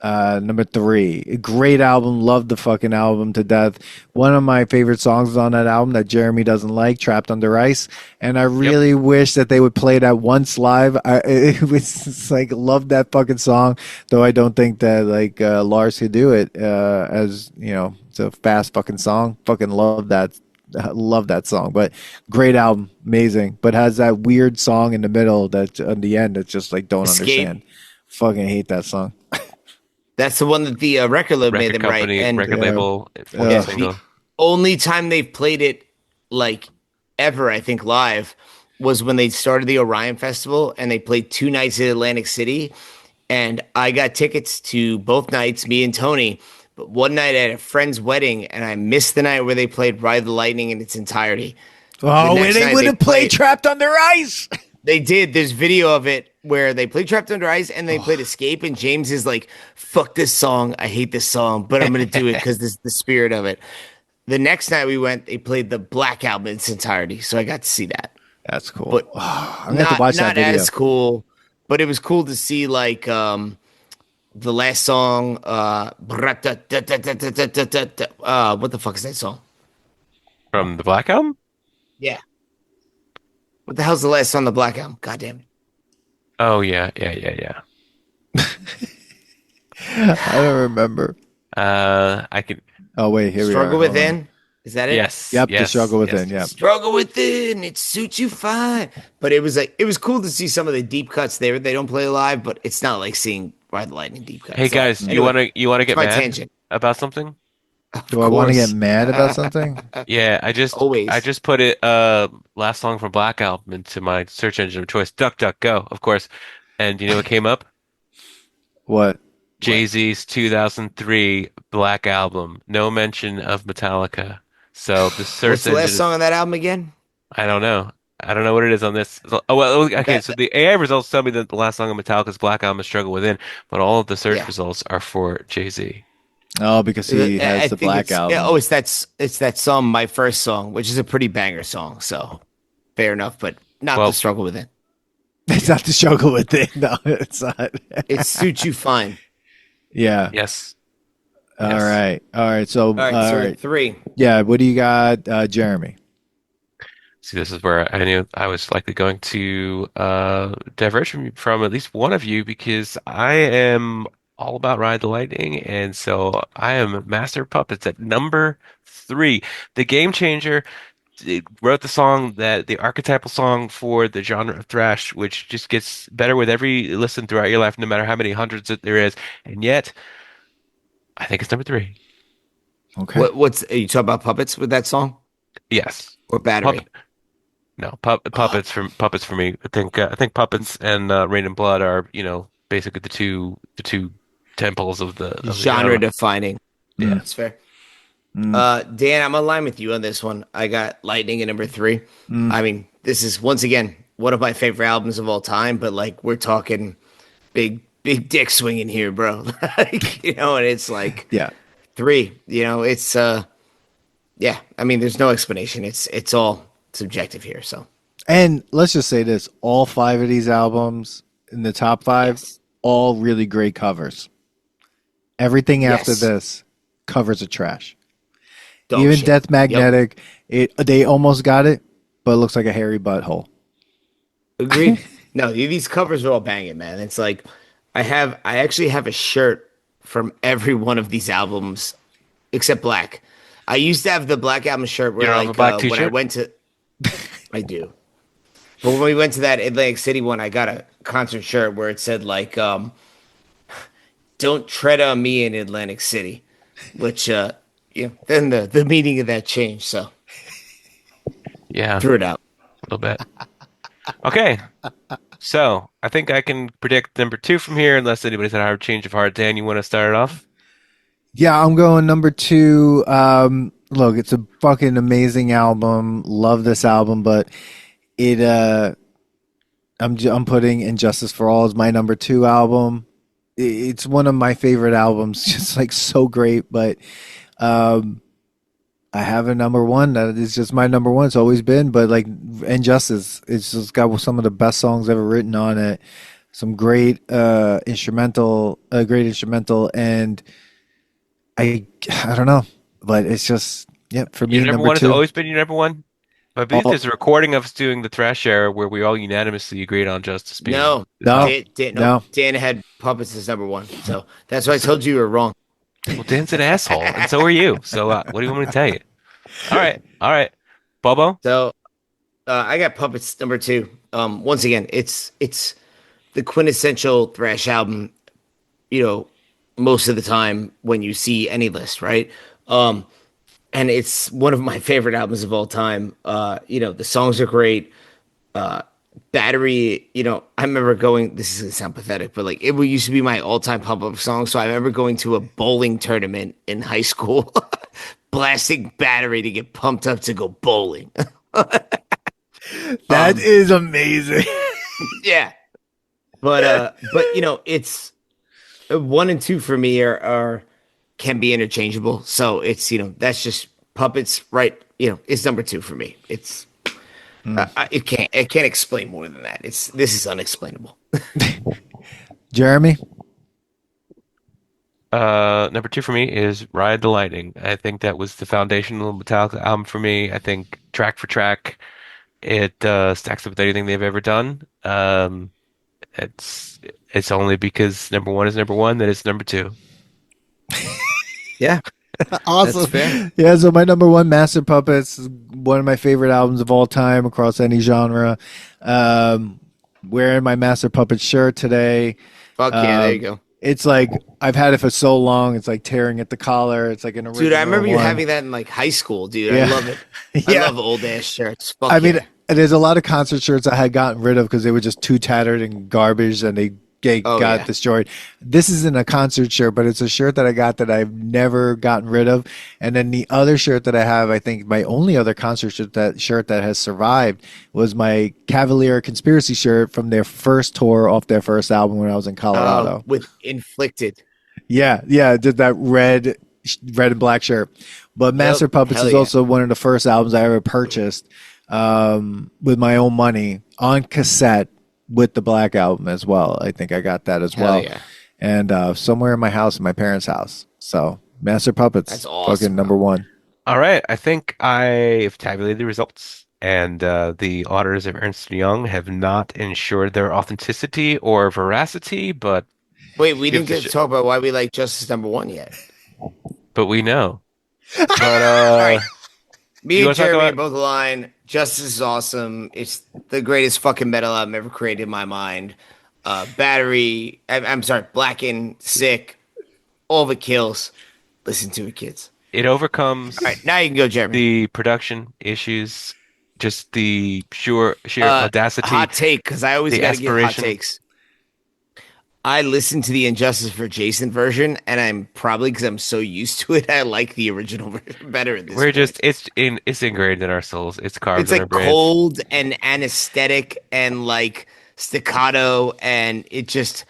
Number three, great album. Love the fucking album to death. One of my favorite songs on that album that Jeremy doesn't like, Trapped Under Ice. And I really wish that they would play that once live. It was just, like, love that fucking song, though I don't think that like Lars could do it. As you know, it's a fast fucking song. Fucking love that. Love that song, but great album, amazing. But has that weird song in the middle that at the end it's just like don't Escape. understand. Fucking hate that song. That's the one that the record label made Record them write. company, And record label, Yeah. single. only time they've played it like ever, I think, live was when they started the Orion Festival and they played 2 nights in Atlantic City. And I got tickets to both nights, me and Tony. But one night at a friend's wedding, and I missed the night where they played Ride the Lightning in its entirety. Oh, The and next they night would they have played played- Trapped Under Ice. They did. There's video of it where they played Trapped Under Ice and they played Escape. And James is like, fuck this song. I hate this song, but I'm going to do it because this is the spirit of it. The next night we went, they played the Black Album in its entirety. So I got to see that. That's cool. But I'm gonna have to watch that not video. as cool, but it was cool to see like the last song. What the fuck is that song? From the Black Album? Yeah. What the hell's the last song on the Black Album? God damn it. Oh, yeah. I don't remember. I can. Oh wait, here we are. Struggle Hold on. Within. Is that it? Yes, Yep, the yes, struggle yes. within. Yep. Struggle within, it suits you fine. But it was like it was cool to see some of the deep cuts there. They don't play live, but it's not like seeing Ride the Lightning deep Hey cuts. guys, Anyway, you wanna that's get my mad tangent. about something? Of Do I want to get course. mad about something? Yeah, I Always. just put it last song from Black Album into my search engine of choice, DuckDuckGo, of course. And you know what came up? What? What? Jay-Z's 2003 Black Album. No mention of Metallica. So the search What's the last engine song is, on that album again? I don't know. I don't know what it is on this. Oh, well, okay, That, so the AI results tell me that the last song on Metallica's Black Album is Struggle Within, but all of the search yeah. results are for Jay-Z. Oh, because he has I the think Black it's yeah, album. oh it's that song, My First Song, which is a pretty banger song, so fair enough, but not the Well, struggle within. It's not the struggle with it. No, it's not. It suits you fine. Yeah. yes, All yes. right. All right. So, All right, all so right. three. Yeah. What do you got, Jeremy? See, this is where I knew I was likely going to diverge from at least one of you because I am all about Ride the Lightning, and so I am Master of Puppets at number three. The Game Changer wrote the song that the archetypal song for the genre of thrash, which just gets better with every listen throughout your life, no matter how many hundreds that there is. And yet, I think it's number three. Okay. What's you talking about puppets with that song Yes. or battery? No, Oh, puppets for me. I think puppets and Rain and Blood are, basically the two temples of the genre genre. defining. Mm, Yeah. That's fair. mm, Dan, I'm aligned with you on this one. I got Lightning at number three. mm. I mean, this is once again one of my favorite albums of all time, but like we're talking big dick swinging here, bro. Like, and it's like Yeah. three. It's yeah. I mean, there's no explanation. It's all subjective here. So And let's just say this: all five of these albums in the top five, yes, all really great covers. Everything after yes, this, covers are trash. dog Even shit. Death Yep, Magnetic, they almost got it, but it looks like a hairy butthole. agreed. No, these covers are all banging, man. It's like I actually have a shirt from every one of these albums except Black. I used to have the Black Album shirt You where don't have a like black when I t-shirt? went to I do. But when we went to that Atlantic City one, I got a concert shirt where it said like "Don't tread on me in Atlantic City," which then the meaning of that changed, so Yeah, threw it out. a little bit. Okay. So I think I can predict number two from here, unless anybody's had a hard change of heart. Dan, you want to start it off? Yeah, I'm going number two. Look, it's a fucking amazing album. Love this album, but it I'm putting Injustice for All as my number two album. It's one of my favorite albums, just like so great, but um I have a number one that is just my number one. It's always been, but like Injustice, it's just got some of the best songs ever written on it. Some great instrumental, and I don't know, but it's just for me Your number number one has two. always been your number one? I believe Oh there's a recording of us doing the thrash era where we all unanimously agreed on Justice being No, the no, top. No, no, Dan had Puppets as number one, so that's why I told you were wrong. Well, Dan's an asshole, and so are you. So what do you want me to tell you? All right. Bobo? So I got Puppets number two. Once again, it's the quintessential thrash album. You know, most of the time when you see any list, right? And it's one of my favorite albums of all time. The songs are great. Battery, I remember going, this is gonna sound pathetic, but like used to be my all-time pump up song. So I remember going to a bowling tournament in high school, blasting Battery to get pumped up to go bowling. that is amazing. Yeah. But it's one and two for me are can be interchangeable. So it's that's just Puppets, right? It's number two for me. It's it can't explain more than that. This is unexplainable. Jeremy, Number two for me is Ride the Lightning. I think that was the foundational Metallica album for me. I think track for track, it stacks up with anything they've ever done. It's only because number one is number one that it's number two. Yeah. Awesome. fair. Yeah, so my number one, Master Puppets, is one of my favorite albums of all time across any genre. Um, Wearing my Master Puppet shirt today. Fuck yeah, there you go. It's like I've had it for so long. It's like tearing at the collar. It's like an original Dude, I remember you one. having that in like high school, dude. Yeah. I love it. I Yeah. love old ass shirts. Fuck I mean, yeah. there's a lot of concert shirts I had gotten rid of because they were just too tattered and garbage, and they Oh, got yeah. destroyed. This isn't a concert shirt, but it's a shirt that I got that I've never gotten rid of. And then the other shirt that I have, I think my only other concert shirt that has survived was my Cavalier Conspiracy shirt from their first tour off their first album when I was in Colorado. With Inflicted. Yeah, yeah, did that red and black shirt. But Master Puppets hell is yeah. also one of the first albums I ever purchased with my own money on cassette with the Black Album as well. I think I got that as Hell well. yeah. And somewhere in my house, in my parents' house. So Master Puppets, That's awesome, fucking number one. All right, I think I've tabulated the results, and the auditors of Ernst & Young have not ensured their authenticity or veracity, but Wait, we Give didn't the get to shit. talk about why we like Justice number one yet. we know. But right. Me you and wanna talk Jeremy about- are both aligned. Justice is awesome. It's the greatest fucking metal album ever created in my mind. Battery, I'm sorry, Blackened, Sick, all of it kills. Listen to it, kids. it overcomes All right, now you can go, Jeremy. the production issues, just the sheer audacity. Hot take, because I always the got to give hot aspiration. takes. I listened to the Injustice for Jason version, and I'm probably because I'm so used to it, I like the original version better at this We're point. just it's ingrained in our souls. It's carved It's in our like brains. cold and anesthetic and like staccato, and it just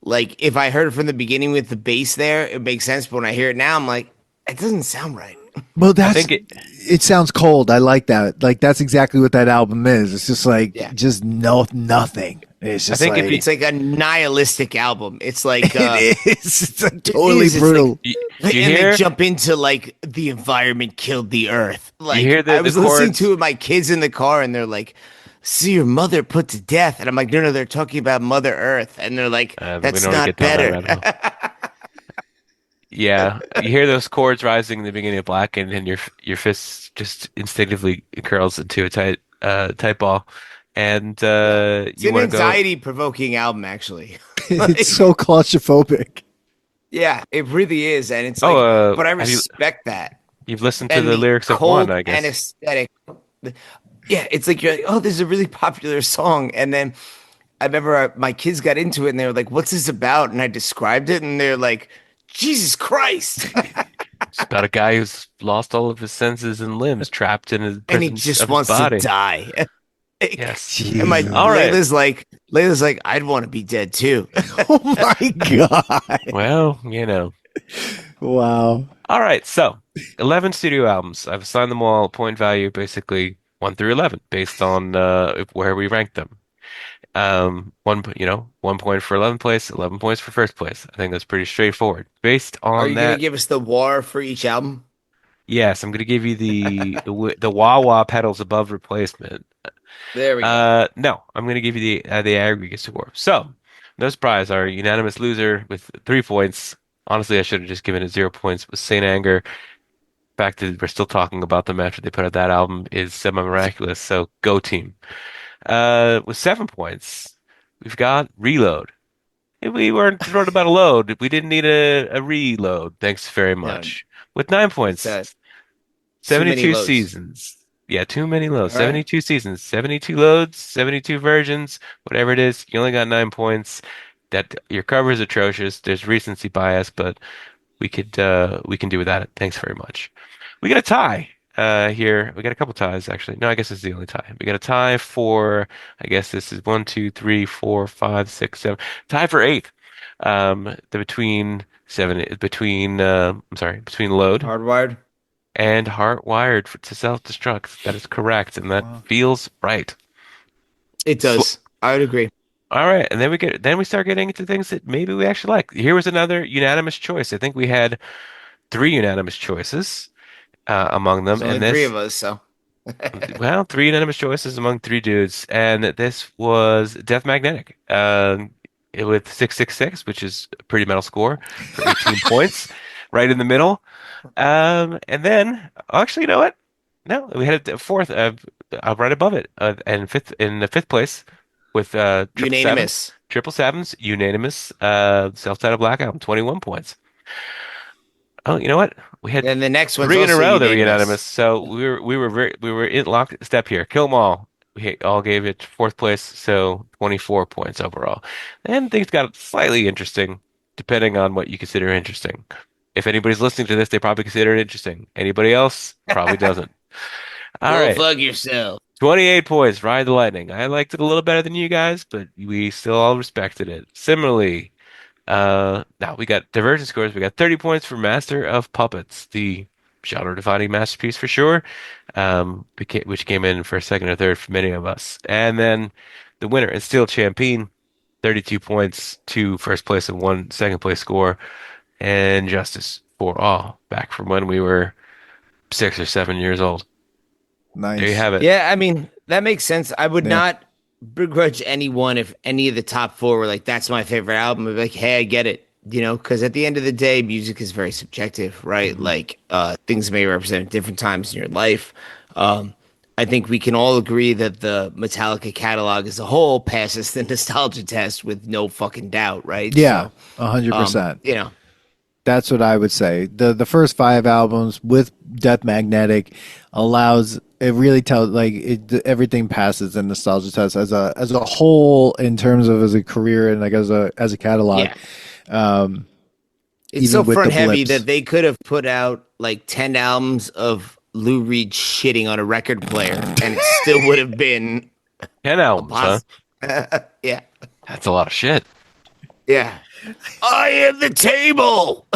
like if I heard it from the beginning with the bass there, it makes sense. But when I hear it now, I'm like, it doesn't sound right. Well, that's think it sounds cold. I like that. Like that's exactly what that album is. It's just like Yeah. just nothing. It's just think if like you- It's like a nihilistic album. It's like it is. It's like totally is. It's brutal. You and hear? they jump into like the environment killed the earth. Like hear the I was listening chords? to it with my kids in the car, and they're like, "See your mother put to death," and I'm like, "No, they're talking about Mother Earth," and they're like, We "That's don't wanna not get down that better." rabbit hole. Yeah, you hear those chords rising in the beginning of Black, and your fist just instinctively curls into a tight ball, and It's you an want to go. anxiety-provoking album, actually. It's so claustrophobic. Yeah, it really is, and it's Oh, like, but I have you- respect that. You've listened to And the lyrics of cold one, I guess. anesthetic. Yeah, it's like you're like, oh, this is a really popular song, and then I remember my kids got into it, and they were like, "What's this about?" And I described it, and they're like, "Jesus Christ!" It's about a guy who's lost all of his senses and limbs, trapped in his and he prison just of his wants body. to die. Like, Yes. and my Jeez. All right. Layla's like, I'd want to be dead too. Oh my god! Well, you know. Wow. All right, so 11 studio albums. I've assigned them all point value, basically 1 through 11, based on where we ranked them. 1 point for 11th place, 11 points for first place. I think that's pretty straightforward. Based Are on you that, gonna give us the war for each album? yes, I'm going to give you the wah-wah pedals above replacement. There we go. No, I'm going to give you the aggregate score. So, no surprise, our unanimous loser with 3 points. Honestly, I should have just given it 0 points. Was Saint Anger. The fact that we're still talking about them after they put out that album is semi-miraculous. So, go team. With 7 points, we've got Reload. If we weren't thrilled about a load, we didn't need a reload. Thanks very much. With 9 points, It's, too many 72 loads. seasons. Yeah, too many loads. All right. 72 seasons, 72 loads, 72 versions, whatever it is. You only got 9 points. That your cover is atrocious. There's recency bias, but we can do without it. Thanks very much. We got a tie here. We got a couple ties actually. No, I guess this is the only tie. We got a tie for. I guess this is 1, 2, 3, 4, 5, 6, 7. Tie for 8th. Between Load Hardwired. and Hardwired to Self-Destruct. That is correct, and that feels right. It does. I would agree. All right, and then we start getting into things that maybe we actually like. Here was another unanimous choice. I think we had 3 unanimous choices among them, There's only and 3 this of us, so well, 3 unanimous choices among 3 dudes, and this was Death Magnetic with 666, which is a pretty metal score for 18 points. right in the middle. And then actually, you know what? No, we had a fourth, right above it, and fifth in the fifth place with triple sevens, Unanimous. triple sevens, unanimous, self-titled Black Album, 21 points. Oh, you know what? We had Then the next one's three in a also row that were unanimous. unanimous. So we were in lockstep here. Kill 'em all. We all gave it fourth place, so 24 points overall. And things got slightly interesting, depending on what you consider interesting. If anybody's listening to this, they probably consider it interesting. Anybody else probably doesn't. All Go right, fuck yourself. 28 points. Ride the Lightning. I liked it a little better than you guys, but we still all respected it. Similarly, now we got divergent scores. We got 30 points for Master of Puppets, the genre-defining masterpiece for sure, which came in for second or third for many of us. And then the winner and still champion, 32 points to first place and one second place score, and Justice for All, back from when we were 6 or 7 years old. Nice. There you have it. Yeah, I mean, that makes sense. I would Yeah. not begrudge anyone if any of the top four were like, that's my favorite album. I'd be like, hey, I get it. Because at the end of the day, music is very subjective, right? Mm-hmm. Like, things may represent different times in your life. I think we can all agree that the Metallica catalog as a whole passes the nostalgia test with no fucking doubt, right? Yeah, So, 100%. That's what I would say. The first 5 albums with Death Magnetic allows it really tells everything passes the nostalgia test as a whole in terms of as a career and like as a catalog. Yeah. It's even so with front the heavy blips. that they could have put out like 10 albums of Lou Reed shitting on a record player and it still would have been 10 albums, huh? Yeah. That's a lot of shit. Yeah. I am the table.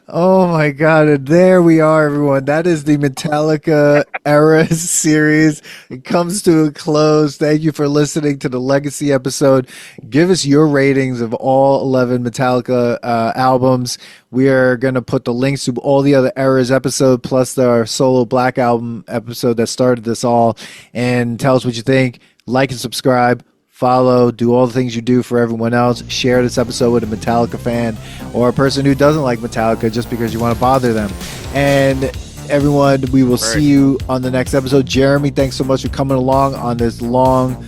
Oh my God. And there we are, everyone. That is the Metallica Eras series. It comes to a close. Thank you for listening to the Legacy episode. Give us your ratings of all 11 Metallica albums. We are going to put the links to all the other Eras episode plus our solo Black Album episode that started this all. And tell us what you think. Like and subscribe. Follow, do all the things you do for everyone else. Share this episode with a Metallica fan or a person who doesn't like Metallica just because you want to bother them. And everyone, we will see you on the next episode. Jeremy, thanks so much for coming along on this long,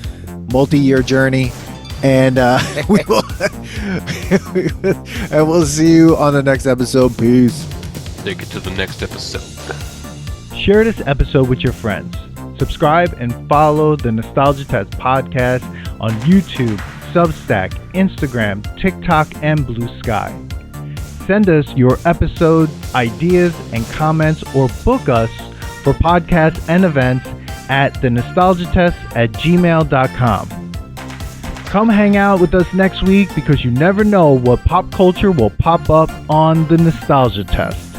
multi-year journey. And we will, and we'll see you on the next episode. Peace. Take it to the next episode. Share this episode with your friends. Subscribe and follow the Nostalgia Test podcast on YouTube, Substack, Instagram, TikTok, and Blue Sky. Send us your episode ideas and comments or book us for podcasts and events at thenostalgiatest@gmail.com. Come hang out with us next week because you never know what pop culture will pop up on the Nostalgia Test.